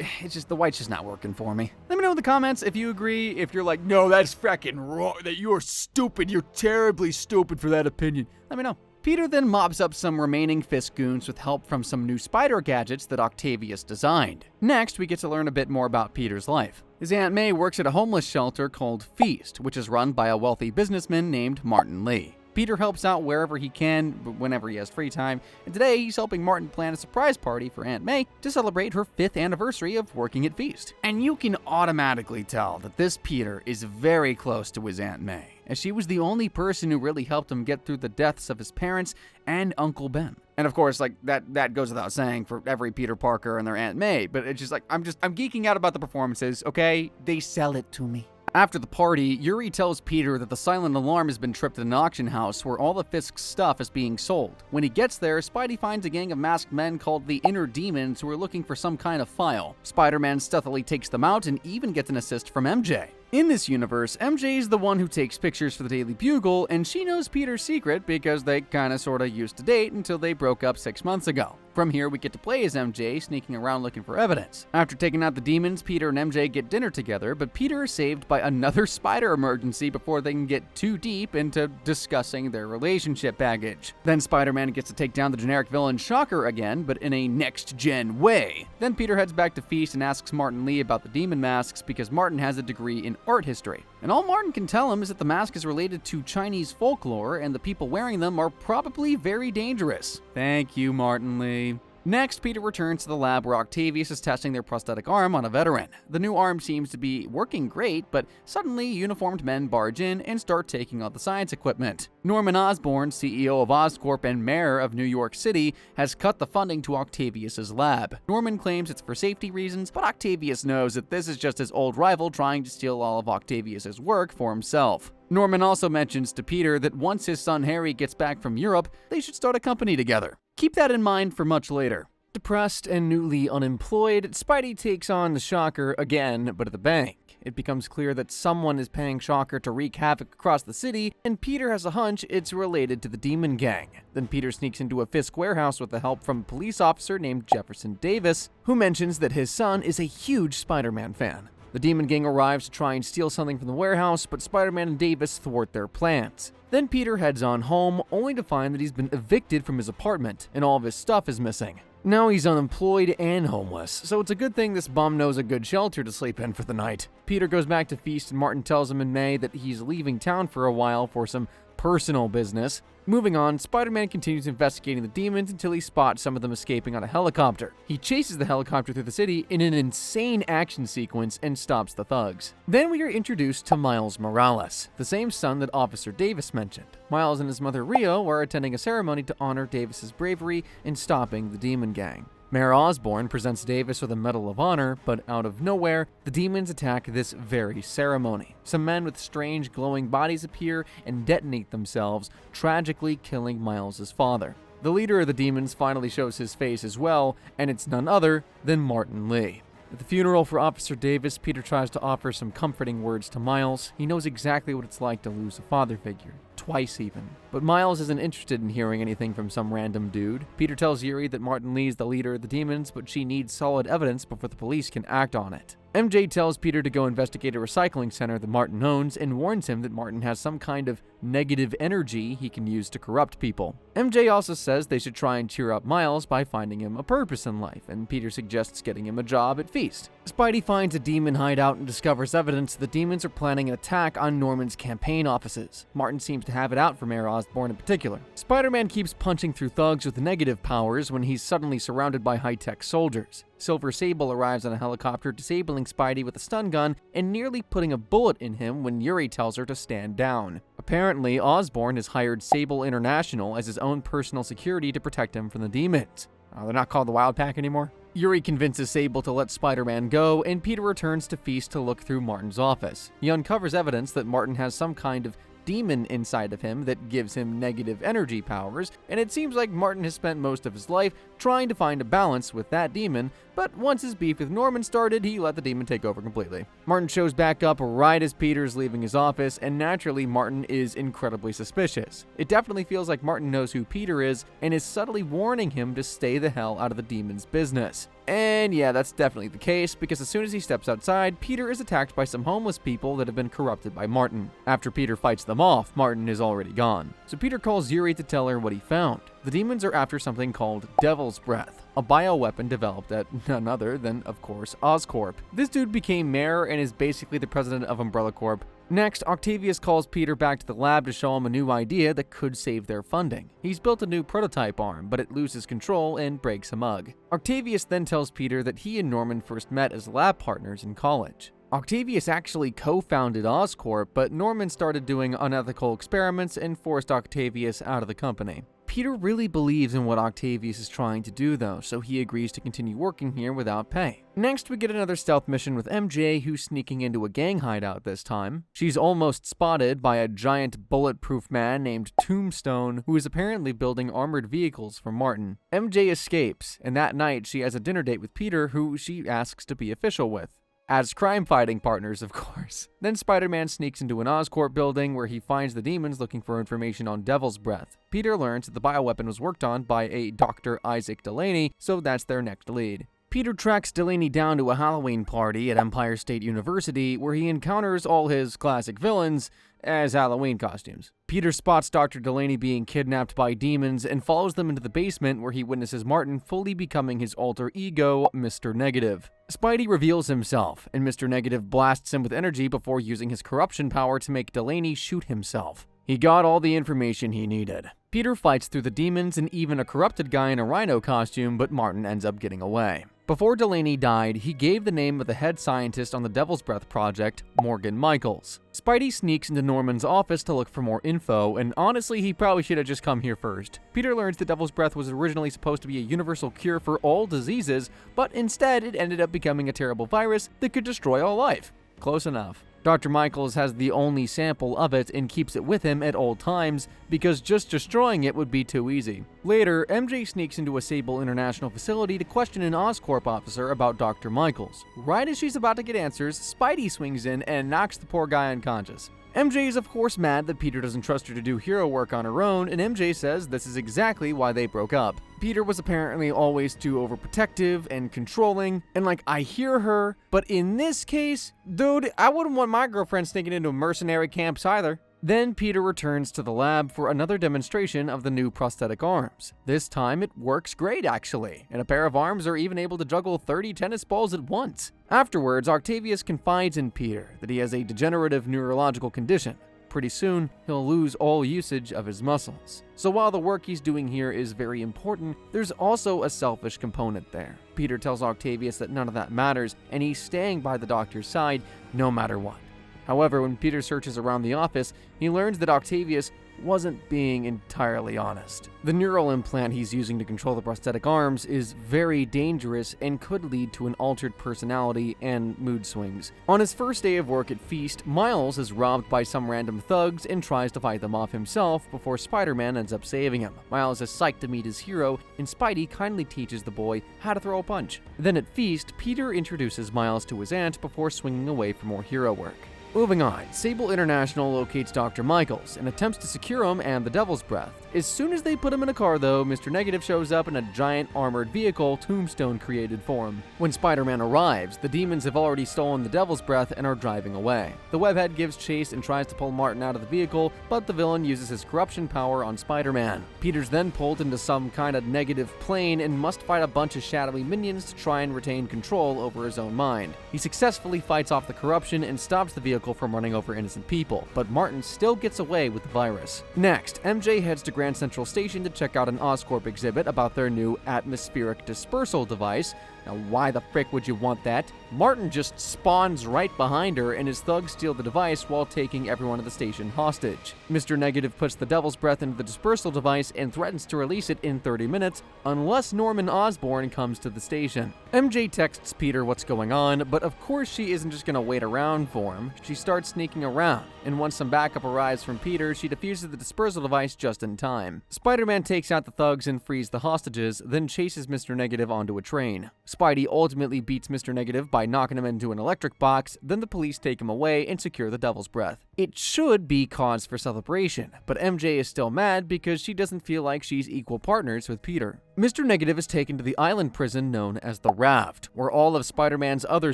the white's just not working for me. Let me know in the comments if you agree, if you're like, no, that's fracking wrong, that you're stupid, you're terribly stupid for that opinion. Let me know. Peter then mobs up some remaining Fisk goons with help from some new spider gadgets that Octavius designed. Next, we get to learn a bit more about Peter's life. His Aunt May works at a homeless shelter called Feast, which is run by a wealthy businessman named Martin Lee. Peter helps out wherever he can, whenever he has free time, and today he's helping Martin plan a surprise party for Aunt May to celebrate her 5th anniversary of working at Feast. And you can automatically tell that this Peter is very close to his Aunt May, as she was the only person who really helped him get through the deaths of his parents and Uncle Ben. And of course, like that goes without saying for every Peter Parker and their Aunt May, but it's just like I'm geeking out about the performances, okay? They sell it to me. After the party, Yuri tells Peter that the silent alarm has been tripped at an auction house where all the Fisk stuff is being sold. When he gets there, Spidey finds a gang of masked men called the Inner Demons who are looking for some kind of file. Spider-Man stealthily takes them out and even gets an assist from MJ. In this universe, MJ is the one who takes pictures for the Daily Bugle, and she knows Peter's secret because they kinda sorta used to date until they broke up 6 months ago. From here, we get to play as MJ, sneaking around looking for evidence. After taking out the demons, Peter and MJ get dinner together, but Peter is saved by another spider emergency before they can get too deep into discussing their relationship baggage. Then Spider-Man gets to take down the generic villain Shocker again, but in a next-gen way. Then Peter heads back to Feast and asks Martin Lee about the demon masks because Martin has a degree in art history. And all Martin can tell him is that the mask is related to Chinese folklore and the people wearing them are probably very dangerous. Thank you, Martin Lee. Next, Peter returns to the lab where Octavius is testing their prosthetic arm on a veteran. The new arm seems to be working great, but suddenly uniformed men barge in and start taking all the science equipment. Norman Osborn, CEO of Oscorp and mayor of New York City, has cut the funding to Octavius's lab. Norman claims it's for safety reasons, but Octavius knows that this is just his old rival trying to steal all of Octavius's work for himself. Norman also mentions to Peter that once his son Harry gets back from Europe, they should start a company together. Keep that in mind for much later. Depressed and newly unemployed, Spidey takes on the Shocker again, but at the bank. It becomes clear that someone is paying Shocker to wreak havoc across the city, and Peter has a hunch it's related to the Demon Gang. Then Peter sneaks into a Fisk warehouse with the help from a police officer named Jefferson Davis, who mentions that his son is a huge Spider-Man fan. The Demon Gang arrives to try and steal something from the warehouse, but Spider-Man and Davis thwart their plans. Then Peter heads on home, only to find that he's been evicted from his apartment, and all of his stuff is missing. Now he's unemployed and homeless, so it's a good thing this bum knows a good shelter to sleep in for the night. Peter goes back to Feast and Martin tells him in May that he's leaving town for a while for some personal business. Moving on, Spider-Man continues investigating the demons until he spots some of them escaping on a helicopter. He chases the helicopter through the city in an insane action sequence and stops the thugs. Then we are introduced to Miles Morales, the same son that Officer Davis mentioned. Miles and his mother Rio are attending a ceremony to honor Davis's bravery in stopping the Demon Gang. Mayor Osborn presents Davis with a Medal of Honor, but out of nowhere, the demons attack this very ceremony. Some men with strange glowing bodies appear and detonate themselves, tragically killing Miles' father. The leader of the demons finally shows his face as well, and it's none other than Martin Lee. At the funeral for Officer Davis, Peter tries to offer some comforting words to Miles. He knows exactly what it's like to lose a father figure. Twice even. But Miles isn't interested in hearing anything from some random dude. Peter tells Yuri that Martin Lee's the leader of the demons, but she needs solid evidence before the police can act on it. MJ tells Peter to go investigate a recycling center that Martin owns and warns him that Martin has some kind of negative energy he can use to corrupt people. MJ also says they should try and cheer up Miles by finding him a purpose in life, and Peter suggests getting him a job at Feast. Spidey finds a demon hideout and discovers evidence the demons are planning an attack on Norman's campaign offices. Martin seems to have it out for Mayor Osborn in particular. Spider-Man keeps punching through thugs with negative powers when he's suddenly surrounded by high-tech soldiers. Silver Sable arrives on a helicopter, disabling Spidey with a stun gun and nearly putting a bullet in him when Yuri tells her to stand down. Apparently, Osborn has hired Sable International as his own personal security to protect him from the demons. They're not called the Wild Pack anymore? Yuri convinces Sable to let Spider-Man go, and Peter returns to Feast to look through Martin's office. He uncovers evidence that Martin has some kind of demon inside of him that gives him negative energy powers, and it seems like Martin has spent most of his life trying to find a balance with that demon, but once his beef with Norman started, he let the demon take over completely. Martin shows back up right as Peter's leaving his office, and naturally Martin is incredibly suspicious. It definitely feels like Martin knows who Peter is and is subtly warning him to stay the hell out of the demon's business. And yeah, that's definitely the case, because as soon as he steps outside, Peter is attacked by some homeless people that have been corrupted by Martin. After Peter fights them off, Martin is already gone. So Peter calls Yuri to tell her what he found. The demons are after something called Devil's Breath, a bioweapon developed at none other than, of course, Oscorp. This dude became mayor and is basically the president of Umbrella Corp. Next, Octavius calls Peter back to the lab to show him a new idea that could save their funding. He's built a new prototype arm, but it loses control and breaks a mug. Octavius then tells Peter that he and Norman first met as lab partners in college. Octavius actually co-founded Oscorp, but Norman started doing unethical experiments and forced Octavius out of the company. Peter really believes in what Octavius is trying to do though, so he agrees to continue working here without pay. Next, we get another stealth mission with MJ, who's sneaking into a gang hideout this time. She's almost spotted by a giant bulletproof man named Tombstone, who is apparently building armored vehicles for Martin. MJ escapes, and that night she has a dinner date with Peter, who she asks to be official with. As crime-fighting partners, of course. Then Spider-Man sneaks into an Oscorp building where he finds the demons looking for information on Devil's Breath. Peter learns that the bioweapon was worked on by a Dr. Isaac Delaney, so that's their next lead. Peter tracks Delaney down to a Halloween party at Empire State University where he encounters all his classic villains as Halloween costumes. Peter spots Dr. Delaney being kidnapped by demons and follows them into the basement where he witnesses Martin fully becoming his alter ego, Mr. Negative. Spidey reveals himself, and Mr. Negative blasts him with energy before using his corruption power to make Delaney shoot himself. He got all the information he needed. Peter fights through the demons and even a corrupted guy in a rhino costume, but Martin ends up getting away. Before Delaney died, he gave the name of the head scientist on the Devil's Breath project, Morgan Michaels. Spidey sneaks into Norman's office to look for more info, and honestly, he probably should have just come here first. Peter learns the Devil's Breath was originally supposed to be a universal cure for all diseases, but instead it ended up becoming a terrible virus that could destroy all life. Close enough. Dr. Michaels has the only sample of it and keeps it with him at all times because just destroying it would be too easy. Later, MJ sneaks into a Sable International facility to question an Oscorp officer about Dr. Michaels. Right as she's about to get answers, Spidey swings in and knocks the poor guy unconscious. MJ is of course mad that Peter doesn't trust her to do hero work on her own, and MJ says this is exactly why they broke up. Peter was apparently always too overprotective and controlling, and I hear her, but in this case, dude, I wouldn't want my girlfriend sneaking into mercenary camps either. Then Peter returns to the lab for another demonstration of the new prosthetic arms. This time it works great actually, and a pair of arms are even able to juggle 30 tennis balls at once. Afterwards, Octavius confides in Peter that he has a degenerative neurological condition. Pretty soon, he'll lose all usage of his muscles. So while the work he's doing here is very important, there's also a selfish component there. Peter tells Octavius that none of that matters, and he's staying by the doctor's side no matter what. However, when Peter searches around the office, he learns that Octavius wasn't being entirely honest. The neural implant he's using to control the prosthetic arms is very dangerous and could lead to an altered personality and mood swings. On his first day of work at Feast, Miles is robbed by some random thugs and tries to fight them off himself before Spider-Man ends up saving him. Miles is psyched to meet his hero, and Spidey kindly teaches the boy how to throw a punch. Then at Feast, Peter introduces Miles to his aunt before swinging away for more hero work. Moving on, Sable International locates Dr. Michaels and attempts to secure him and the Devil's Breath. As soon as they put him in a car though, Mr. Negative shows up in a giant armored vehicle Tombstone created for him. When Spider-Man arrives, the demons have already stolen the Devil's Breath and are driving away. The Webhead gives chase and tries to pull Martin out of the vehicle, but the villain uses his corruption power on Spider-Man. Peter's then pulled into some kind of negative plane and must fight a bunch of shadowy minions to try and retain control over his own mind. He successfully fights off the corruption and stops the vehicle vehicle from running over innocent people, but Martin still gets away with the virus. Next, MJ heads to Grand Central Station to check out an Oscorp exhibit about their new atmospheric dispersal device. Now, why the frick would you want that? Martin just spawns right behind her, and his thugs steal the device while taking everyone at the station hostage. Mr. Negative puts the Devil's Breath into the dispersal device and threatens to release it in 30 minutes unless Norman Osborn comes to the station. MJ texts Peter what's going on, but of course she isn't just gonna wait around for him. She starts sneaking around, and once some backup arrives from Peter, she defuses the dispersal device just in time. Spider-Man takes out the thugs and frees the hostages, then chases Mr. Negative onto a train. Spidey ultimately beats Mr. Negative by knocking him into an electric box, then the police take him away and secure the Devil's Breath. It should be cause for celebration, but MJ is still mad because she doesn't feel like she's equal partners with Peter. Mr. Negative is taken to the island prison known as the Raft, where all of Spider-Man's other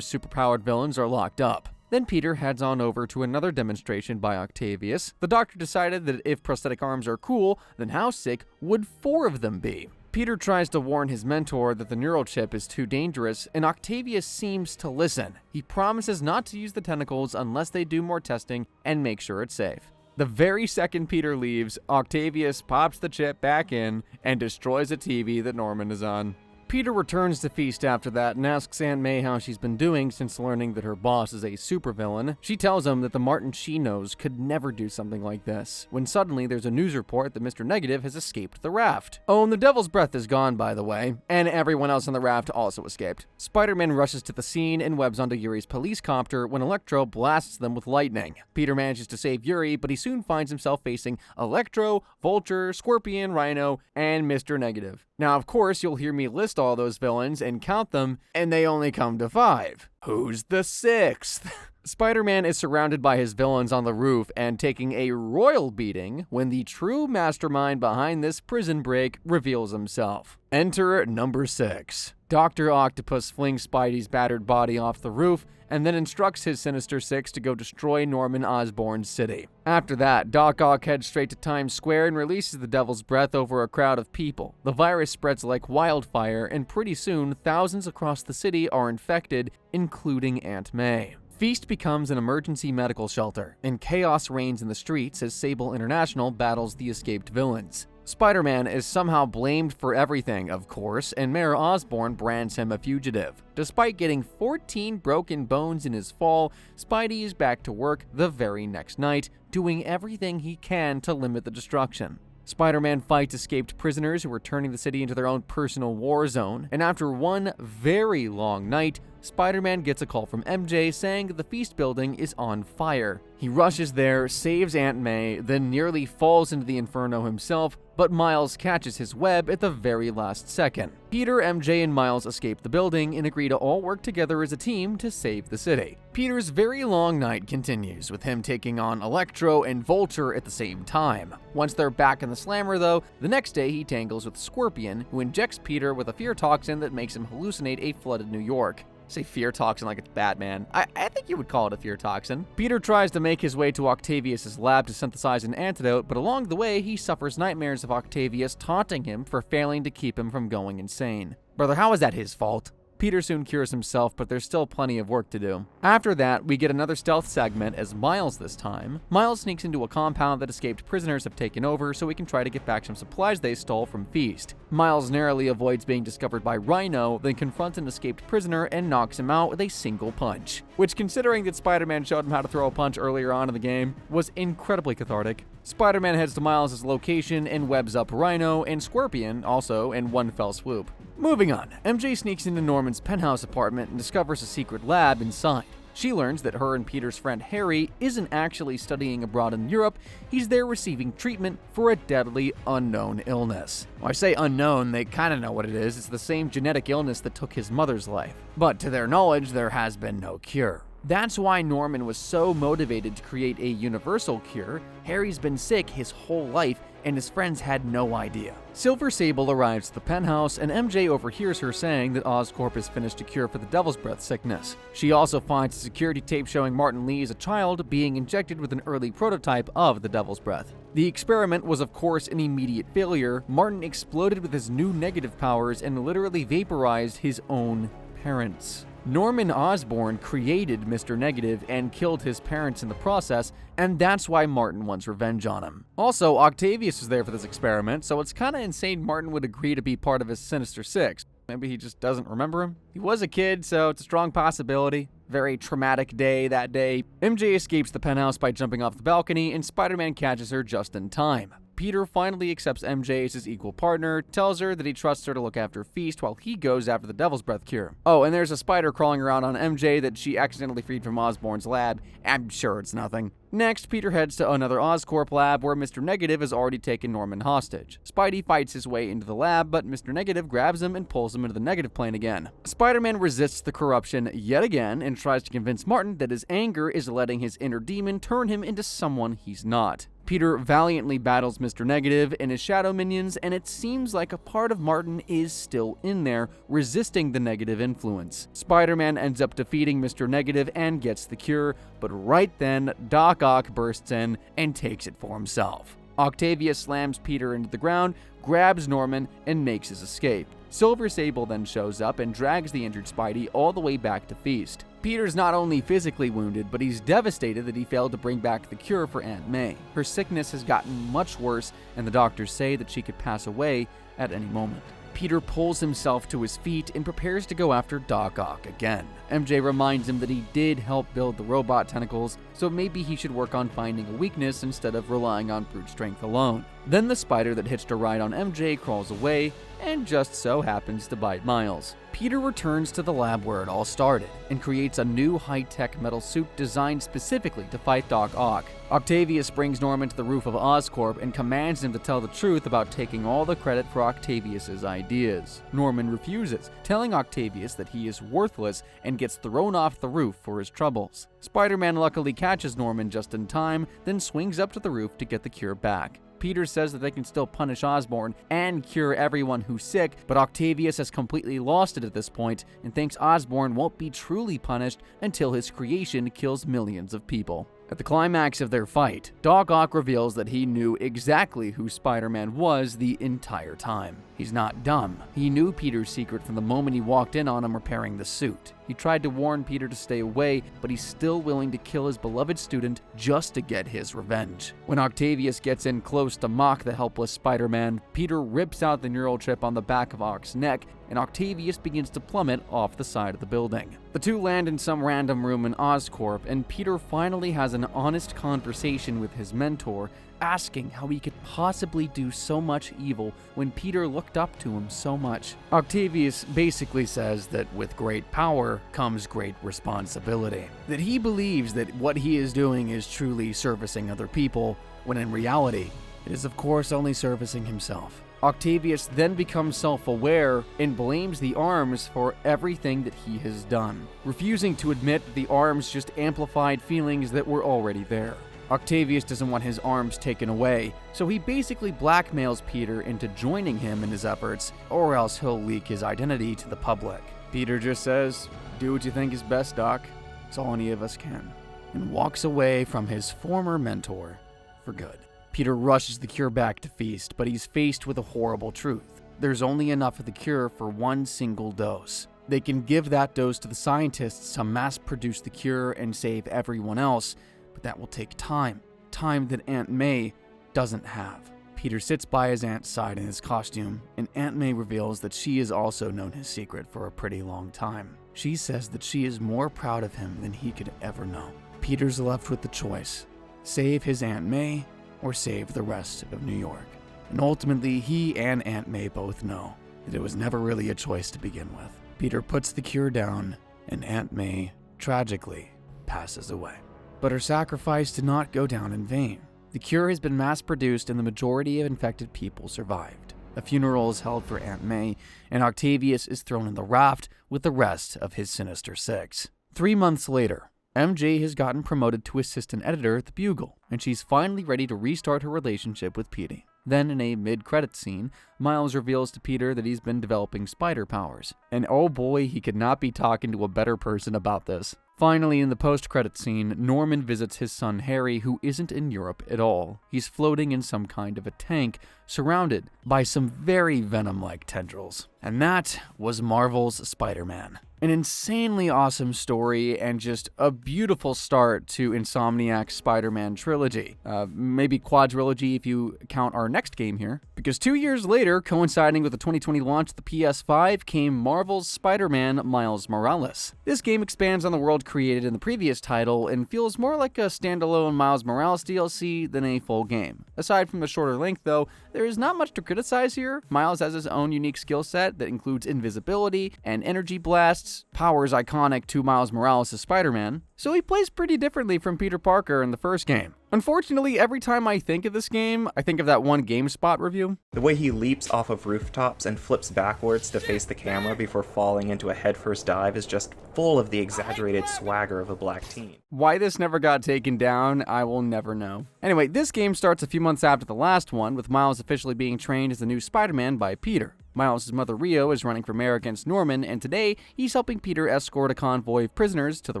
superpowered villains are locked up. Then Peter heads on over to another demonstration by Octavius. The doctor decided that if prosthetic arms are cool, then how sick would 4 of them be? Peter tries to warn his mentor that the neural chip is too dangerous, and Octavius seems to listen. He promises not to use the tentacles unless they do more testing and make sure it's safe. The very second Peter leaves, Octavius pops the chip back in and destroys a TV that Norman is on. Peter returns to Feast after that and asks Aunt May how she's been doing since learning that her boss is a supervillain. She tells him that the Martin she knows could never do something like this, when suddenly there's a news report that Mr. Negative has escaped the raft. Oh, and the Devil's Breath is gone, by the way, and everyone else on the raft also escaped. Spider-Man rushes to the scene and webs onto Yuri's police copter when Electro blasts them with lightning. Peter manages to save Yuri, but he soon finds himself facing Electro, Vulture, Scorpion, Rhino, and Mr. Negative. Now, of course, you'll hear me list all those villains and count them, and they only come to 5. Who's the 6th? Spider-Man is surrounded by his villains on the roof and taking a royal beating when the true mastermind behind this prison break reveals himself. Enter number 6. Dr. Octopus flings Spidey's battered body off the roof and then instructs his Sinister Six to go destroy Norman Osborn's city. After that, Doc Ock heads straight to Times Square and releases the Devil's Breath over a crowd of people. The virus spreads like wildfire, and pretty soon, thousands across the city are infected, including Aunt May. Feast becomes an emergency medical shelter, and chaos reigns in the streets as Sable International battles the escaped villains. Spider-Man is somehow blamed for everything, of course, and Mayor Osborn brands him a fugitive. Despite getting 14 broken bones in his fall, Spidey is back to work the very next night, doing everything he can to limit the destruction. Spider-Man fights escaped prisoners who are turning the city into their own personal war zone, and after one very long night, Spider-Man gets a call from MJ saying that the Feast building is on fire. He rushes there, saves Aunt May, then nearly falls into the inferno himself, but Miles catches his web at the very last second. Peter, MJ, and Miles escape the building and agree to all work together as a team to save the city. Peter's very long night continues, with him taking on Electro and Vulture at the same time. Once they're back in the slammer, though, the next day he tangles with Scorpion, who injects Peter with a fear toxin that makes him hallucinate a flooded New York. Say fear toxin like it's Batman. I think you would call it a fear toxin. Peter tries to make his way to Octavius' lab to synthesize an antidote, but along the way, he suffers nightmares of Octavius taunting him for failing to keep him from going insane. Brother, how is that his fault? Peter soon cures himself, but there's still plenty of work to do. After that, we get another stealth segment as Miles this time. Miles sneaks into a compound that escaped prisoners have taken over so he can try to get back some supplies they stole from Feast. Miles narrowly avoids being discovered by Rhino, then confronts an escaped prisoner and knocks him out with a single punch. Which, considering that Spider-Man showed him how to throw a punch earlier on in the game, was incredibly cathartic. Spider-Man heads to Miles' location and webs up Rhino and Scorpion, also in one fell swoop. Moving on, MJ sneaks into Norman's penthouse apartment and discovers a secret lab inside. She learns that her and Peter's friend Harry isn't actually studying abroad in Europe, he's there receiving treatment for a deadly unknown illness. When I say unknown, they kinda know what it is. It's the same genetic illness that took his mother's life. But to their knowledge, there has been no cure. That's why Norman was so motivated to create a universal cure. Harry's been sick his whole life, and his friends had no idea. Silver Sable arrives at the penthouse, and MJ overhears her saying that Oscorp has finished a cure for the Devil's Breath sickness. She also finds a security tape showing Martin Lee as a child being injected with an early prototype of the Devil's Breath. The experiment was, of course, an immediate failure. Martin exploded with his new negative powers and literally vaporized his own parents. Norman Osborn created Mr. Negative and killed his parents in the process, and that's why Martin wants revenge on him. Also, Octavius was there for this experiment, so it's kinda insane Martin would agree to be part of his Sinister Six. Maybe he just doesn't remember him? He was a kid, so it's a strong possibility. Very traumatic day that day. MJ escapes the penthouse by jumping off the balcony, and Spider-Man catches her just in time. Peter finally accepts MJ as his equal partner, tells her that he trusts her to look after Feast while he goes after the Devil's Breath cure. Oh, and there's a spider crawling around on MJ that she accidentally freed from Osborn's lab. I'm sure it's nothing. Next, Peter heads to another Oscorp lab where Mr. Negative has already taken Norman hostage. Spidey fights his way into the lab, but Mr. Negative grabs him and pulls him into the negative plane again. Spider-Man resists the corruption yet again and tries to convince Martin that his anger is letting his inner demon turn him into someone he's not. Peter valiantly battles Mr. Negative and his shadow minions, and it seems like a part of Martin is still in there, resisting the negative influence. Spider-Man ends up defeating Mr. Negative and gets the cure, but right then, Doc Ock bursts in and takes it for himself. Octavius slams Peter into the ground, grabs Norman, and makes his escape. Silver Sable then shows up and drags the injured Spidey all the way back to Feast. Peter's not only physically wounded, but he's devastated that he failed to bring back the cure for Aunt May. Her sickness has gotten much worse, and the doctors say that she could pass away at any moment. Peter pulls himself to his feet and prepares to go after Doc Ock again. MJ reminds him that he did help build the robot tentacles, so maybe he should work on finding a weakness instead of relying on brute strength alone. Then the spider that hitched a ride on MJ crawls away, and just so happens to bite Miles. Peter returns to the lab where it all started, and creates a new high-tech metal suit designed specifically to fight Doc Ock. Octavius brings Norman to the roof of Oscorp and commands him to tell the truth about taking all the credit for Octavius's ideas. Norman refuses, telling Octavius that he is worthless and gets thrown off the roof for his troubles. Spider-Man luckily catches Norman just in time, then swings up to the roof to get the cure back. Peter says that they can still punish Osborn and cure everyone who's sick, but Octavius has completely lost it at this point and thinks Osborn won't be truly punished until his creation kills millions of people. At the climax of their fight, Doc Ock reveals that he knew exactly who Spider-Man was the entire time. He's not dumb. He knew Peter's secret from the moment he walked in on him repairing the suit. He tried to warn Peter to stay away, but he's still willing to kill his beloved student just to get his revenge. When Octavius gets in close to mock the helpless Spider-Man, Peter rips out the neural chip on the back of Ock's neck, and Octavius begins to plummet off the side of the building. The two land in some random room in Oscorp, and Peter finally has an honest conversation with his mentor, asking how he could possibly do so much evil when Peter looked up to him so much. Octavius basically says that with great power comes great responsibility. That he believes that what he is doing is truly servicing other people, when in reality, it is of course only servicing himself. Octavius then becomes self-aware and blames the arms for everything that he has done, refusing to admit that the arms just amplified feelings that were already there. Octavius doesn't want his arms taken away, so he basically blackmails Peter into joining him in his efforts, or else he'll leak his identity to the public. Peter just says, "Do what you think is best, Doc. It's all any of us can," and walks away from his former mentor for good. Peter rushes the cure back to Feast, but he's faced with a horrible truth. There's only enough of the cure for one single dose. They can give that dose to the scientists to mass-produce the cure and save everyone else, but that will take time that Aunt May doesn't have. Peter sits by his aunt's side in his costume, and Aunt May reveals that she has also known his secret for a pretty long time. She says that she is more proud of him than he could ever know. Peter's left with the choice: save his Aunt May or save the rest of New York. And ultimately, he and Aunt May both know that it was never really a choice to begin with. Peter puts the cure down, and Aunt May, tragically, passes away. But her sacrifice did not go down in vain. The cure has been mass-produced and the majority of infected people survived. A funeral is held for Aunt May, and Octavius is thrown in the raft with the rest of his Sinister Six. 3 months later, MJ has gotten promoted to assistant editor at the Bugle, and she's finally ready to restart her relationship with Petey. Then, in a mid-credits scene, Miles reveals to Peter that he's been developing spider powers. And oh boy, he could not be talking to a better person about this. Finally, in the post-credit scene, Norman visits his son Harry, who isn't in Europe at all. He's floating in some kind of a tank, surrounded by some very Venom-like tendrils. And that was Marvel's Spider-Man. An insanely awesome story and just a beautiful start to Insomniac's Spider-Man trilogy. Maybe quadrilogy if you count our next game here. Because 2 years later, coinciding with the 2020 launch of the PS5, came Marvel's Spider-Man Miles Morales. This game expands on the world created in the previous title and feels more like a standalone Miles Morales DLC than a full game. Aside from the shorter length though, there is not much to criticize here. Miles has his own unique skill set that includes invisibility and energy blasts, powers iconic to Miles Morales' Spider-Man, so he plays pretty differently from Peter Parker in the first game. Unfortunately, every time I think of this game, I think of that one GameSpot review. The way he leaps off of rooftops and flips backwards to face the camera before falling into a headfirst dive is just full of the exaggerated swagger of a black teen. Why this never got taken down, I will never know. Anyway, this game starts a few months after the last one, with Miles officially being trained as the new Spider-Man by Peter. Miles' mother Rio is running for mayor against Norman, and today he's helping Peter escort a convoy of prisoners to the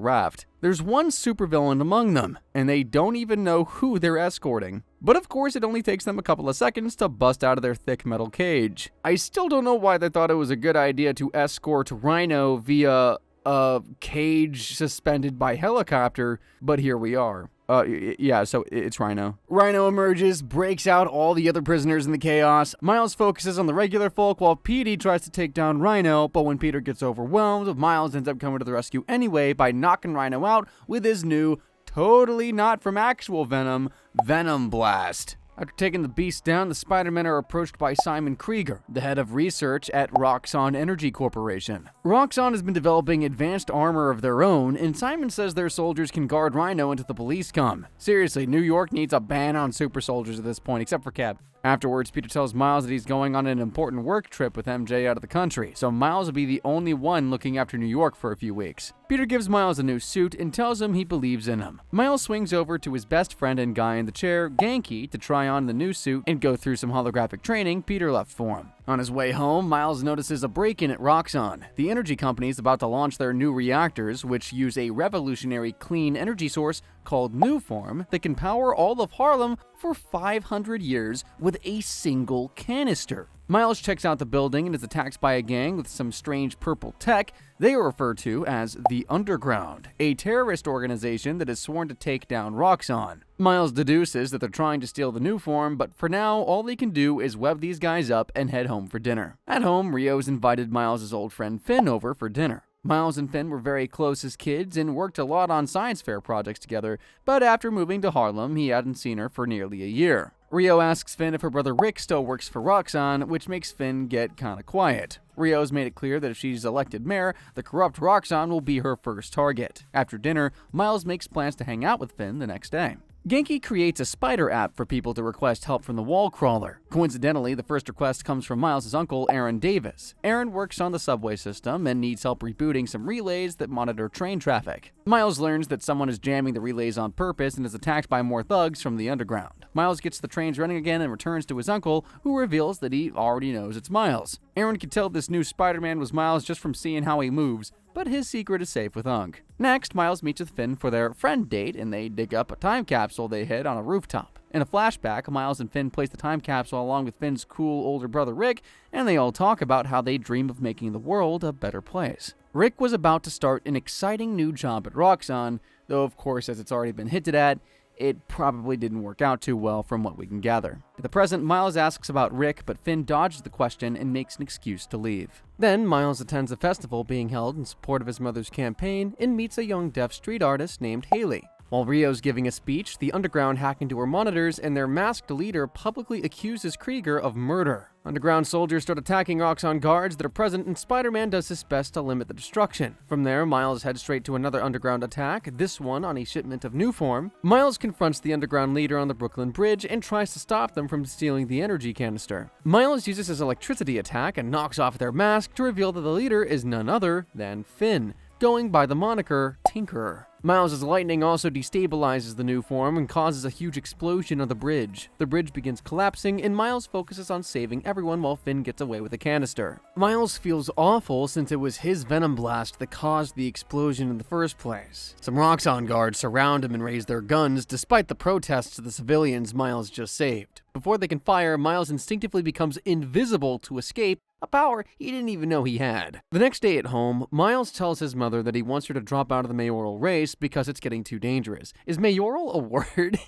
raft. There's one supervillain among them, and they don't even know who they're escorting. But of course, it only takes them a couple of seconds to bust out of their thick metal cage. I still don't know why they thought it was a good idea to escort Rhino via a cage suspended by helicopter, but here we are. Yeah, so it's Rhino. Rhino emerges, breaks out all the other prisoners in the chaos. Miles focuses on the regular folk while Petey tries to take down Rhino, but when Peter gets overwhelmed, Miles ends up coming to the rescue anyway by knocking Rhino out with his new, totally not from actual Venom, Venom Blast. After taking the beast down, the Spider-Men are approached by Simon Krieger, the head of research at Roxxon Energy Corporation. Roxxon has been developing advanced armor of their own, and Simon says their soldiers can guard Rhino until the police come. Seriously, New York needs a ban on super soldiers at this point, except for Cap. Afterwards, Peter tells Miles that he's going on an important work trip with MJ out of the country, so Miles will be the only one looking after New York for a few weeks. Peter gives Miles a new suit and tells him he believes in him. Miles swings over to his best friend and guy in the chair, Genki, to try on the new suit and go through some holographic training Peter left for him. On his way home, Miles notices a break-in at Roxxon. The energy company is about to launch their new reactors, which use a revolutionary clean energy source called Nuform that can power all of Harlem for 500 years with a single canister. Miles checks out the building and is attacked by a gang with some strange purple tech they are referred to as the Underground, a terrorist organization that is sworn to take down Roxxon. Miles deduces that they're trying to steal the Nuform, but for now, all they can do is web these guys up and head home for dinner. At home, Rio's invited Miles' old friend Finn over for dinner. Miles and Finn were very close as kids and worked a lot on science fair projects together, but after moving to Harlem, he hadn't seen her for nearly a year. Rio asks Finn if her brother Rick still works for Roxxon, which makes Finn get kinda quiet. Rio's made it clear that if she's elected mayor, the corrupt Roxxon will be her first target. After dinner, Miles makes plans to hang out with Finn the next day. Genki creates a spider app for people to request help from the wall crawler. Coincidentally, the first request comes from Miles' uncle, Aaron Davis. Aaron works on the subway system and needs help rebooting some relays that monitor train traffic. Miles learns that someone is jamming the relays on purpose and is attacked by more thugs from the underground. Miles gets the trains running again and returns to his uncle, who reveals that he already knows it's Miles. Aaron can tell this new Spider-Man was Miles just from seeing how he moves, but his secret is safe with Unc. Next, Miles meets with Finn for their friend date, and they dig up a time capsule they hid on a rooftop. In a flashback, Miles and Finn place the time capsule along with Finn's cool older brother Rick, and they all talk about how they dream of making the world a better place. Rick was about to start an exciting new job at Roxxon, though of course, as it's already been hinted at, it probably didn't work out too well from what we can gather. At the present, Miles asks about Rick, but Finn dodges the question and makes an excuse to leave. Then, Miles attends a festival being held in support of his mother's campaign and meets a young deaf street artist named Haley. While Rio's giving a speech, the Underground hack into her monitors and their masked leader publicly accuses Krieger of murder. Underground soldiers start attacking Roxxon guards that are present, and Spider-Man does his best to limit the destruction. From there, Miles heads straight to another Underground attack, this one on a shipment of Nuform. Miles confronts the Underground leader on the Brooklyn Bridge and tries to stop them from stealing the energy canister. Miles uses his electricity attack and knocks off their mask to reveal that the leader is none other than Finn, going by the moniker Tinkerer. Miles' lightning also destabilizes the new form and causes a huge explosion on the bridge. The bridge begins collapsing, and Miles focuses on saving everyone while Finn gets away with a canister. Miles feels awful since it was his venom blast that caused the explosion in the first place. Some Roxxon guards surround him and raise their guns, despite the protests of the civilians Miles just saved. Before they can fire, Miles instinctively becomes invisible to escape, a power he didn't even know he had. The next day at home, Miles tells his mother that he wants her to drop out of the mayoral race because it's getting too dangerous. Is mayoral a word?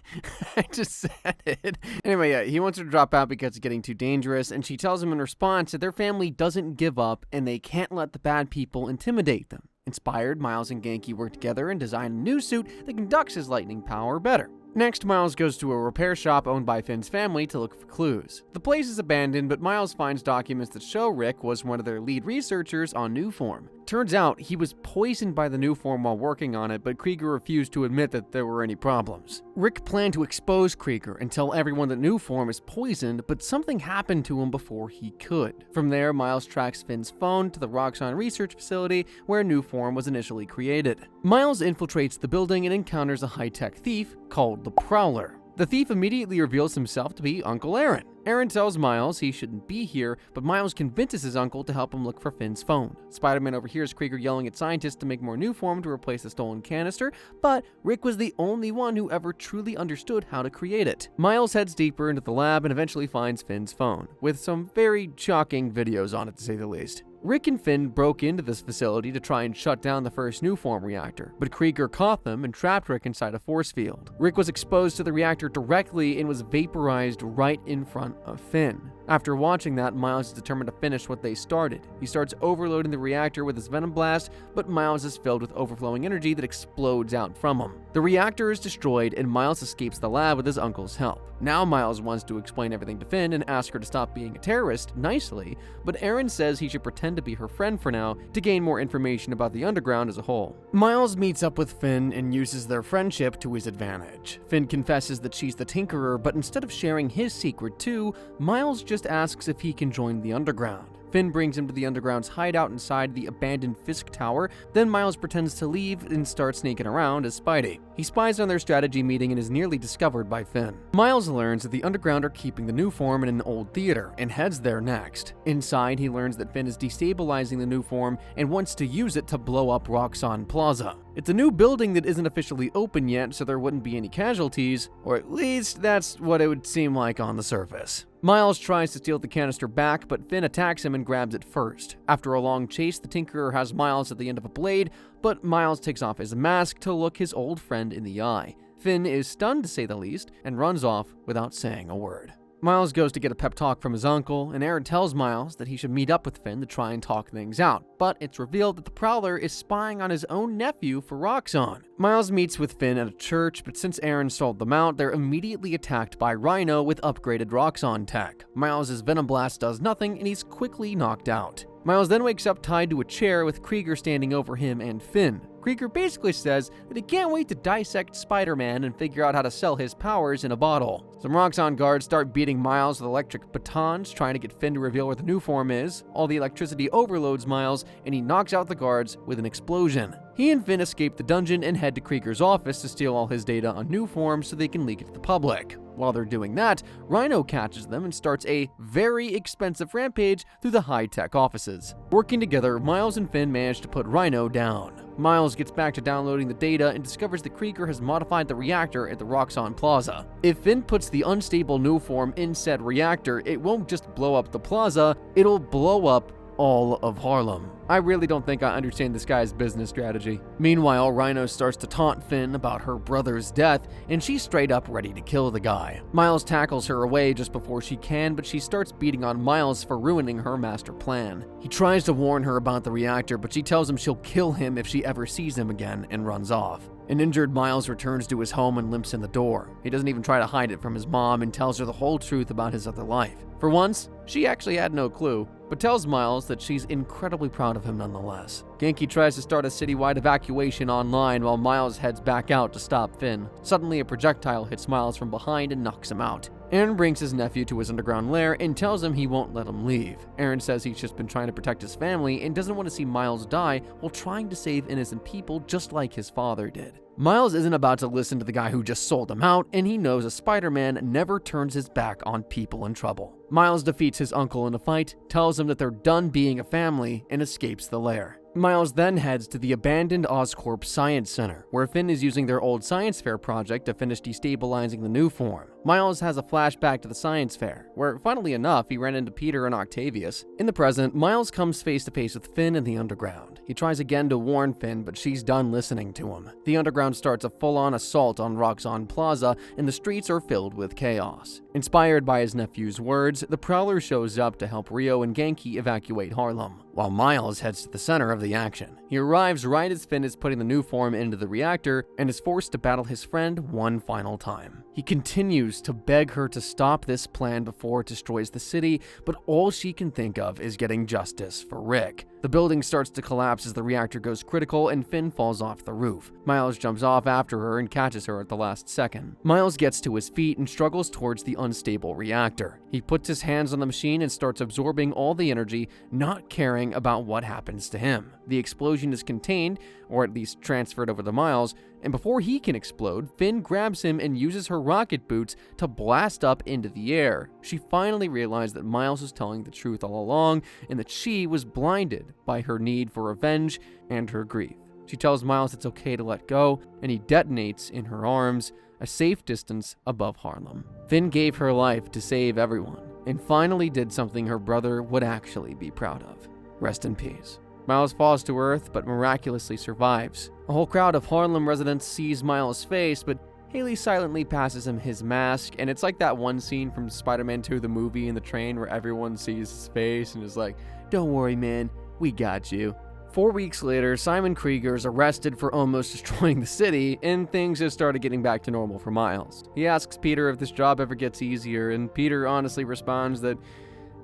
I just said it. Anyway, yeah, he wants her to drop out because it's getting too dangerous, and she tells him in response that their family doesn't give up and they can't let the bad people intimidate them. Inspired, Miles and Genki work together and design a new suit that conducts his lightning power better. Next, Miles goes to a repair shop owned by Finn's family to look for clues. The place is abandoned, but Miles finds documents that show Rick was one of their lead researchers on Newform. Turns out he was poisoned by the Newform while working on it, but Krieger refused to admit that there were any problems. Rick planned to expose Krieger and tell everyone that Newform is poisoned, but something happened to him before he could. From there, Miles tracks Finn's phone to the Roxxon research facility where Newform was initially created. Miles infiltrates the building and encounters a high-tech thief called the Prowler. The thief immediately reveals himself to be Uncle Aaron. Aaron tells Miles he shouldn't be here, but Miles convinces his uncle to help him look for Finn's phone. Spider-Man overhears Krieger yelling at scientists to make more Newform to replace the stolen canister, but Rick was the only one who ever truly understood how to create it. Miles heads deeper into the lab and eventually finds Finn's phone, with some very shocking videos on it to say the least. Rick and Finn broke into this facility to try and shut down the first Newform reactor, but Krieger caught them and trapped Rick inside a force field. Rick was exposed to the reactor directly and was vaporized right in front of Finn. After watching that, Miles is determined to finish what they started. He starts overloading the reactor with his venom blast, but Miles is filled with overflowing energy that explodes out from him. The reactor is destroyed and Miles escapes the lab with his uncle's help. Now Miles wants to explain everything to Finn and ask her to stop being a terrorist nicely, but Aaron says he should pretend to be her friend for now to gain more information about the underground as a whole. Miles meets up with Finn and uses their friendship to his advantage. Finn confesses that she's the Tinkerer, but instead of sharing his secret too, Miles just asks if he can join the underground. Finn brings him to the underground's hideout inside the abandoned Fisk Tower, then Miles pretends to leave and starts sneaking around as Spidey. He spies on their strategy meeting and is nearly discovered by Finn. Miles learns that the underground are keeping the Newform in an old theater and heads there next. Inside, he learns that Finn is destabilizing the Newform and wants to use it to blow up Roxxon Plaza. It's a new building that isn't officially open yet, so there wouldn't be any casualties, or at least that's what it would seem like on the surface. Miles tries to steal the canister back, but Finn attacks him and grabs it first. After a long chase, the Tinkerer has Miles at the end of a blade, but Miles takes off his mask to look his old friend in the eye. Finn is stunned to say the least, and runs off without saying a word. Miles goes to get a pep talk from his uncle, and Aaron tells Miles that he should meet up with Finn to try and talk things out, but it's revealed that the Prowler is spying on his own nephew for Roxxon. Miles meets with Finn at a church, but since Aaron sold them out, they're immediately attacked by Rhino with upgraded Roxxon tech. Miles' Venom Blast does nothing, and he's quickly knocked out. Miles then wakes up tied to a chair with Krieger standing over him and Finn. Krieger basically says that he can't wait to dissect Spider-Man and figure out how to sell his powers in a bottle. Some Roxxon guards start beating Miles with electric batons, trying to get Finn to reveal where the Newform is. All the electricity overloads Miles, and he knocks out the guards with an explosion. He and Finn escape the dungeon and head to Krieger's office to steal all his data on Newform so they can leak it to the public. While they're doing that, Rhino catches them and starts a very expensive rampage through the high-tech offices. Working together, Miles and Finn manage to put Rhino down. Miles gets back to downloading the data and discovers that Krieger has modified the reactor at the Roxxon Plaza. If Finn puts the unstable Newform in said reactor, it won't just blow up the plaza, it'll blow up all of Harlem. I really don't think I understand this guy's business strategy. Meanwhile, Rhino starts to taunt Finn about her brother's death, and she's straight up ready to kill the guy. Miles tackles her away just before she can, but she starts beating on Miles for ruining her master plan. He tries to warn her about the reactor, but she tells him she'll kill him if she ever sees him again and runs off. An injured Miles returns to his home and limps in the door. He doesn't even try to hide it from his mom and tells her the whole truth about his other life. For once, she actually had no clue, but tells Miles that she's incredibly proud of him nonetheless. Genki tries to start a citywide evacuation online while Miles heads back out to stop Finn. Suddenly, a projectile hits Miles from behind and knocks him out. Aaron brings his nephew to his underground lair and tells him he won't let him leave. Aaron says he's just been trying to protect his family and doesn't want to see Miles die while trying to save innocent people just like his father did. Miles isn't about to listen to the guy who just sold him out, and he knows a Spider-Man never turns his back on people in trouble. Miles defeats his uncle in a fight, tells him that they're done being a family, and escapes the lair. Miles then heads to the abandoned Oscorp Science Center, where Finn is using their old science fair project to finish destabilizing the new form. Miles has a flashback to the science fair, where, funnily enough, he ran into Peter and Octavius. In the present, Miles comes face to face with Finn in the underground. He tries again to warn Finn, but she's done listening to him. The underground starts a full-on assault on Roxxon Plaza, and the streets are filled with chaos. Inspired by his nephew's words, the Prowler shows up to help Rio and Genki evacuate Harlem, while Miles heads to the center of the action. He arrives right as Finn is putting the new form into the reactor and is forced to battle his friend one final time. He continues to beg her to stop this plan before it destroys the city, but all she can think of is getting justice for Rick. The building starts to collapse as the reactor goes critical and Finn falls off the roof. Miles jumps off after her and catches her at the last second. Miles gets to his feet and struggles towards the unstable reactor. He puts his hands on the machine and starts absorbing all the energy, not caring about what happens to him. The explosion is contained, or at least transferred over to Miles, and before he can explode, Finn grabs him and uses her rocket boots to blast up into the air. She finally realized that Miles was telling the truth all along, and that she was blinded by her need for revenge and her grief. She tells Miles it's okay to let go, and he detonates in her arms, a safe distance above Harlem. Finn gave her life to save everyone, and finally did something her brother would actually be proud of. Rest in peace. Miles falls to Earth, but miraculously survives. A whole crowd of Harlem residents sees Miles' face, but Haley silently passes him his mask, and it's like that one scene from Spider-Man 2, the movie, in the train where everyone sees his face and is like, "Don't worry, man, we got you." 4 weeks later, Simon Krieger is arrested for almost destroying the city, and things just started getting back to normal for Miles. He asks Peter if this job ever gets easier, and Peter honestly responds that,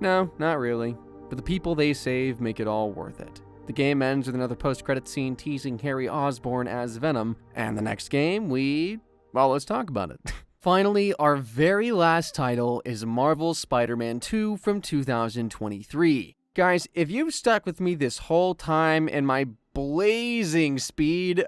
no, not really, but the people they save make it all worth it. The game ends with another post-credit scene teasing Harry Osborn as Venom, and the next game, let's talk about it. Finally, our very last title is Marvel's Spider-Man 2 from 2023. Guys, if you've stuck with me this whole time in my blazing speed,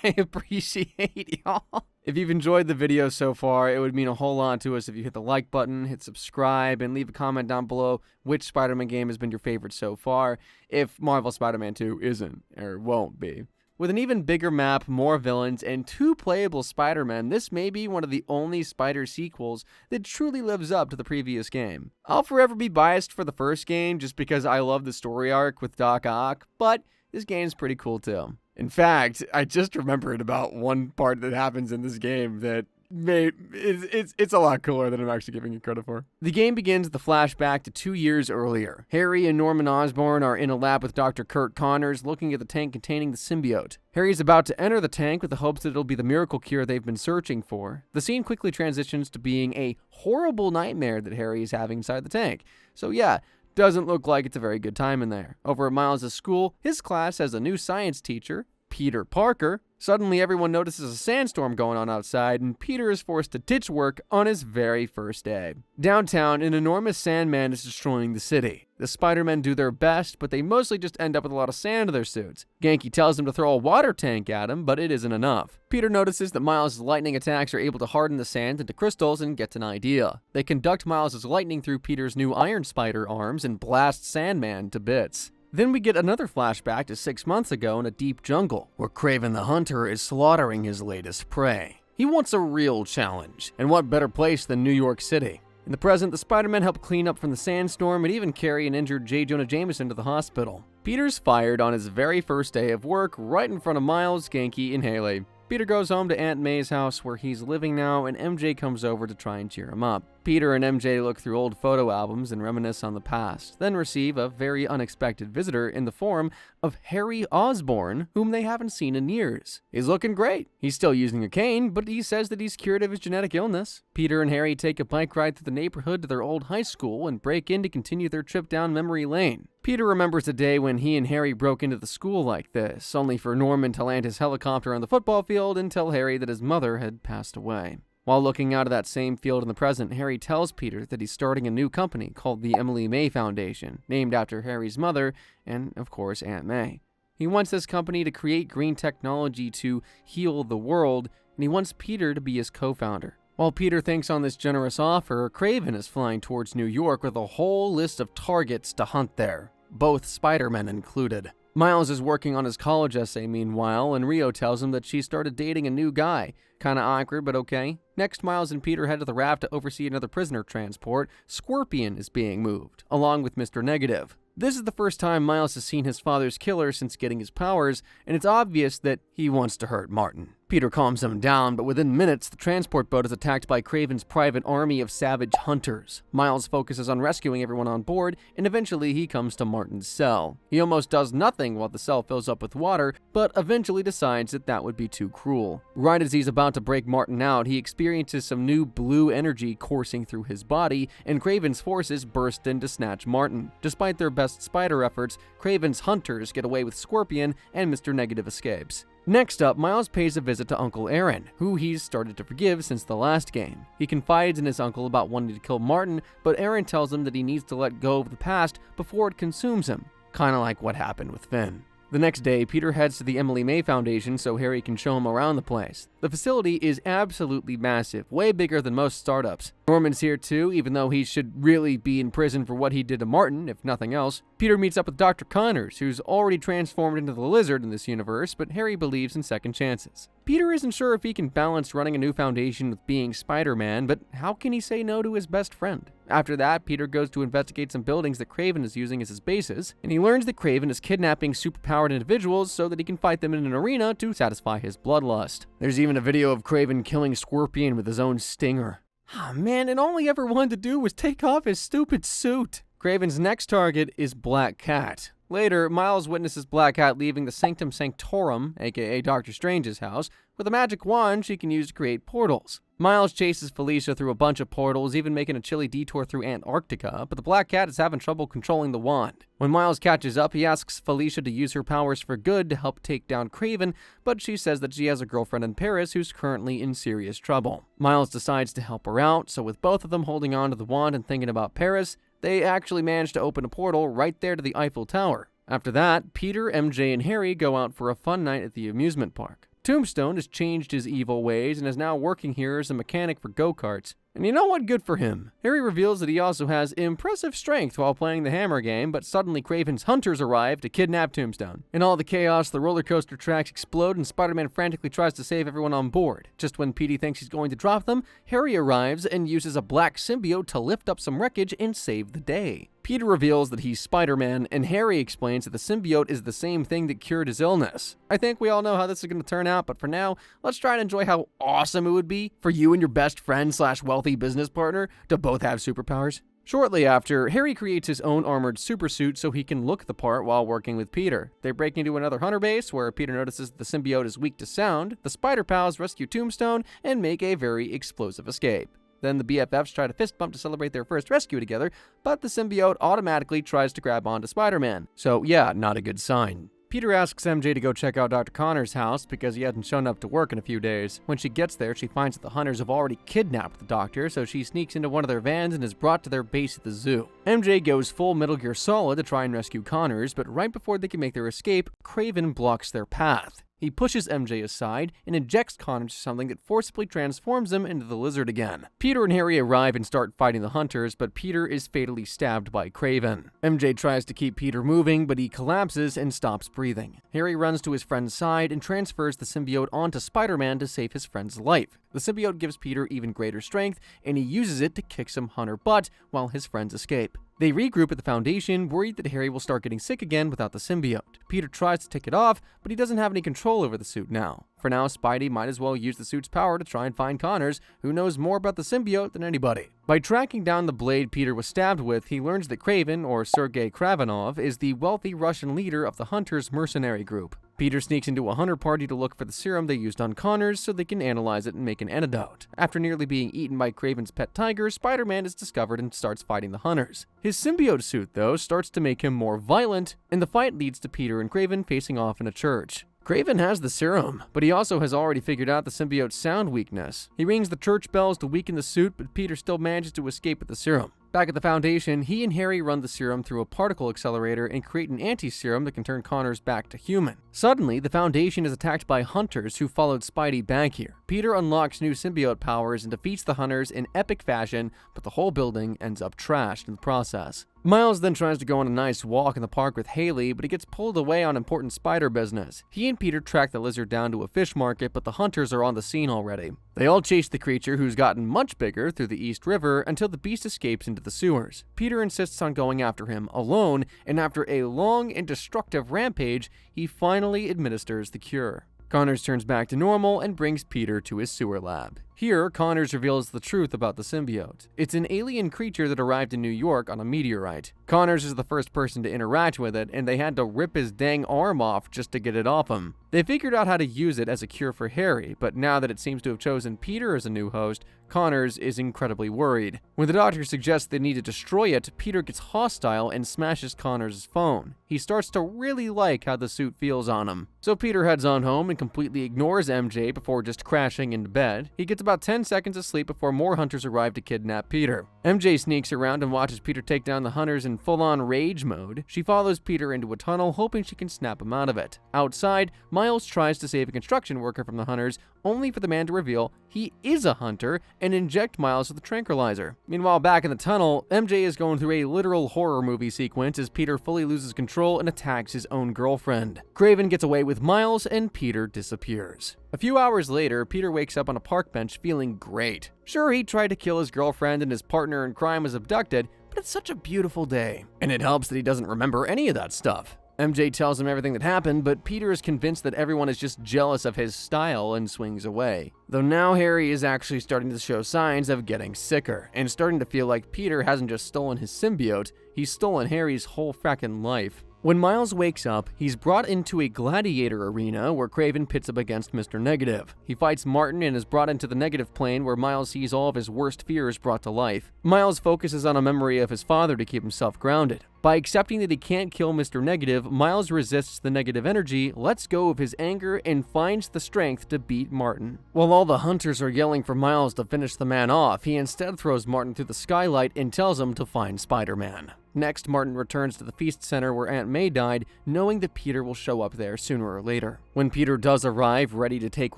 I appreciate y'all. If you've enjoyed the video so far, it would mean a whole lot to us if you hit the like button, hit subscribe, and leave a comment down below which Spider-Man game has been your favorite so far, if Marvel Spider-Man 2 isn't, or won't be. With an even bigger map, more villains, and 2 playable Spider-Men, this may be one of the only Spider sequels that truly lives up to the previous game. I'll forever be biased for the first game just because I love the story arc with Doc Ock, but this game's pretty cool too. In fact, I just remembered about one part that happens in this game that it's a lot cooler than I'm actually giving it credit for. The game begins with a flashback to 2 years earlier. Harry and Norman Osborn are in a lab with Dr. Kurt Connors looking at the tank containing the symbiote. Harry's about to enter the tank with the hopes that it'll be the miracle cure they've been searching for. The scene quickly transitions to being a horrible nightmare that Harry is having inside the tank. So yeah, doesn't look like it's a very good time in there. Over at Miles' school, his class has a new science teacher, Peter Parker. Suddenly, everyone notices a sandstorm going on outside, and Peter is forced to ditch work on his very first day. Downtown, an enormous Sandman is destroying the city. The Spider-Men do their best, but they mostly just end up with a lot of sand in their suits. Genki tells him to throw a water tank at him, but it isn't enough. Peter notices that Miles' lightning attacks are able to harden the sand into crystals and gets an idea. They conduct Miles' lightning through Peter's new Iron Spider arms and blast Sandman to bits. Then we get another flashback to 6 months ago in a deep jungle, where Kraven the Hunter is slaughtering his latest prey. He wants a real challenge, and what better place than New York City? In the present, the Spider-Men help clean up from the sandstorm and even carry an injured J. Jonah Jameson to the hospital. Peter's fired on his very first day of work right in front of Miles, Genki, and Haley. Peter goes home to Aunt May's house where he's living now, and MJ comes over to try and cheer him up. Peter and MJ look through old photo albums and reminisce on the past, then receive a very unexpected visitor in the form of Harry Osborn, whom they haven't seen in years. He's looking great. He's still using a cane, but he says that he's cured of his genetic illness. Peter and Harry take a bike ride through the neighborhood to their old high school and break in to continue their trip down memory lane. Peter remembers a day when he and Harry broke into the school like this, only for Norman to land his helicopter on the football field and tell Harry that his mother had passed away. While looking out of that same field in the present, Harry tells Peter that he's starting a new company called the Emily May Foundation, named after Harry's mother and, of course, Aunt May. He wants this company to create green technology to heal the world, and he wants Peter to be his co-founder. While Peter thinks on this generous offer, Kraven is flying towards New York with a whole list of targets to hunt there, both Spider-Men included. Miles is working on his college essay meanwhile, and Rio tells him that she started dating a new guy. Kinda awkward, but okay. Next, Miles and Peter head to the raft to oversee another prisoner transport. Scorpion is being moved, along with Mr. Negative. This is the first time Miles has seen his father's killer since getting his powers, and it's obvious that he wants to hurt Martin. Peter calms him down, but within minutes, the transport boat is attacked by Kraven's private army of savage hunters. Miles focuses on rescuing everyone on board, and eventually he comes to Martin's cell. He almost does nothing while the cell fills up with water, but eventually decides that that would be too cruel. Right as he's about to break Martin out, he experiences some new blue energy coursing through his body, and Kraven's forces burst in to snatch Martin. Despite their best spider efforts, Kraven's hunters get away with Scorpion, and Mr. Negative escapes. Next up, Miles pays a visit to Uncle Aaron, who he's started to forgive since the last game. He confides in his uncle about wanting to kill Martin, but Aaron tells him that he needs to let go of the past before it consumes him, kinda like what happened with Finn. The next day, Peter heads to the Emily May Foundation so Harry can show him around the place. The facility is absolutely massive, way bigger than most startups. Norman's here too, even though he should really be in prison for what he did to Martin, if nothing else. Peter meets up with Dr. Connors, who's already transformed into the lizard in this universe, but Harry believes in second chances. Peter isn't sure if he can balance running a new foundation with being Spider-Man, but how can he say no to his best friend? After that, Peter goes to investigate some buildings that Kraven is using as his bases, and he learns that Kraven is kidnapping superpowered individuals so that he can fight them in an arena to satisfy his bloodlust. There's even a video of Kraven killing Scorpion with his own stinger. Ah man, and all he ever wanted to do was take off his stupid suit. Kraven's next target is Black Cat. Later, Miles witnesses Black Cat leaving the Sanctum Sanctorum, aka Doctor Strange's house, with a magic wand she can use to create portals. Miles chases Felicia through a bunch of portals, even making a chilly detour through Antarctica, but the Black Cat is having trouble controlling the wand. When Miles catches up, he asks Felicia to use her powers for good to help take down Kraven, but she says that she has a girlfriend in Paris who's currently in serious trouble. Miles decides to help her out, so with both of them holding on to the wand and thinking about Paris, they actually manage to open a portal right there to the Eiffel Tower. After that, Peter, MJ, and Harry go out for a fun night at the amusement park. Tombstone has changed his evil ways and is now working here as a mechanic for go-karts. And you know what? Good for him. Harry reveals that he also has impressive strength while playing the hammer game, but suddenly Kraven's hunters arrive to kidnap Tombstone. In all the chaos, the roller coaster tracks explode and Spider-Man frantically tries to save everyone on board. Just when Petey thinks he's going to drop them, Harry arrives and uses a black symbiote to lift up some wreckage and save the day. Peter reveals that he's Spider-Man, and Harry explains that the symbiote is the same thing that cured his illness. I think we all know how this is going to turn out, but for now, let's try and enjoy how awesome it would be for you and your best friend / wealthy business partner to both have superpowers. Shortly after, Harry creates his own armored supersuit so he can look the part while working with Peter. They break into another hunter base where Peter notices the symbiote is weak to sound, the Spider Pals rescue Tombstone, and make a very explosive escape. Then the BFFs try to fist bump to celebrate their first rescue together, but the symbiote automatically tries to grab onto Spider-Man. So yeah, not a good sign. Peter asks MJ to go check out Dr. Connor's house because he hasn't shown up to work in a few days. When she gets there, she finds that the hunters have already kidnapped the doctor, so she sneaks into one of their vans and is brought to their base at the zoo. MJ goes full Metal Gear Solid to try and rescue Connors, but right before they can make their escape, Kraven blocks their path. He pushes MJ aside and injects Connors to something that forcibly transforms him into the lizard again. Peter and Harry arrive and start fighting the hunters, but Peter is fatally stabbed by Kraven. MJ tries to keep Peter moving, but he collapses and stops breathing. Harry runs to his friend's side and transfers the symbiote onto Spider-Man to save his friend's life. The symbiote gives Peter even greater strength, and he uses it to kick some hunter butt while his friends escape. They regroup at the Foundation, worried that Harry will start getting sick again without the symbiote. Peter tries to take it off, but he doesn't have any control over the suit now. For now, Spidey might as well use the suit's power to try and find Connors, who knows more about the symbiote than anybody. By tracking down the blade Peter was stabbed with, he learns that Kraven, or Sergei Kravenov, is the wealthy Russian leader of the Hunters mercenary group. Peter sneaks into a hunter party to look for the serum they used on Connors so they can analyze it and make an antidote. After nearly being eaten by Kraven's pet tiger, Spider-Man is discovered and starts fighting the hunters. His symbiote suit, though, starts to make him more violent, and the fight leads to Peter and Kraven facing off in a church. Kraven has the serum, but he also has already figured out the symbiote's sound weakness. He rings the church bells to weaken the suit, but Peter still manages to escape with the serum. Back at the Foundation, he and Harry run the serum through a particle accelerator and create an anti-serum that can turn Connors back to human. Suddenly, the Foundation is attacked by hunters who followed Spidey back here. Peter unlocks new symbiote powers and defeats the hunters in epic fashion, but the whole building ends up trashed in the process. Miles then tries to go on a nice walk in the park with Haley, but he gets pulled away on important spider business. He and Peter track the lizard down to a fish market, but the hunters are on the scene already. They all chase the creature, who's gotten much bigger, through the East River until the beast escapes into the sewers. Peter insists on going after him alone, and after a long and destructive rampage, he finally administers the cure. Connors turns back to normal and brings Peter to his sewer lab. Here, Connors reveals the truth about the symbiote. It's an alien creature that arrived in New York on a meteorite. Connors is the first person to interact with it, and they had to rip his dang arm off just to get it off him. They figured out how to use it as a cure for Harry, but now that it seems to have chosen Peter as a new host, Connors is incredibly worried. When the doctor suggests they need to destroy it, Peter gets hostile and smashes Connors' phone. He starts to really like how the suit feels on him. So Peter heads on home and completely ignores MJ before just crashing into bed. He gets about 10 seconds of sleep before more hunters arrive to kidnap Peter. MJ sneaks around and watches Peter take down the hunters in full-on rage mode. She follows Peter into a tunnel, hoping she can snap him out of it. Outside, Miles tries to save a construction worker from the hunters, only for the man to reveal he is a hunter and inject Miles with a tranquilizer. Meanwhile, back in the tunnel, MJ is going through a literal horror movie sequence as Peter fully loses control and attacks his own girlfriend. Kraven gets away with Miles and Peter disappears. A few hours later, Peter wakes up on a park bench feeling great. Sure, he tried to kill his girlfriend and his partner in crime was abducted, but it's such a beautiful day. And it helps that he doesn't remember any of that stuff. MJ tells him everything that happened, but Peter is convinced that everyone is just jealous of his style and swings away. Though now Harry is actually starting to show signs of getting sicker, and starting to feel like Peter hasn't just stolen his symbiote, he's stolen Harry's whole frackin' life. When Miles wakes up, he's brought into a gladiator arena where Kraven pits up against Mr. Negative. He fights Martin and is brought into the negative plane where Miles sees all of his worst fears brought to life. Miles focuses on a memory of his father to keep himself grounded. By accepting that he can't kill Mr. Negative, Miles resists the negative energy, lets go of his anger, and finds the strength to beat Martin. While all the hunters are yelling for Miles to finish the man off, he instead throws Martin through the skylight and tells him to find Spider-Man. Next, Martin returns to the feast center where Aunt May died, knowing that Peter will show up there sooner or later. When Peter does arrive, ready to take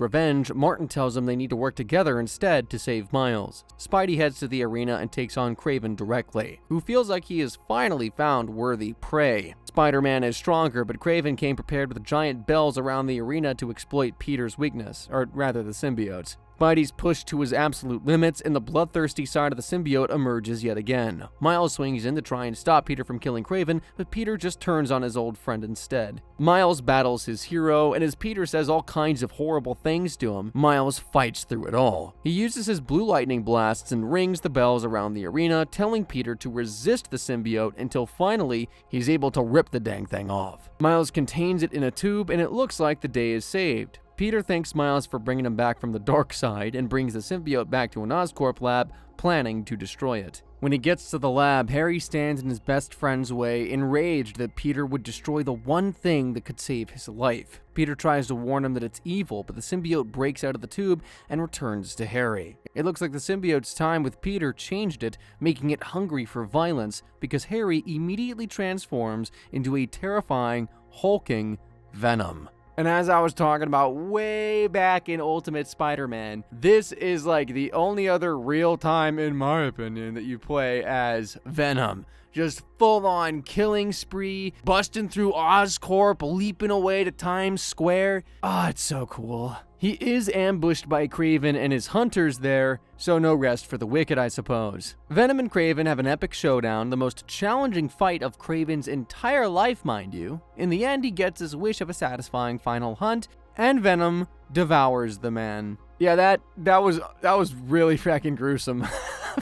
revenge, Martin tells him they need to work together instead to save Miles. Spidey heads to the arena and takes on Kraven directly, who feels like he has finally found worthy prey. Spider-Man is stronger, but Kraven came prepared with giant bells around the arena to exploit Peter's weakness, or rather the symbiote's. Spidey's pushed to his absolute limits, and the bloodthirsty side of the symbiote emerges yet again. Miles swings in to try and stop Peter from killing Kraven, but Peter just turns on his old friend instead. Miles battles his hero, and as Peter says all kinds of horrible things to him, Miles fights through it all. He uses his blue lightning blasts and rings the bells around the arena, telling Peter to resist the symbiote until finally he's able to rip the dang thing off. Miles contains it in a tube, and it looks like the day is saved. Peter thanks Miles for bringing him back from the dark side and brings the symbiote back to an Oscorp lab, planning to destroy it. When he gets to the lab, Harry stands in his best friend's way, enraged that Peter would destroy the one thing that could save his life. Peter tries to warn him that it's evil, but the symbiote breaks out of the tube and returns to Harry. It looks like the symbiote's time with Peter changed it, making it hungry for violence, because Harry immediately transforms into a terrifying, hulking Venom. And as I was talking about way back in Ultimate Spider-Man, this is like the only other real time, in my opinion, that you play as Venom. Just full-on killing spree, busting through Oscorp, leaping away to Times Square. Ah, it's so cool. He is ambushed by Kraven and his hunters there, so no rest for the wicked, I suppose. Venom and Kraven have an epic showdown, the most challenging fight of Kraven's entire life, mind you. In the end, he gets his wish of a satisfying final hunt, and Venom devours the man. Yeah, that was really fucking gruesome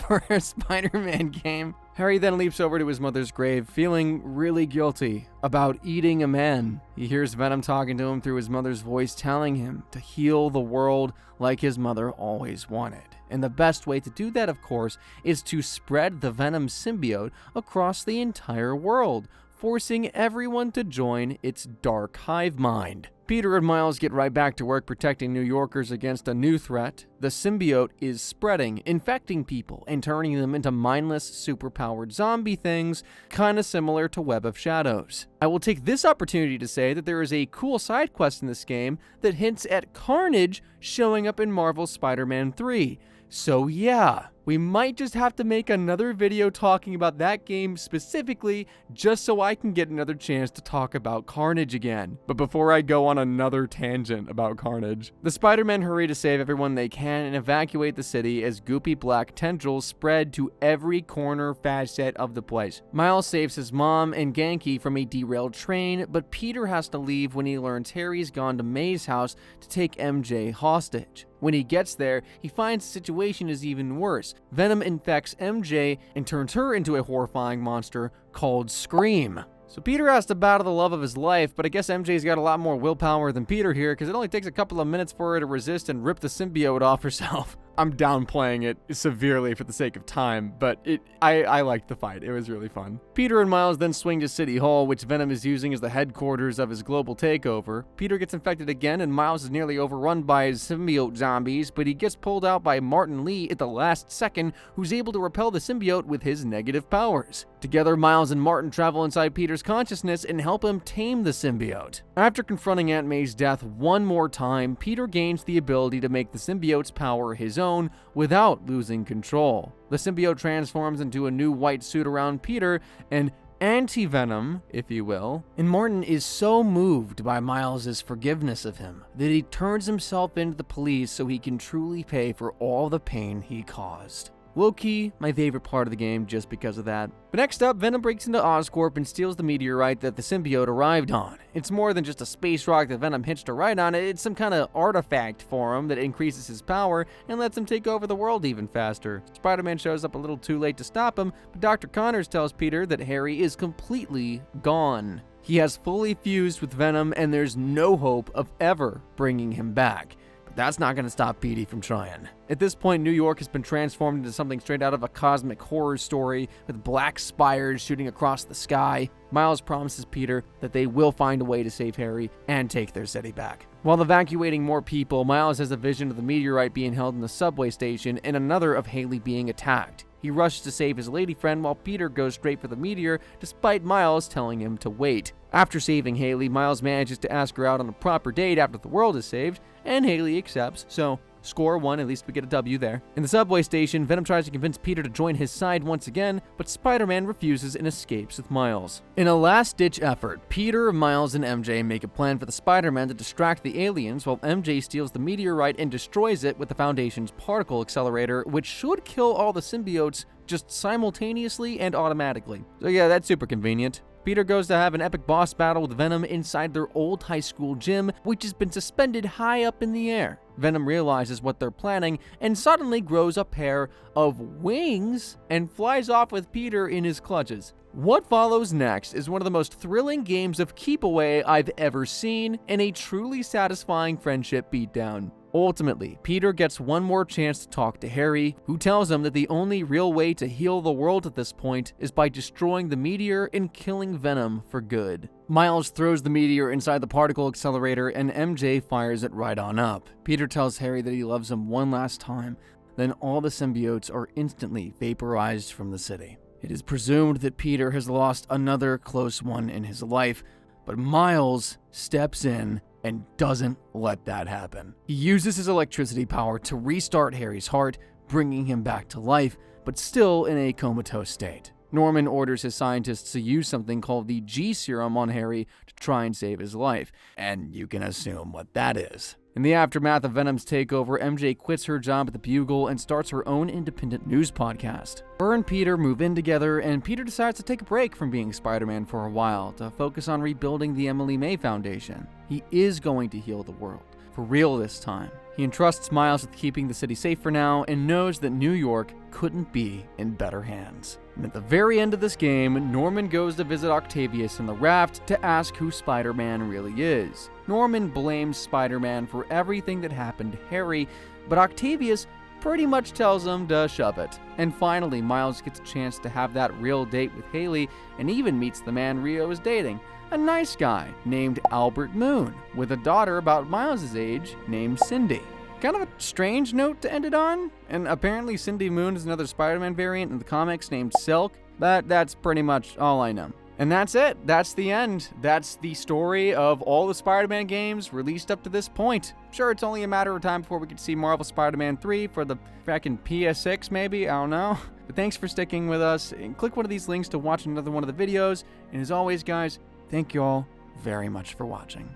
for a Spider-Man game. Harry then leaps over to his mother's grave, feeling really guilty about eating a man. He hears Venom talking to him through his mother's voice, telling him to heal the world like his mother always wanted. And the best way to do that, of course, is to spread the Venom symbiote across the entire world, forcing everyone to join its dark hive mind. Peter and Miles get right back to work protecting New Yorkers against a new threat. The symbiote is spreading, infecting people, and turning them into mindless, superpowered zombie things, kinda similar to Web of Shadows. I will take this opportunity to say that there is a cool side quest in this game that hints at Carnage showing up in Marvel's Spider-Man 3. So yeah, we might just have to make another video talking about that game specifically just so I can get another chance to talk about Carnage again. But before I go on another tangent about Carnage, the Spider-Men hurry to save everyone they can and evacuate the city as goopy black tendrils spread to every corner facet of the place. Miles saves his mom and Genki from a derailed train, but Peter has to leave when he learns Harry's gone to May's house to take MJ hostage. When he gets there, he finds the situation is even worse. Venom infects MJ and turns her into a horrifying monster called Scream. So Peter has to battle the love of his life, but I guess MJ's got a lot more willpower than Peter here, because it only takes a couple of minutes for her to resist and rip the symbiote off herself. I'm downplaying it severely for the sake of time, but I liked the fight. It was really fun. Peter and Miles then swing to City Hall, which Venom is using as the headquarters of his global takeover. Peter gets infected again, and Miles is nearly overrun by his symbiote zombies, but he gets pulled out by Martin Lee at the last second, who's able to repel the symbiote with his negative powers. Together, Miles and Martin travel inside Peter's consciousness and help him tame the symbiote. After confronting Aunt May's death one more time, Peter gains the ability to make the symbiote's power his own without losing control. The symbiote transforms into a new white suit around Peter, an anti-Venom, if you will, and Martin is so moved by Miles' forgiveness of him that he turns himself into the police so he can truly pay for all the pain he caused. Low-key, my favorite part of the game just because of that. But next up, Venom breaks into Oscorp and steals the meteorite that the symbiote arrived on. It's more than just a space rock that Venom hitched a ride on, it's some kind of artifact for him that increases his power and lets him take over the world even faster. Spider-Man shows up a little too late to stop him, but Dr. Connors tells Peter that Harry is completely gone. He has fully fused with Venom and there's no hope of ever bringing him back. That's not going to stop Petey from trying. At this point, New York has been transformed into something straight out of a cosmic horror story with black spires shooting across the sky. Miles promises Peter that they will find a way to save Harry and take their city back. While evacuating more people, Miles has a vision of the meteorite being held in the subway station and another of Haley being attacked. He rushes to save his lady friend while Peter goes straight for the meteor, despite Miles telling him to wait. After saving Haley, Miles manages to ask her out on a proper date after the world is saved, and Haley accepts, so score one, at least we get a W there. In the subway station, Venom tries to convince Peter to join his side once again, but Spider-Man refuses and escapes with Miles. In a last-ditch effort, Peter, Miles, and MJ make a plan for the Spider-Man to distract the aliens while MJ steals the meteorite and destroys it with the Foundation's particle accelerator, which should kill all the symbiotes just simultaneously and automatically. So yeah, that's super convenient. Peter goes to have an epic boss battle with Venom inside their old high school gym, which has been suspended high up in the air. Venom realizes what they're planning and suddenly grows a pair of wings and flies off with Peter in his clutches. What follows next is one of the most thrilling games of keep away I've ever seen and a truly satisfying friendship beatdown. Ultimately, Peter gets one more chance to talk to Harry, who tells him that the only real way to heal the world at this point is by destroying the meteor and killing Venom for good. Miles throws the meteor inside the particle accelerator and MJ fires it right on up. Peter tells Harry that he loves him one last time, then all the symbiotes are instantly vaporized from the city. It is presumed that Peter has lost another close one in his life, but Miles steps in and doesn't let that happen. He uses his electricity power to restart Harry's heart, bringing him back to life, but still in a comatose state. Norman orders his scientists to use something called the G serum on Harry to try and save his life, and you can assume what that is. In the aftermath of Venom's takeover, MJ quits her job at the Bugle and starts her own independent news podcast. Her and Peter move in together, and Peter decides to take a break from being Spider-Man for a while to focus on rebuilding the Emily May Foundation. He is going to heal the world, for real this time. He entrusts Miles with keeping the city safe for now and knows that New York couldn't be in better hands. And at the very end of this game, Norman goes to visit Octavius in the raft to ask who Spider-Man really is. Norman blames Spider-Man for everything that happened to Harry, but Octavius pretty much tells him to shove it. And finally, Miles gets a chance to have that real date with Haley and even meets the man Rio is dating, a nice guy named Albert Moon, with a daughter about Miles' age named Cindy. Kind of a strange note to end it on, and apparently Cindy Moon is another Spider-Man variant in the comics named Silk, but that's pretty much all I know. And that's it. That's the end. That's the story of all the Spider-Man games released up to this point. Sure, it's only a matter of time before we could see Marvel Spider-Man 3 for the frackin' PS6 maybe, I don't know. But thanks for sticking with us, and click one of these links to watch another one of the videos. And as always, guys, thank you all very much for watching.